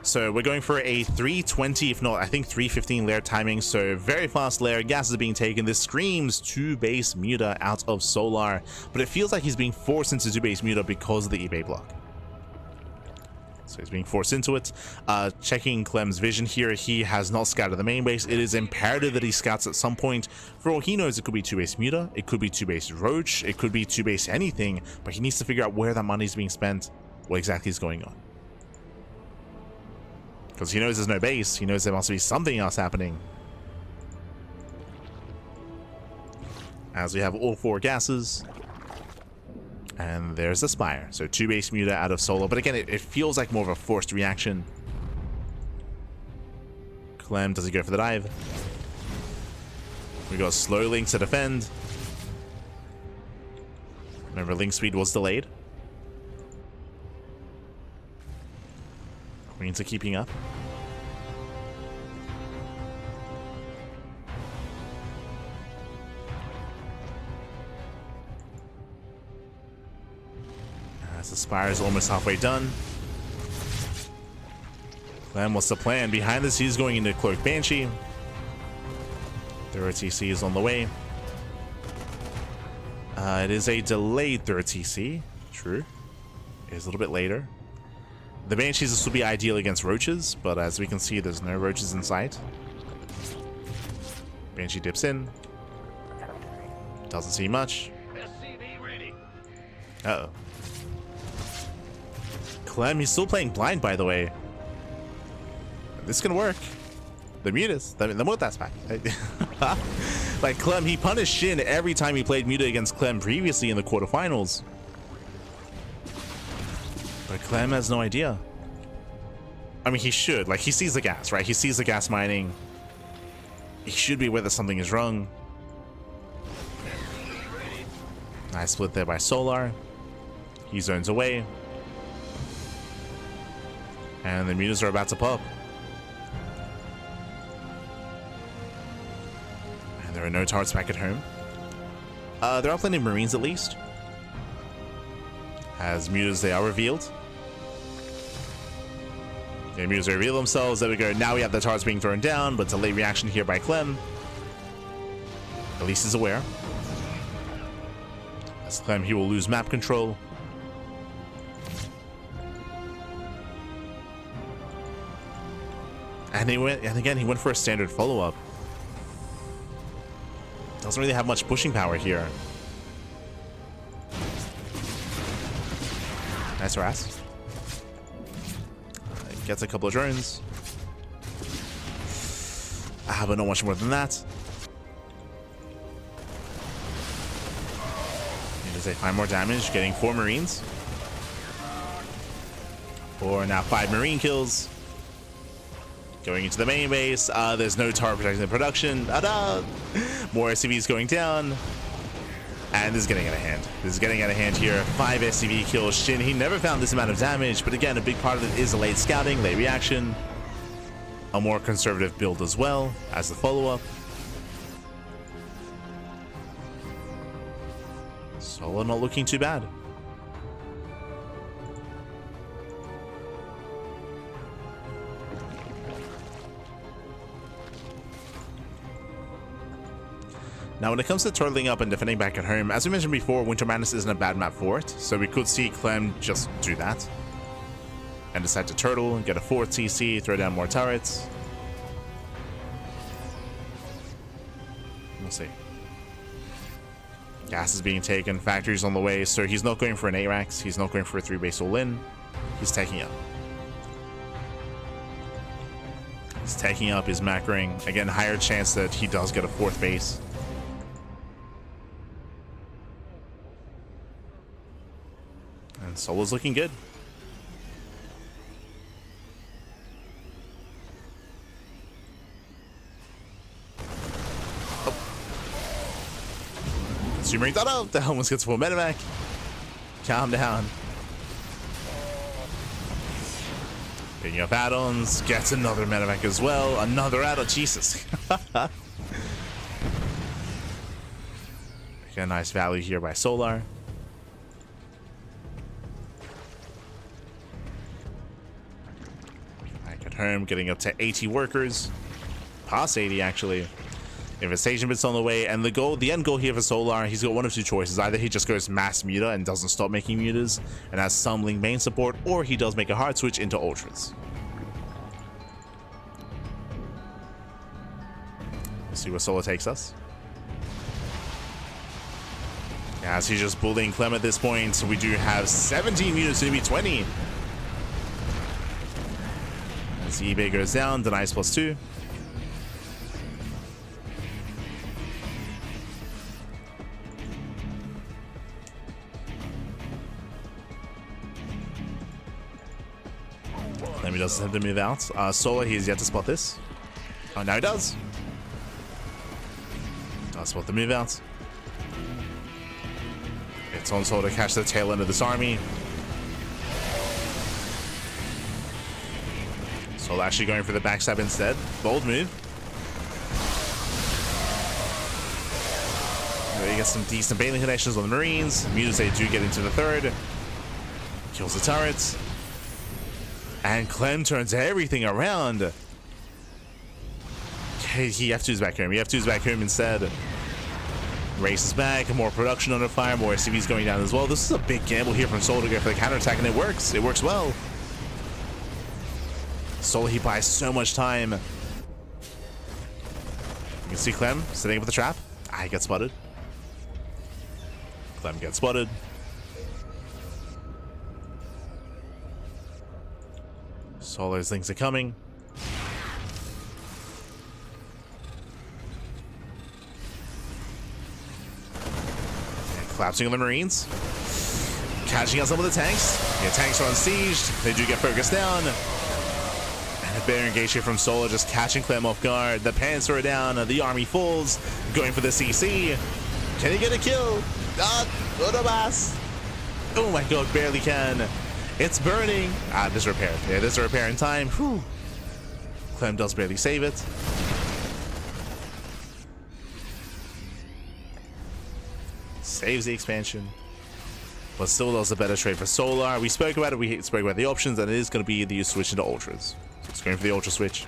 So we're going for a 320, if not, I think 315 lair timing. So very fast lair. Gases are being taken. This screams 2-base Muta out of Solar, but it feels like he's being forced into 2-base Muta because of the eBay block. So he's being forced into it. Checking Clem's vision here, he has not scouted the main base. It is imperative that he scouts at some point. For all he knows, it could be 2-base Muta, it could be 2-base Roach, it could be 2-base anything, but he needs to figure out where that money is being spent, what exactly is going on. Because he knows there's no base, he knows there must be something else happening. As we have all 4 gases. And there's the Spire. So 2-base Muta out of Solar. But again, it feels like more of a forced reaction. Clem, does he go for the dive? We got slow Link to defend. Remember, Link speed was delayed. Queens are keeping up. As the Spire is almost halfway done. Clem, what's the plan? Behind this, he's going into Cloak Banshee. The RTC is on the way. It is a delayed third TC. True. It is a little bit later. The Banshees, this will be ideal against roaches, but as we can see, there's no roaches in sight. Banshee dips in. Doesn't see much. Uh-oh. Clem, he's still playing blind, by the way. This can work. The mutas, the mutas pack. Like Clem, he punished Shin every time he played muta against Clem previously in the quarterfinals. But Clem has no idea. I mean, he should. Like, he sees the gas, right? He sees the gas mining. He should be aware that something is wrong. Nice split there by Solar. He zones away. And the mutas are about to pop. And there are no turrets back at home. There are plenty of Marines at least. As mutas, they are revealed. The mutas reveal themselves. There we go. Now we have the turrets being thrown down, but delayed reaction here by Clem. At least he's aware. As Clem, he will lose map control. And again, he went for a standard follow-up. Doesn't really have much pushing power here. Nice harass. Gets a couple of drones. But not much more than that. Need to say 5 more damage, getting 4 Marines. 4, now 5 Marine kills. Going into the main base. There's no turret protecting the production. More SCVs going down. And this is getting out of hand. This is getting out of hand here. 5 SCV kills. Shin, he never found this amount of damage, but again, a big part of it is a late scouting, late reaction. A more conservative build as well as the follow-up. Solo not looking too bad. Now, when it comes to turtling up and defending back at home, as we mentioned before, Winter Madness isn't a bad map for it, so we could see Clem just do that. And decide to turtle, get a 4th TC, throw down more turrets. We'll see. Gas is being taken, factory's on the way, so he's not going for an ARAX, he's not going for a 3-base all-in, he's taking up. He's taking up his macroing. Again, higher chance that he does get a 4th base. And Solo's looking good. Oh. Consumer thought, oh, that almost gets full medevac. Calm down. Picking up add-ons, gets another medevac as well. Another add-on, Jesus. Again, nice value here by Solar. Home, getting up to 80 workers, past 80 actually. Infestation bits on the way, and the end goal here for Solar, he's got one of 2 choices. Either he just goes mass muta and doesn't stop making mutas and has some link main support, or he does make a hard switch into ultras. We'll see where Solar takes us. As he's just bullying Clem at this point, so we do have 17 mutas, soon to be 20. As eBay goes down, denies +2. Clem doesn't have to move out. Solar, he has yet to spot this. Oh, now he does. Does spot the move out. It's on Solar to catch the tail end of this army. Solar actually going for the backstab instead. Bold move. He gets some decent bailing connections on the Marines. Mutas, they do get into the 3rd. Kills the turrets. And Clem turns everything around. Okay, he F2's back home. He F2's back home instead. Races back, more production under fire, more SCVs going down as well. This is a big gamble here from Solar to go for the counterattack, and it works. It works well. Solar, he buys so much time. You can see Clem sitting up with the trap. He gets spotted. Clem gets spotted. Solar's things are coming. Collapsing on the Marines. Catching out some of the tanks. Yeah, tanks are on siege. They do get focused down. And a better engage here from Solar, just catching Clem off guard. The Panzer are down. The army falls. Going for the CC. Can he get a kill? Autobas. Oh my god, barely can. It's burning. There's a repair. Yeah, there's a repair in time. Whew. Clem does barely save it. Saves the expansion. But still does a better trade for Solar. We spoke about it. We spoke about the options, and it is going to be the switch into Ultras. So it's going for the Ultra switch.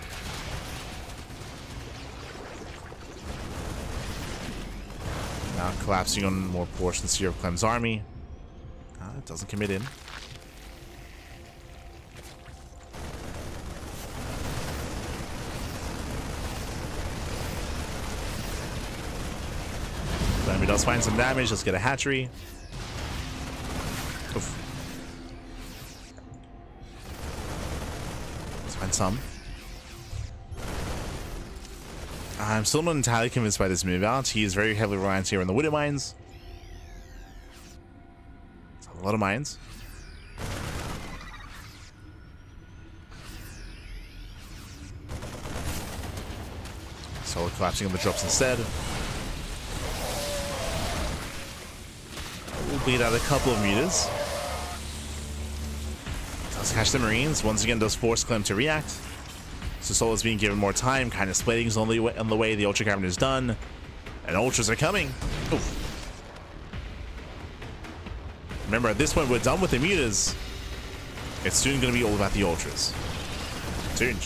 Now collapsing on more portions here of Clem's army. It doesn't commit in. He does find some damage. Let's get a hatchery. Oof. Let's find some. I'm still not entirely convinced by this move out. He is very heavily reliant here on the Widow Mines. It's a lot of mines. Solar collapsing on the drops instead. We'll bleed out a couple of meters. Does catch the Marines. Once again, does force Clem to react. So Solar's being given more time. Kind of splitting is on the way. The Ultra Cavern is done. And Ultras are coming. Oof. Remember, at this point, we're done with the meters. It's soon going to be all about the Ultras. Soon.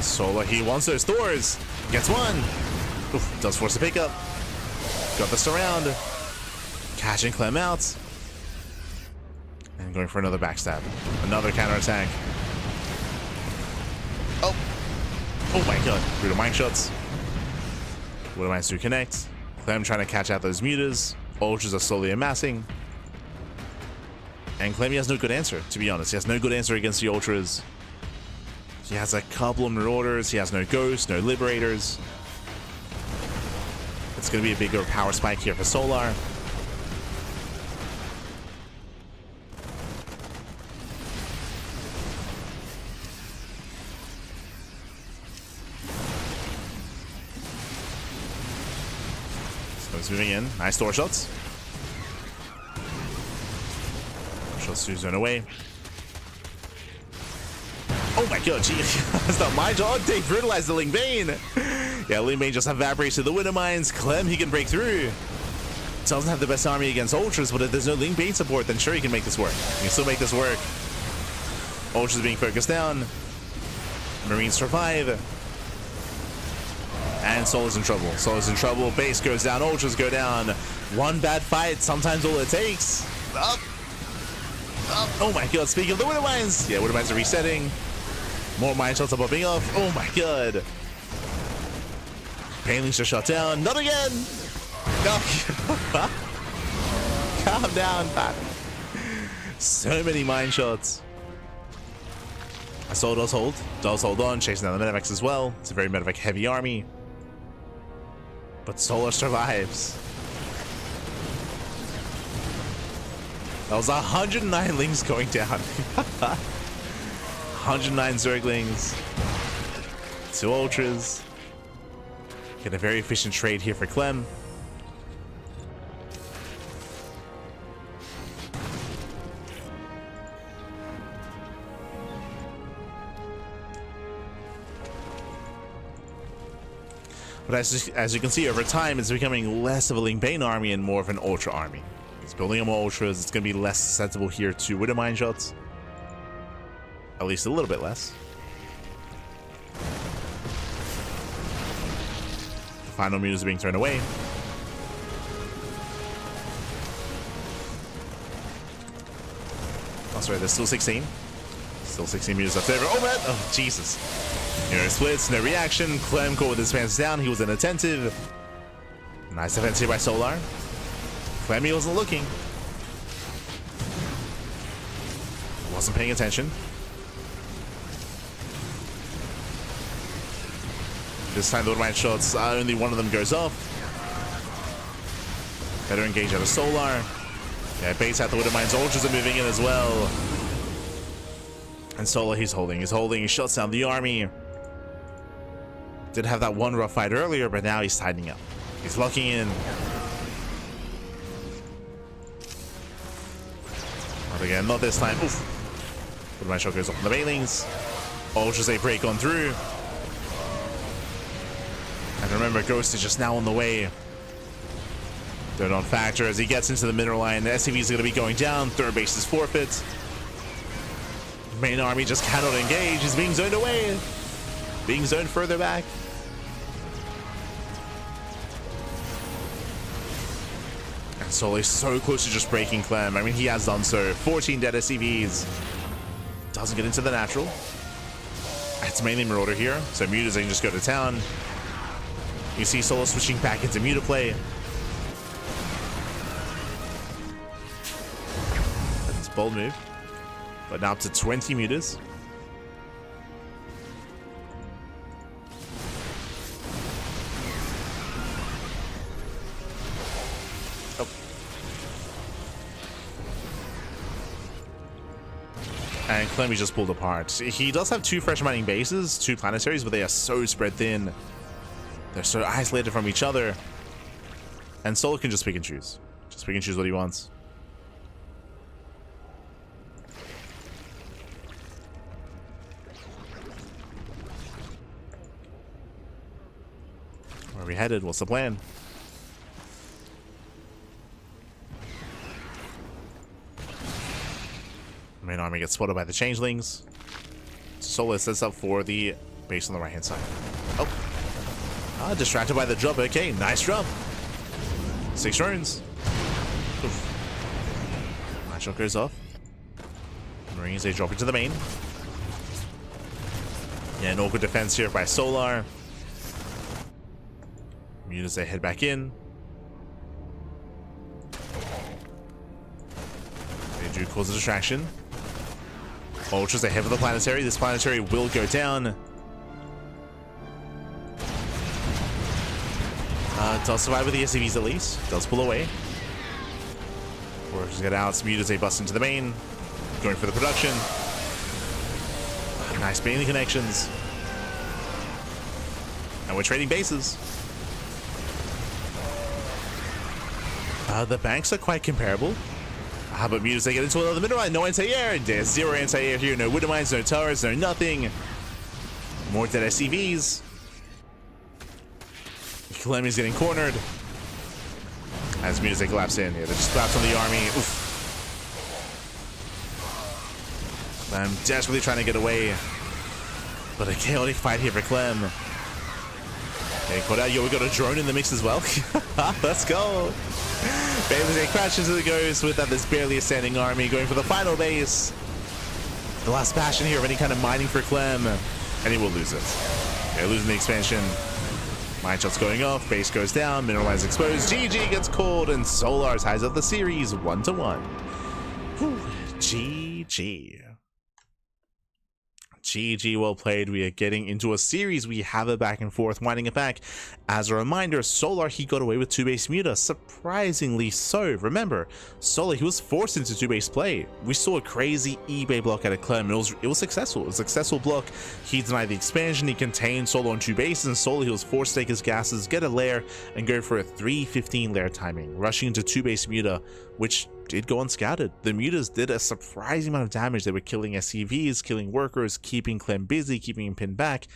Solar, he wants those Thors. Gets one. Oof, does force a pickup. Got the surround. Catching Clem out. And going for another backstab. Another counterattack. Oh. Oh my god. Brutal mine shots. Widow Mines to connect. Clem trying to catch out those mutas. Ultras are slowly amassing. And Clem, he has no good answer, to be honest. He has no good answer against the Ultras. He has a couple of Marauders. He has no Ghosts, no Liberators. It's going to be a bigger power spike here for Solar. So he's moving in. Nice door shots. Shots to zone away. Oh my god, gee, that's not my job. They brutalized the Ling Bane. Yeah, Ling Bane just evaporates to the Widow Mines. Clem, he can break through. Doesn't have the best army against Ultras, but if there's no Ling Bane support, then sure he can make this work. He can still make this work. Ultras being focused down. Marines survive. And Solar's in trouble. Solar's in trouble. Base goes down. Ultras go down. One bad fight, sometimes all it takes. Up. Up. Oh my god, speaking of the Widow Mines. Yeah, Widow Mines are resetting. More mine shots are popping off. Oh my god. Painlings are shut down. Not again. No. Calm down, Pat. So many mine shots. Soul does hold. Does hold on. Chasing down the Medivacs as well. It's a very Medivac heavy army. But Solar survives. That was 109 Lings going down. 109 Zerglings. 2 Ultras. Get a very efficient trade here for Clem. But as you can see, over time, it's becoming less of a Ling Bane army and more of an Ultra army. It's building more Ultras. It's going to be less susceptible here to Widow Mine shots. At least a little bit less. Final mutas are being thrown away. Oh, sorry, there's still 16. Still 16 mutas left over. Oh, man! Oh, Jesus. No splits, no reaction. Clem caught with his pants down. He was inattentive. Nice defense here by Solar. Clem, he wasn't looking. Wasn't paying attention. This time the automatic shots, only one of them goes off. Better engage out of Solar. Yeah, baits out the Widowmine's ultras are moving in as well. And Solar, he's holding, he shuts down the army. Did have that one rough fight earlier, but now he's tightening up. He's locking in. Not again, not this time. Oof. Widowmine shot goes off on the Bailings. Ultras, they break on through. And remember, Ghost is just now on the way. Third on Factor as he gets into the mineral line. The SCV is going to be going down. Third base is forfeit. Main army just cannot engage. He's being zoned away. Being zoned further back. And Solar's so close to just breaking Clem. I mean, he has done so. 14 dead SCVs. Doesn't get into the natural. It's mainly Marauder here. So mutas can just go to town. You see Solar switching back into muta play. That's a bold move. But now up to 20 mutas. Oh. And Clem just pulled apart. He does have 2 fresh mining bases, 2 planetaries, but they are so spread thin. They're so isolated from each other. And Solar can just pick and choose. Just pick and choose what he wants. Where are we headed? What's the plan? Main army gets spotted by the changelings. Solar sets up for the base on the right hand side. Oh. Distracted by the drop. Okay, nice drop. 6 drones. Nice shot goes off. Marines, they drop into the main. Yeah, an awkward defense here by Solar. Mutas, they head back in. They do cause a distraction. Ultras, they head for the planetary. This planetary will go down. Does survive with the SCVs at least. Does pull away. Workers get out. Mutas, they bust into the main. Going for the production. Nice bailing connections. And we're trading bases. The banks are quite comparable. But Mutas, they get into another middle line. No anti-air. There's 0 anti-air here. No Widowmines, no towers, no nothing. More dead SCVs. Clem is getting cornered. As Mutas, they collapse in. Yeah, they just collapse on the army. Oof. I'm desperately trying to get away. But a chaotic fight here for Clem. Getting caught out. Yo, we got a drone in the mix as well. Let's go. Bailey, they crash into the ghost with that. There's barely a standing army going for the final base. The last bastion here of any kind of mining for Clem. And he will lose it. They're losing the expansion. Mine shots going off, base goes down, mineralize exposed, GG gets called, and Solar ties up the series 1-1. GG. GG, well played. We are getting into a series. We have it back and forth, winding it back. As a reminder, Solar, he got away with 2-base muta, surprisingly so. Remember, Solar, he was forced into 2-base play. We saw a crazy eBay block out of Clem. It was successful. It was a successful block. He denied the expansion. He contained Solar on 2 bases, and Solar, he was forced to take his gases, get a lair, and go for a 3-15 lair timing, rushing into 2-base muta, which did go unscouted. The mutas did a surprising amount of damage. They were killing SCVs, killing workers, keeping Clem busy, keeping him pinned back.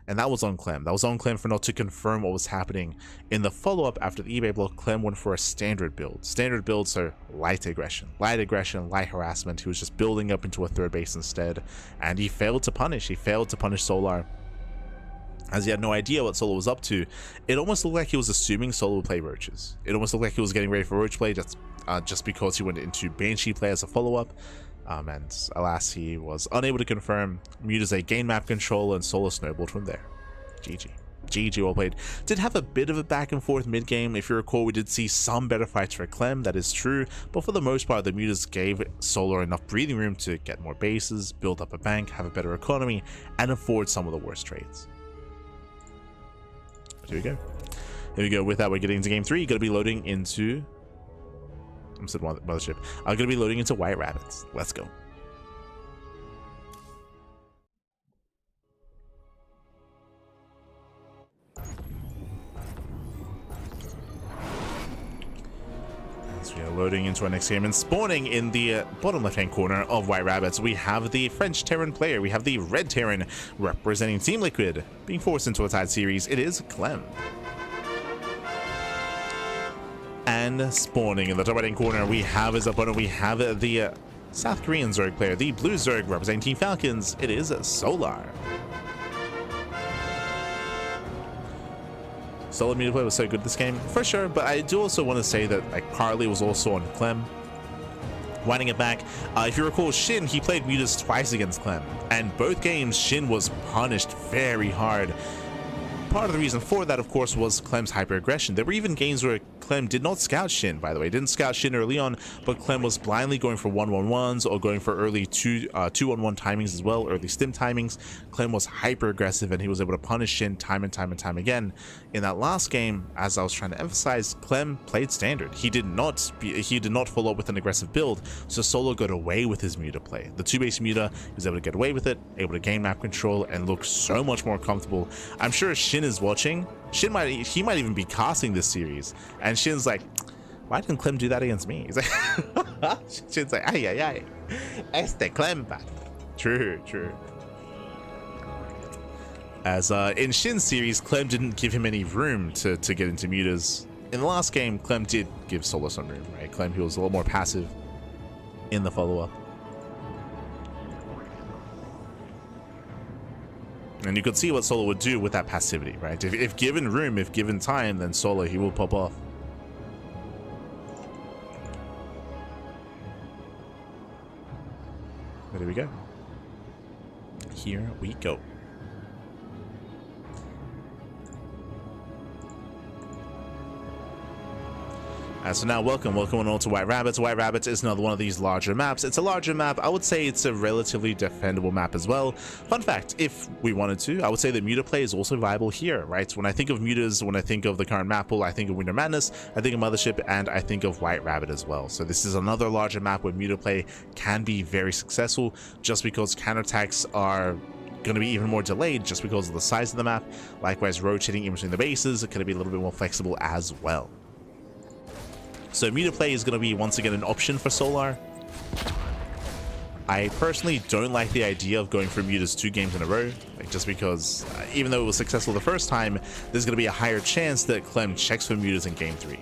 And that was on Clem. That was on Clem for not to confirm what was happening. In the follow-up after the eBay block, Clem went for a standard build. Standard builds, so light aggression, light harassment. He was just building up into a 3rd base instead. And he failed to punish. He failed to punish Solar. as he had no idea what Solo was up to. It almost looked like he was assuming Solo would play Roaches. It almost looked like he was getting ready for Roach play just because he went into Banshee play as a follow-up. And alas, he was unable to confirm. Muted a gain map control, and Solo snowballed from there. GG. GG, well played. Did have a bit of a back and forth mid game. If you recall, we did see some better fights for Clem, that is true, but for the most part the Mutas gave Solo enough breathing room to get more bases, build up a bank, have a better economy, and afford some of the worst trades. Here we go. Here we go. With that, we're getting into game 3. Going to be loading into... I'm said Mothership. I'm going to be loading into White Rabbits. Let's go. As we are loading into our next game and spawning in the bottom left-hand corner of White Rabbits, we have the French Terran player. We have the Red Terran representing Team Liquid. Being forced into a tied series, it is Clem. And spawning in the top right-hand corner, we have his opponent. We have the South Korean Zerg player, the Blue Zerg representing Team Falcons. It is Solar. Solo meter play was so good this game, for sure, but I do also want to say that like partly was also on Clem. Winding it back, if you recall, Shin, he played Mutas twice against Clem, and both games Shin was punished very hard. Part of the reason for that, of course, was Clem's hyper-aggression. There were even games where Clem did not scout Shin, by the way. Didn't scout Shin early on, but Clem was blindly going for 1-1-1s or going for early 2-on-1 timings as well, early stim timings. Clem was hyper-aggressive, and he was able to punish Shin time and time and time again. In that last game, as I was trying to emphasize, Clem played standard. He did not follow up with an aggressive build, so Solo got away with his Muta play. The 2-base Muta, he was able to get away with it, able to gain map control, and look so much more comfortable. I'm sure Shin is watching. He might even be casting this series, and Shin's like, why didn't Clem do that against me? He's like, Shin's like, ay ay ay, este Clem. True. As in Shin's series, Clem didn't give him any room to get into Mutas. In the last game, Clem did give Solo some room, right? Clem, he was a little more passive in the follow-up. And you could see what Solo would do with that passivity, right? If given room, if given time, then Solo, he will pop off. But here we go. Here we go. So now welcome on to White Rabbits. White Rabbits is another one of these larger maps. It's a larger map. I would say it's a relatively defendable map as well. Fun fact, if we wanted to, I would say that Muta play is also viable here, right? When I think of Mutas, when I think of the current map pool, I think of Winter Madness, I think of Mothership, and I think of White Rabbit as well. So this is another larger map where Muta play can be very successful just because counterattacks are going to be even more delayed just because of the size of the map. Likewise, rotating in between the bases, it can be a little bit more flexible as well. So Muta play is going to be once again an option for Solar. I personally don't like the idea of going for Mutas 2 games in a row, like just because even though it was successful the first time, there's going to be a higher chance that Clem checks for Mutas in game 3.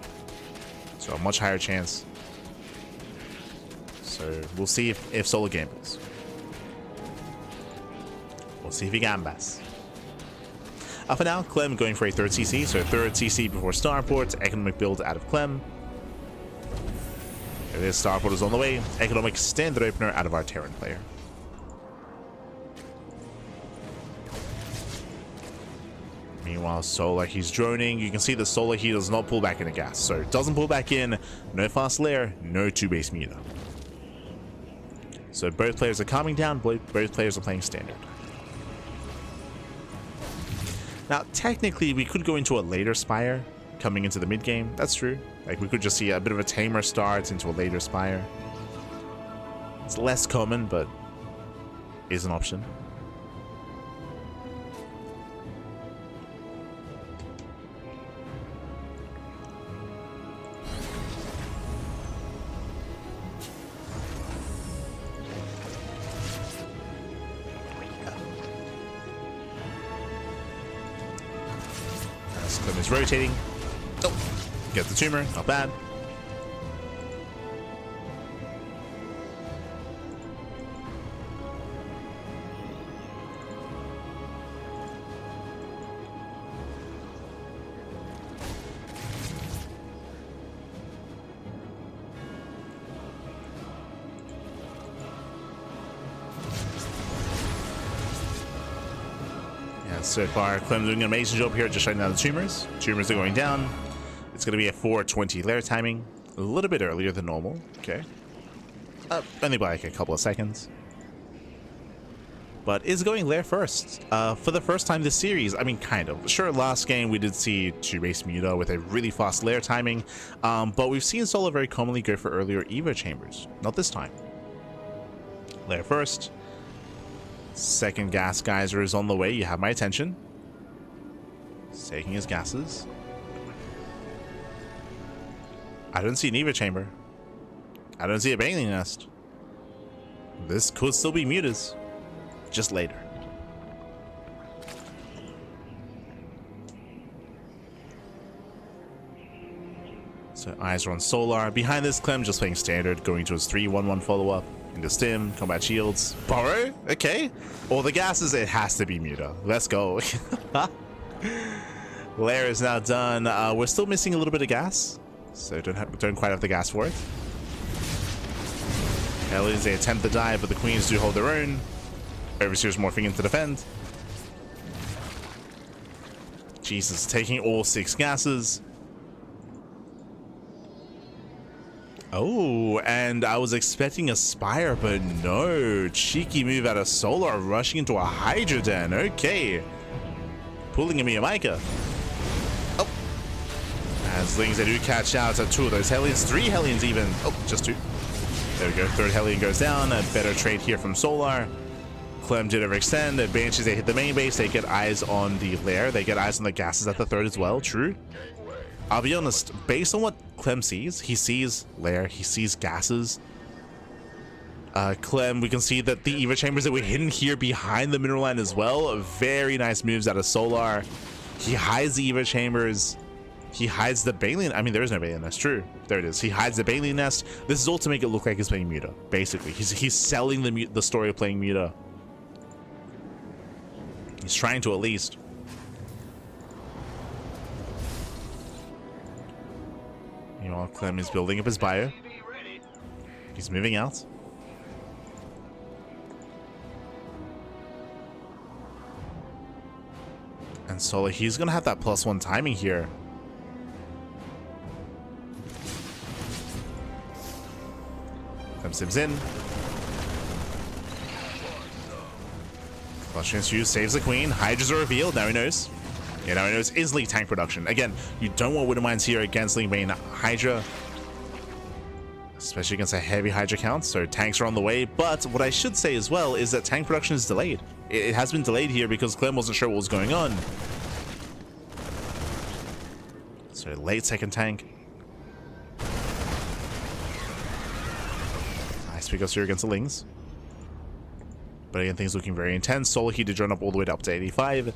So a much higher chance. So we'll see if Solar gambles. We'll see if he gambas. For now, Clem going for a 3rd CC, so 3rd CC before Starport, economic build out of Clem. There it is, Starport is on the way. Economic standard opener out of our Terran player. Meanwhile, Solar, he's droning. You can see the Solar, he does not pull back into gas. So it doesn't pull back in, no fast lair, no 2-base Muta. So both players are calming down, both players are playing standard. Now, technically, we could go into a later Spire coming into the mid game. That's true. Like, we could just see a bit of a tamer start into a later Spire. It's less common, but is an option. Clem is rotating. Oh, get the tumor, not bad. So far, Clem doing an amazing job here, just shutting down the tumors. Tumors are going down. It's going to be a 4:20 lair timing. A little bit earlier than normal. Okay. Only by like a couple of seconds. But is going lair first. For the first time this series, I mean, kind of. Sure, last game we did see 2-base Muta with a really fast lair timing. But we've seen Solo very commonly go for earlier Evo chambers. Not this time. Lair first. Second gas geyser is on the way. You have my attention. He's taking his gases. I don't see an Evo chamber. I don't see a Baneling nest. This could still be Mutas. Just later. So eyes are on Solar. Behind this, Clem just playing standard, going to his 3-1-1 follow-up. Into stim, combat shields. Borrow? Okay. All the gases, it has to be Muta. Let's go. Lair is now done. We're still missing a little bit of gas. So don't quite have the gas for it. Hellions, they attempt to dive, but the Queens do hold their own. Overseer's morphing in to defend. Jesus, taking all 6 gases. Oh, and I was expecting a Spire, but no. Cheeky move out of Solar, rushing into a Hydra Den. Okay. Pulling a Miyamika. Oh. As Lings, they do catch out to 2 of those Hellions. 3 Hellions even. Oh, just 2. There we go. 3rd Hellion goes down. A better trade here from Solar. Clem did overextend. The Banshees, they hit the main base. They get eyes on the lair. They get eyes on the gases at the 3rd as well. True. I'll be honest, based on what Clem sees, he sees lair, he sees gases. Clem, we can see that the Eva chambers that were hidden here behind the mineral line as well. Very nice moves out of Solar. He hides the Eva chambers. He hides the Baneling. I mean, there is no Baneling nest. True. There it is. He hides the Baneling nest. This is all to make it look like he's playing Muta. Basically, he's selling the story of playing Muta. He's trying to, at least. Meanwhile, Clem is building up his bio. He's moving out. And Solo, he's gonna have that +1 timing here. Clem sims in. Flush Use saves the Queen. Hydras are revealed. Now he knows. Yeah, now he knows instantly tank production. Again, you don't want Widowmines here against Link main Hydra. Especially against a heavy Hydra count. So tanks are on the way. But what I should say as well is that tank production is delayed. It has been delayed here because Clem wasn't sure what was going on. So late second tank. Nice pickups here against the Lings. But again, things looking very intense. Solo he did drone up all the way up to 85.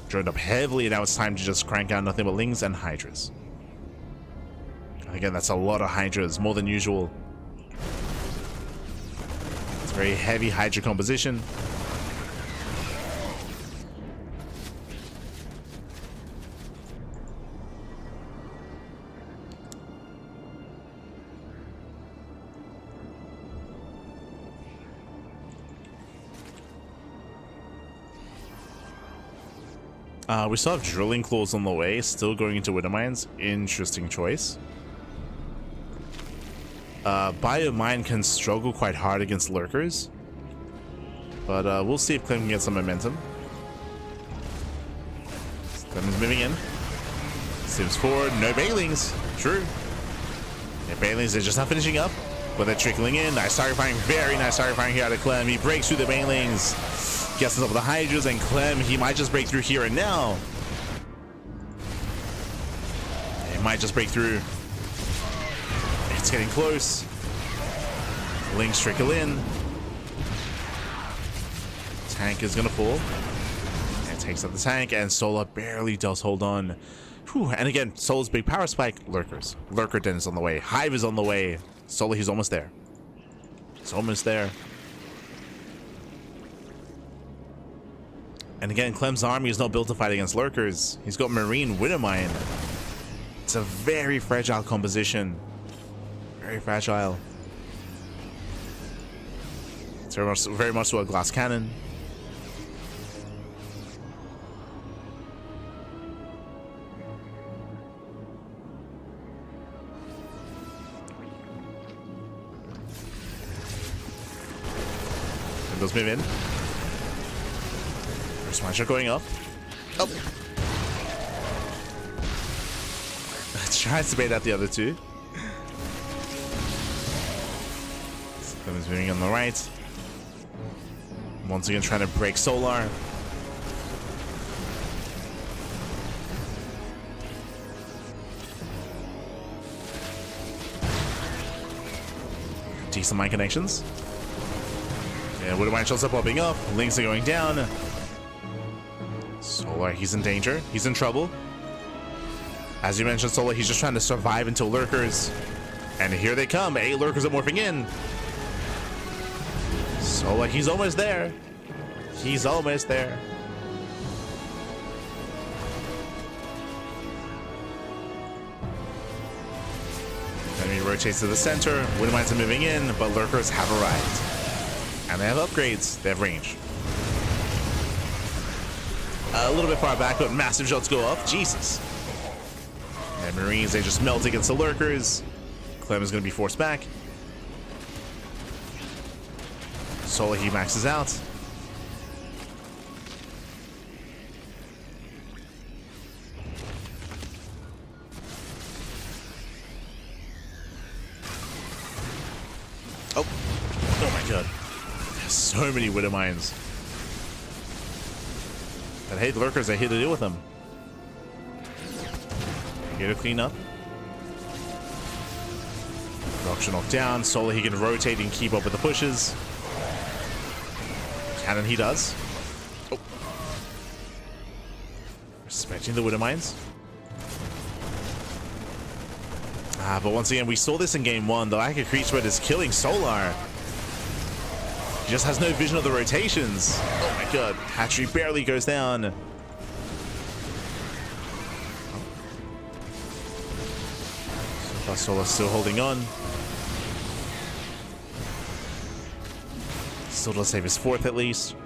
Droned up heavily, and now it's time to just crank out nothing but Lings and Hydras. Again, that's a lot of Hydras, more than usual. It's a very heavy Hydra composition. We still have Drilling Claws on the way, still going into Widowmines. Interesting choice. Biomine can struggle quite hard against Lurkers. But we'll see if Clem can get some momentum. Clem is moving in. Sims forward, no Banelings. True. Yeah, Banelings, they're just not finishing up, but they're trickling in. Nice target firing, very nice target firing here out of Clem. He breaks through the Banelings. Gets on top of the Hydras, and Clem, he might just break through here and now. He might just break through. It's getting close. Lings trickle in. Tank is gonna fall. And takes out the tank, and Solar barely does hold on. Whew. And again, Solar's big power spike, Lurkers. Lurker Den is on the way. Hive is on the way. Solar, he's almost there. He's almost there. And again, Clem's army is not built to fight against Lurkers. He's got Marine Widowmine. It's a very fragile composition. Very fragile. It's very much so a glass cannon. does move in. Smasher going up. Oh. Tries to bait out the other two. Clem is moving on the right. Once again trying to break Solar. Decent mind connections. Yeah, Widowmine shots are popping up. Links are going down. Solar, he's in danger. He's in trouble. As you mentioned, Solar, he's just trying to survive until lurkers. And here they come. 8 lurkers are morphing in. Solar, he's almost there. He's almost there. Enemy rotates to the center. Widowmines are moving in, but lurkers have arrived. And they have upgrades. They have range. A little bit far back, but massive shots go off. Jesus. And Marines, they just melt against the lurkers. Clem is going to be forced back. Solar, he maxes out. Oh. Oh my god. There's so many Widowmines. But hey, the lurkers are here to deal with them. Here to clean up. Rock knocked down. Solar, he can rotate and keep up with the pushes. Cannon, he does. Oh. Respecting the Widowmines. But once again, we saw this in game 1. The lack of creature is killing Solar. He just has no vision of the rotations. Oh my god. Hatchery barely goes down. Solar still holding on. Still does save his 4th at least.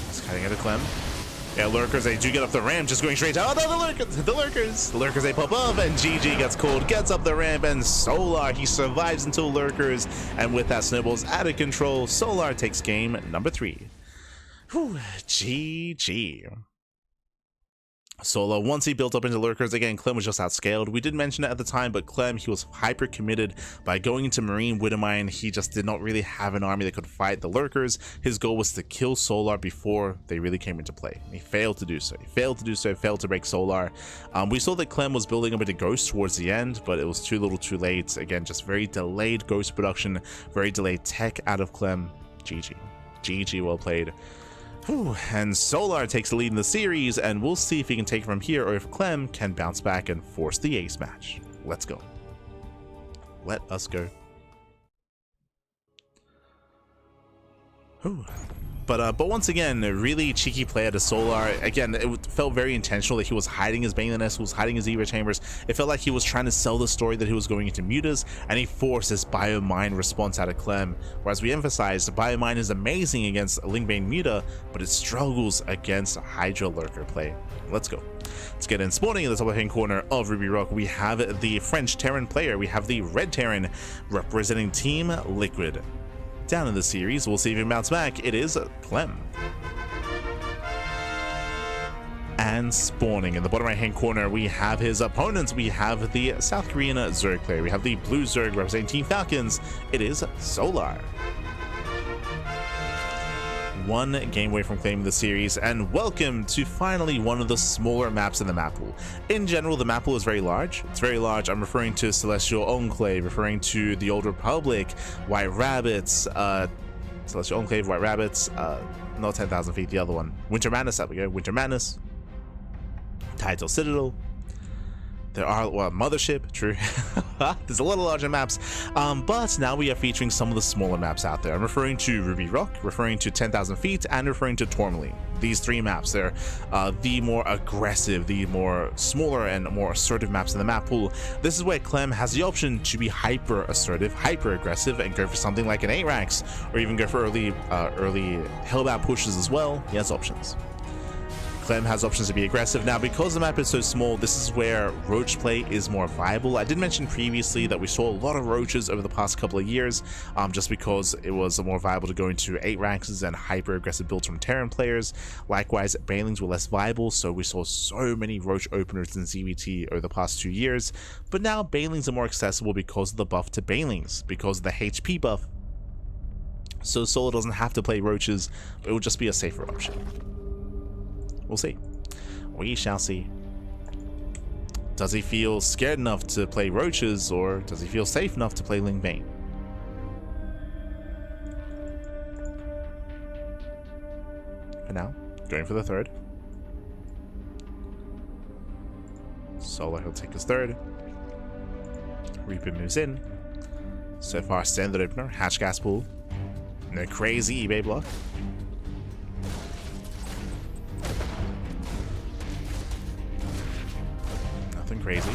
Just cutting out a Clem. Yeah, lurkers, they do get up the ramp, just going straight down. Oh, no, the lurkers, they pop up, and GG gets called, gets up the ramp, and Solar, he survives until lurkers, and with that, snowball's out of control. Solar takes game number 3. Whew, GG. Solar, once he built up into lurkers, again, Clem was just outscaled. We did mention it at the time, but Clem, he was hyper committed by going into Marine Widowmine. He just did not really have an army that could fight the lurkers. His goal was to kill Solar before they really came into play. He failed to do so. Failed to break Solar. We saw that Clem was building up into Ghost towards the end, but it was too little too late. Again, just very delayed Ghost production, very delayed tech out of Clem. GG. GG, well played. Whew. And Solar takes the lead in the series, and we'll see if he can take it from here or if Clem can bounce back and force the ace match. Let's go. Let us go. Whew. But once again, a really cheeky play out of Solar. Again, it felt very intentional that he was hiding his Baneliness, was hiding his Eva Chambers. It felt like he was trying to sell the story that he was going into Mutas, and he forced this Biomine response out of Clem. Whereas we emphasized, Biomine is amazing against Lingbane Muta, but it struggles against Hydra Lurker play. Let's go. Let's get in. Spawning in the top left hand corner of Ruby Rock, we have the French Terran player. We have the Red Terran representing Team Liquid. Down in the series, we'll see if he can bounce back. It is Clem. And spawning in the bottom right hand corner, we have his opponents. We have the South Korean Zerg player. We have the Blue Zerg representing Team Falcons. It is Solar. One game away from claiming the series, and welcome to finally one of the smaller maps in the map pool. In general, the map pool is very large. It's very large. I'm referring to Celestial Enclave, referring to the Old Republic, White Rabbits, Celestial Enclave, White Rabbits, not 10,000 feet, the other one. Winter Madness, there we go. Winter Madness. Title Citadel. There are, well, Mothership, true. There's a lot of larger maps, but now we are featuring some of the smaller maps out there. I'm referring to Ruby Rock, referring to 10,000 feet, and referring to Tourmaline. These 3 maps, they're the more aggressive, the more smaller and more assertive maps in the map pool. This is where Clem has the option to be hyper assertive, hyper aggressive, and go for something like an 8 ranks, or even go for early Hellbound pushes as well. He has options. Clem has options to be aggressive. Now, because the map is so small, this is where roach play is more viable. I did mention previously that we saw a lot of roaches over the past couple of years, just because it was more viable to go into 8 ranks and hyper aggressive builds from Terran players. Likewise, Banelings were less viable, so we saw so many roach openers in ZVT over the past 2 years. But now Banelings are more accessible because of the buff to Banelings, because of the HP buff. So Solo doesn't have to play roaches, but it will just be a safer option. We'll see. We shall see. Does he feel scared enough to play roaches, or does he feel safe enough to play Ling Bane? For now, going for the third. Solo, he'll take his third. Reaper moves in. So far, standard opener, hatch gas pool. No crazy eBay block. Nothing crazy.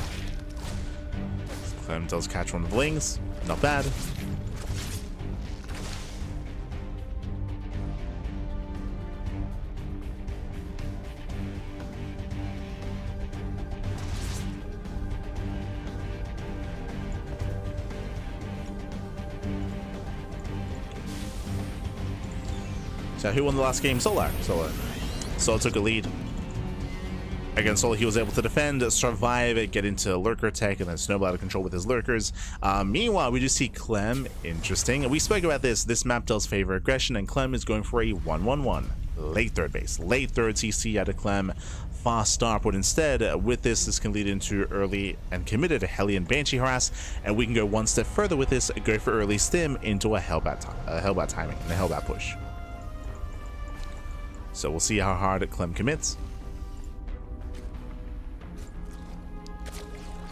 Clem does catch one of the blings. Not bad. So who won the last game? Solar. Solar took a lead. Against Solar, he was able to defend, survive, get into lurker tech, and then snowball out of control with his lurkers. Meanwhile, we do see Clem. Interesting. We spoke about this. This map does favor aggression, and Clem is going for a 1-1-1. Late third base. Late third CC out of Clem. Fast start, but instead, with this can lead into early and committed Hellion Banshee harass, and we can go one step further with this, go for early stim into a Hellbat timing, and a Hellbat push. So we'll see how hard Clem commits.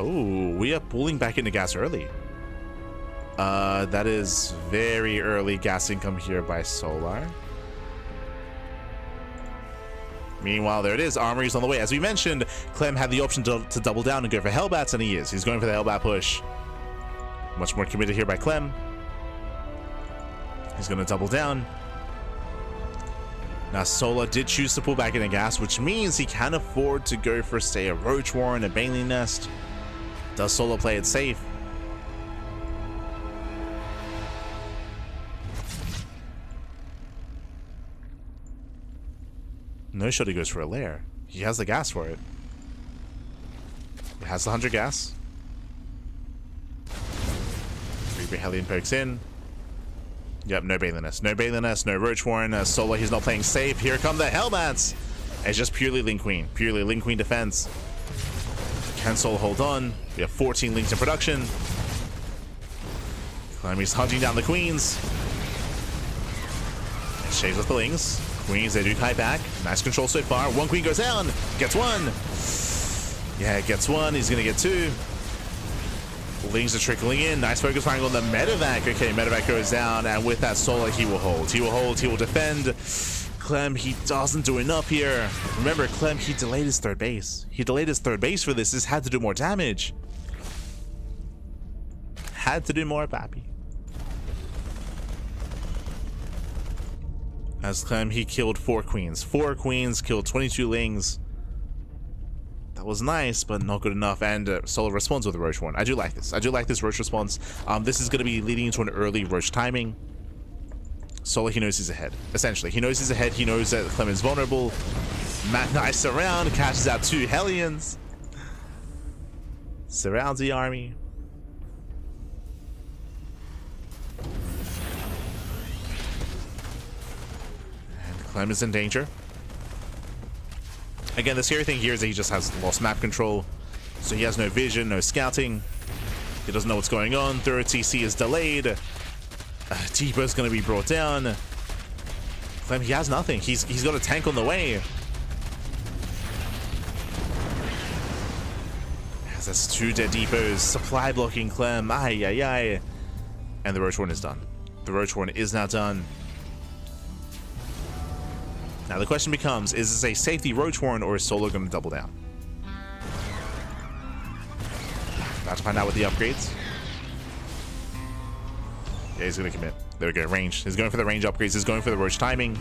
Oh, we are pulling back into gas early. That is very early gas income here by Solar. Meanwhile, there it is. Armory's on the way. As we mentioned, Clem had the option to double down and go for Hellbats, and he is. He's going for the Hellbat push. Much more committed here by Clem. He's going to double down. Now, Solar did choose to pull back into gas, which means he can afford to go for, say, a Roach Warren, a Baneling Nest. Does Solar play it safe? No shot, he goes for a lair. He has the gas for it. He has the 100 gas. Reaper Hellion pokes in. Yep, no Baneliness. No Baneliness, no Roach Warren. Solar, he's not playing safe. Here come the Hellbats. It's just purely Ling Queen. Purely Ling Queen defense. Can Solar hold on? We have 14 Lings in production. Clem is hunting down the Queens. And shaves with the Lings. Queens, they do kite back. Nice control so far. One Queen goes down. Gets one. Yeah, gets one. He's going to get two. Lings are trickling in. Nice focus firing on the Medevac. Okay, Medevac goes down, and with that Solar, he will hold. He will hold. He will defend. Clem, he doesn't do enough here. Remember, Clem, he delayed his third base. He delayed his third base for this. This had to do more damage. Had to do more, pappy. As Clem, he killed 4 Queens. 4 Queens, killed 22 Lings. That was nice, but not good enough. And Solar responds with a Roach one. I do like this. I do like this Roach response. This is going to be leading into an early Roach timing. Solar, he knows he's ahead. Essentially, he knows he's ahead. He knows that Clem is vulnerable. Nice surround. Catches out 2 Hellions. Surrounds the army. And Clem is in danger. Again, the scary thing here is that he just has lost map control. So he has no vision, no scouting. He doesn't know what's going on. Third CC is delayed. Depot's going to be brought down. Clem, he has nothing. He's got a tank on the way. As that's 2 dead depots. Supply blocking Clem. Ay, ay, ay. And the Roach Warren is done. The Roach Warren is now done. Now the question becomes, is this a safety Roach Warren or is Solo going to double down? About to find out with the upgrades. Yeah, he's going to commit. There we go, range. He's going for the range upgrades. He's going for the Roach timing.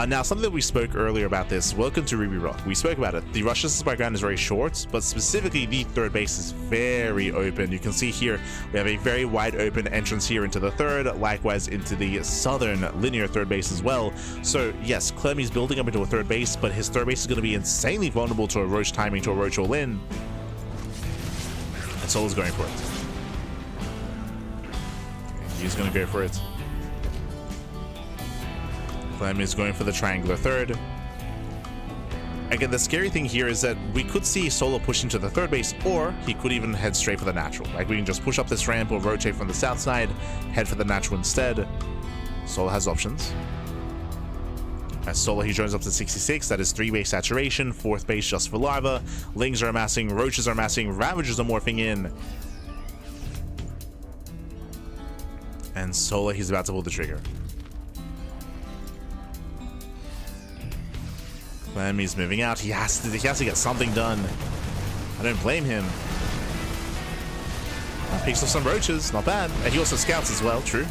Now, something that we spoke earlier about this, welcome to Ruby Rock. We spoke about it. The rush distance by ground is very short, but specifically the third base is very open. You can see here, we have a very wide open entrance here into the third, likewise into the southern linear third base as well. So yes, Clem is building up into a third base, but his third base is going to be insanely vulnerable to a roach timing, to a roach all in. And Solo's going for it. He's going to go for it. Clem is going for the triangular third. Again, the scary thing here is that we could see Solo push into the third base, or he could even head straight for the natural. Like, we can just push up this ramp or rotate from the south side, head for the natural instead. Solo has options. As Solo, he joins up to 66. That is 3 base saturation, 4th base just for larva. Lings are amassing, roaches are amassing, ravagers are morphing in. And Solo, he's about to pull the trigger. Clem is moving out. He has to get something done. I don't blame him. Picks off some roaches, not bad. And he also scouts as well, true.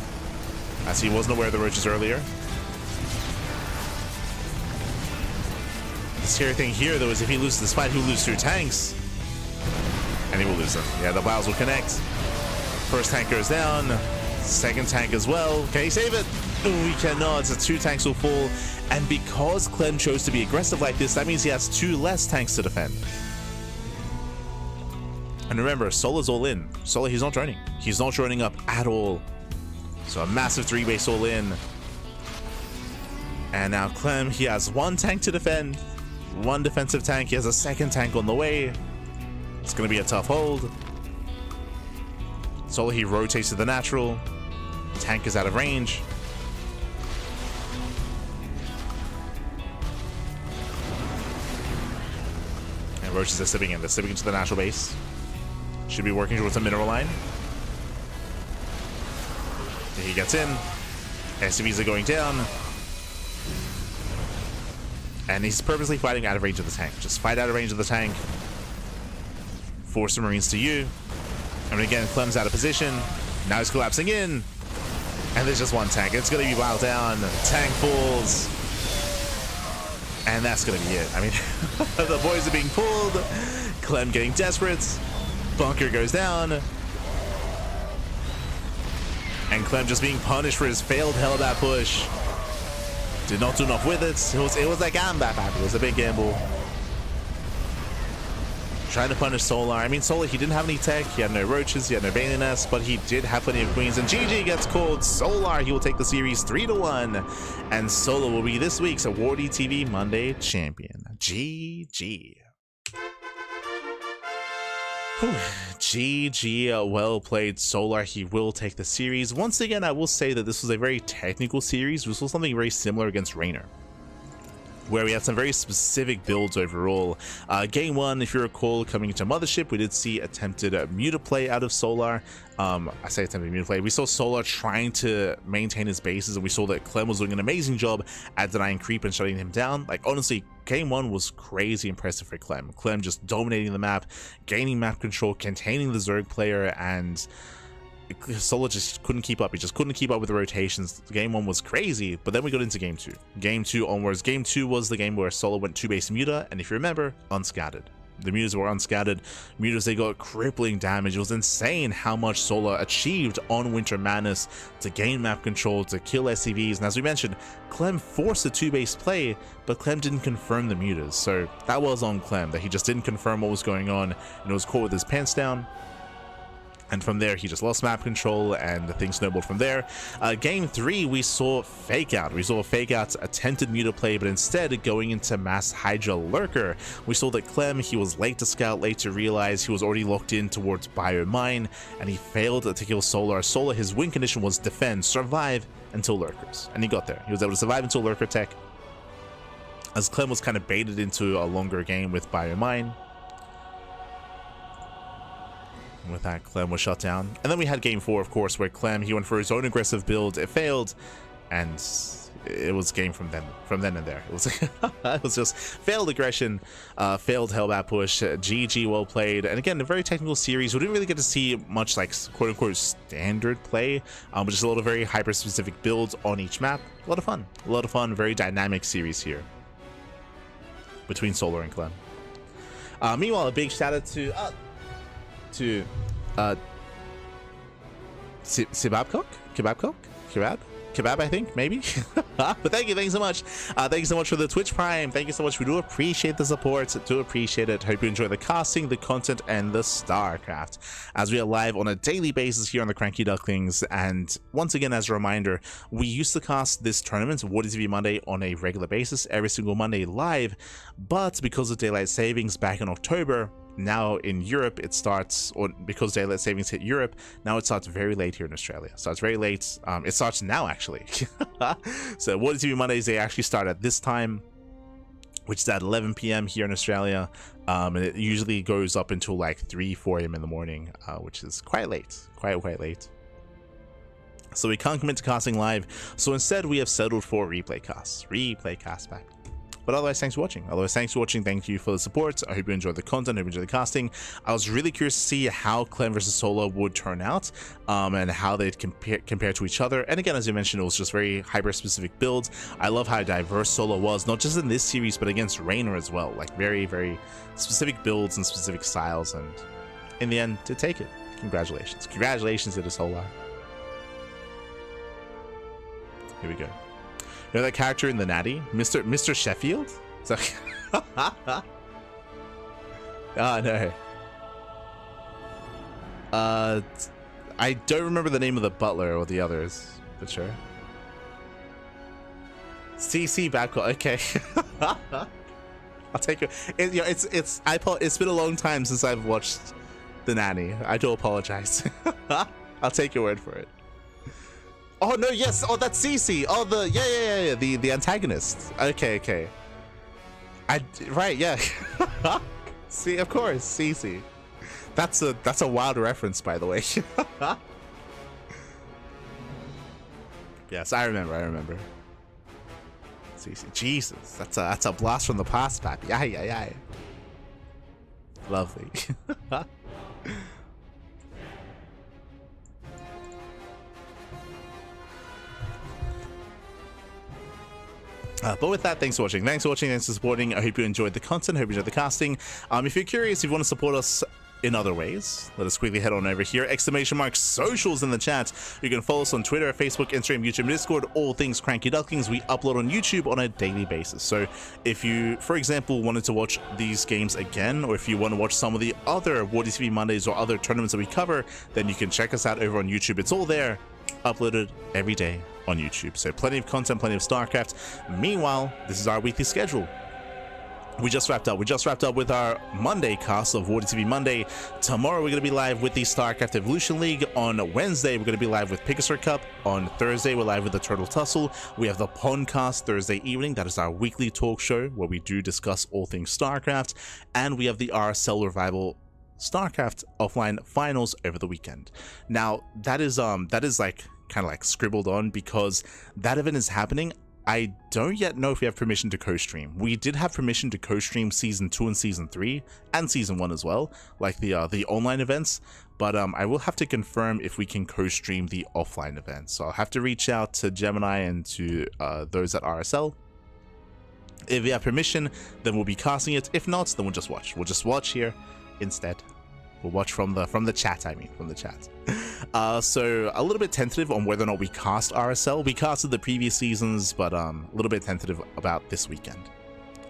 As he wasn't aware of the roaches earlier. The scary thing here, though, is if he loses this fight, he'll lose 2 tanks. And he will lose them. Yeah, the bios will connect. First tank goes down. Second tank as well. Can he save it? Oh, he cannot. The 2 tanks will fall. And because Clem chose to be aggressive like this, that means he has 2 less tanks to defend. And remember, Solo's all in. Solo, he's not droning. He's not droning up at all. So a massive 3 base all in. And now Clem, he has 1 tank to defend. 1 defensive tank. He has a 2nd tank on the way. It's going to be a tough hold. Solo, he rotates to the natural. Tank is out of range. And roaches are slipping in. They're slipping into the natural base. Should be working towards a mineral line. He gets in. SCVs are going down. And he's purposely fighting out of range of the tank. Just fight out of range of the tank. Force the Marines to you. And again, Clem's out of position. Now he's collapsing in. And there's just 1 tank. It's going to be while down. Tank falls. And that's going to be it. I mean, the boys are being pulled. Clem getting desperate. Bunker goes down. And Clem just being punished for his failed Hellbat push. Did not do enough with it. It was a gamble. It was a big gamble. Trying to punish Solar. I mean, Solar, he didn't have any tech. He had no roaches. He had no Baneliness, but he did have plenty of queens. And GG gets called. Solar, he will take the series 3-1. And Solar will be this week's WardiTV Monday champion. GG. Whew. GG, well played, Solar. He will take the series. Once again, I will say that this was a very technical series. We saw something very similar against Reynor, where we had some very specific builds overall. Game 1, if you recall, coming into Mothership, we did see attempted Mutaplay out of Solar. I say attempted Mutaplay. We saw Solar trying to maintain his bases, and we saw that Clem was doing an amazing job at denying creep and shutting him down. Like, honestly, Game 1 was crazy impressive for Clem. Clem just dominating the map, gaining map control, containing the Zerg player, and Solo just couldn't keep up. He just couldn't keep up with the rotations. Game 1 was crazy, but then we got into Game 2. Game 2 onwards. Game 2 was the game where Solo went 2-base Muta, and if you remember, unscattered. The Mutas were unscattered. Mutas, they got crippling damage. It was insane how much Solo achieved on Winter Madness to gain map control, to kill SCVs, and as we mentioned, Clem forced a 2-base play, but Clem didn't confirm the Mutas, so that was on Clem, that he just didn't confirm what was going on, and it was caught with his pants down. And from there, he just lost map control, and things snowballed from there. Game 3, we saw Fake Out. We saw Fake Out's attempted Mutaplay, but instead going into Mass Hydra Lurker. We saw that Clem, he was late to scout, late to realize he was already locked in towards Biomine, and he failed to kill Solar. Solar, his win condition was defend, survive until Lurkers, and he got there. He was able to survive until Lurker tech, as Clem was kind of baited into a longer game with Biomine. With that, Clem was shut down. And then we had Game 4, of course, where Clem, he went for his own aggressive build. It failed, and it was game from then and there. It was it was just failed aggression, failed hellbat push, GG, well played. And again, a very technical series. We didn't really get to see much like quote unquote standard play, but just a lot of very hyper specific builds on each map. A lot of fun, very dynamic series here between Solar and Clem. Meanwhile, a big shout out to Kebab, I think, maybe. But thank you so much. Thank you so much for the Twitch Prime. Thank you so much. We do appreciate the support. Do appreciate it. Hope you enjoy the casting, the content, and the StarCraft, as we are live on a daily basis here on the CranKy Ducklings. And once again, as a reminder, we used to cast this tournament, WardiTV Monday, on a regular basis, every single Monday live. But because of daylight savings back in October, now in Europe it starts, or because daylight savings hit Europe, now it starts very late here in Australia. So it's very late. It starts now, actually. So WardiTV Mondays, they actually start at this time, which is at 11 p.m. here in Australia, and it usually goes up until like 3-4 a.m. in the morning, which is quite late, quite late. So we can't commit to casting live, so instead we have settled for replay casts back. But otherwise, thanks for watching. Thank you for the support. I hope you enjoyed the content. I hope you enjoyed the casting. I was really curious to see how Clem versus Solar would turn out, and how they'd compare to each other. And again, as you mentioned, it was just very hyper-specific builds. I love how diverse Solar was, not just in this series, but against Reynor as well. Like very, very specific builds and specific styles. And in the end, to take it. Congratulations. Congratulations to Solar. Here we go. You know that character in the Natty? Mr. Sheffield? So oh no. I don't remember the name of the butler or the others, but sure. CC Babcock, okay. I'll take it. It's been a long time since I've watched The Nanny. I do apologize. I'll take your word for it. Oh no, yes, oh that's Cece. Oh yeah, the antagonist. Okay. Right, yeah. See, of course, Cece. That's a wild reference, by the way. Yes, I remember. Cece. Jesus, that's a blast from the past, pappy. Aye. Lovely. But with that, thanks for watching. Thanks for supporting. I hope you enjoyed the content. I hope you enjoyed the casting. If you're curious, if you want to support us in other ways, let us quickly head on over here. !socials in the chat. You can follow us on Twitter, Facebook, Instagram, YouTube, and Discord. All things CranKy Ducklings. We upload on YouTube on a daily basis. So if you, for example, wanted to watch these games again, or if you want to watch some of the other WardiTV Mondays or other tournaments that we cover, then you can check us out over on YouTube. It's all there, uploaded every day on YouTube. So plenty of content, plenty of StarCraft. Meanwhile, this is our weekly schedule. We just wrapped up with our Monday cast of WardiTV Monday. Tomorrow we're going to be live with the StarCraft Evolution League. On Wednesday we're going to be live with Picasso Cup. On Thursday we're live with the Turtle Tussle. We have the Pondcast Thursday evening. That is our weekly talk show where we do discuss all things StarCraft. And we have the RSL Revival StarCraft offline finals over the weekend. Now that is like kind of like scribbled on because that event is happening. I don't yet know if we have permission to co-stream. We did have permission to co-stream season 2 and season 3 and season 1 as well, like the online events, but I will have to confirm if we can co-stream the offline events. So I'll have to reach out to Gemini and to those at RSL. If we have permission, then we'll be casting it. If not, then we'll just watch. We'll just watch here instead. We'll watch from the chat, from the chat. So a little bit tentative on whether or not we cast RSL. We casted the previous seasons, but a little bit tentative about this weekend.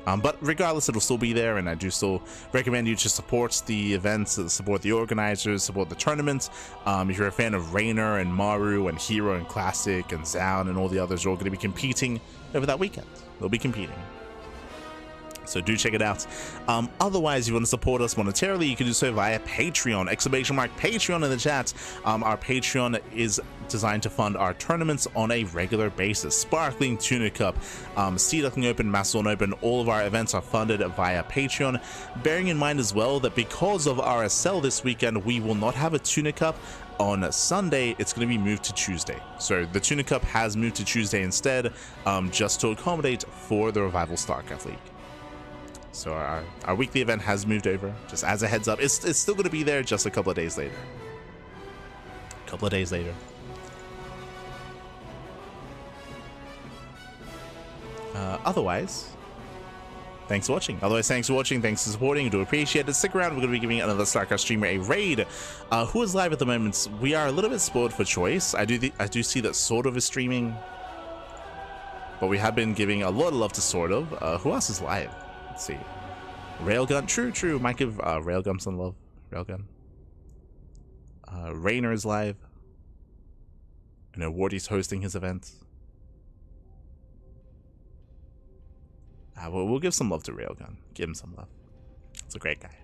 But regardless, it'll still be there, and I do still recommend you to support the events, support the organizers, support the tournament. If you're a fan of Reynor and Maru and Hero and Classic and Zaun and all the others are all going to be competing over that weekend. They'll be competing. So do check it out. Otherwise, if you want to support us monetarily, you can do so via Patreon. !Patreon in the chat. Our Patreon is designed to fund our tournaments on a regular basis. Sparkling, Tuna Cup, Sea Duckling Open, Macedon Open, all of our events are funded via Patreon. Bearing in mind as well that because of RSL this weekend, we will not have a Tuna Cup on Sunday. It's going to be moved to Tuesday. So the Tuna Cup has moved to Tuesday instead, just to accommodate for the Revival StarCraft League. So our weekly event has moved over, just as a heads up. It's still going to be there, just a couple of days later. Otherwise, thanks for watching. Thanks for supporting. I do appreciate it. Stick around. We're going to be giving another StarCraft streamer a raid. Who is live at the moment? We are a little bit spoiled for choice. I do see that Sort of is streaming, but we have been giving a lot of love to Sort of. Who else is live? Let's see. Railgun. True. Might give Railgun some love. Railgun. Reynor is live. I know Wardy's hosting his event. We'll give some love to Railgun. Give him some love. It's a great guy.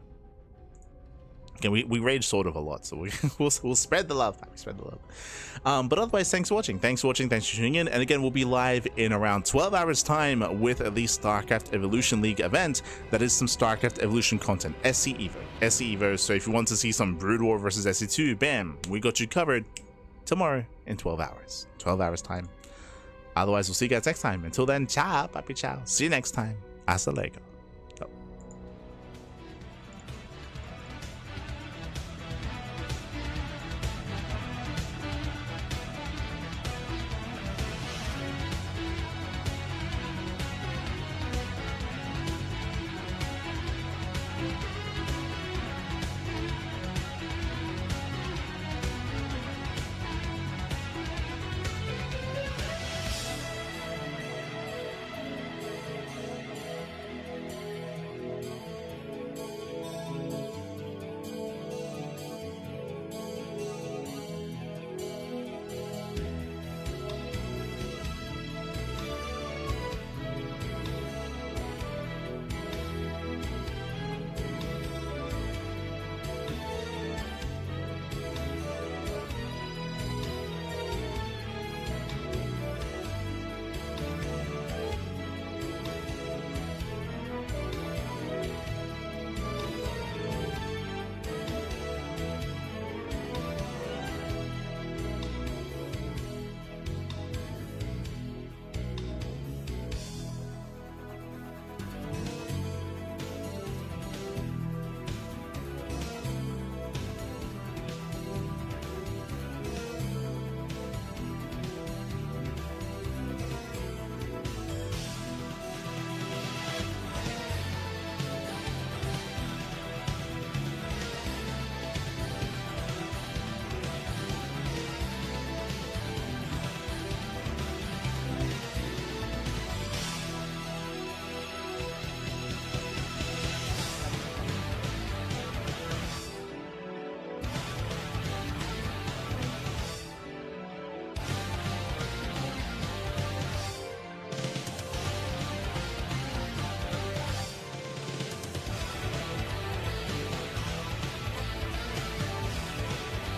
Again, we rage Sort of a lot, so we'll spread the love. Spread the love. But otherwise, thanks for watching. Thanks for tuning in. And again, we'll be live in around 12 hours time with the StarCraft Evolution League event. That is some StarCraft Evolution content. SC Evo. So if you want to see some Brood War versus SC2, bam, we got you covered tomorrow in 12 hours. 12 hours time. Otherwise, we'll see you guys next time. Until then, ciao, papi ciao. See you next time. Hasta luego. Go.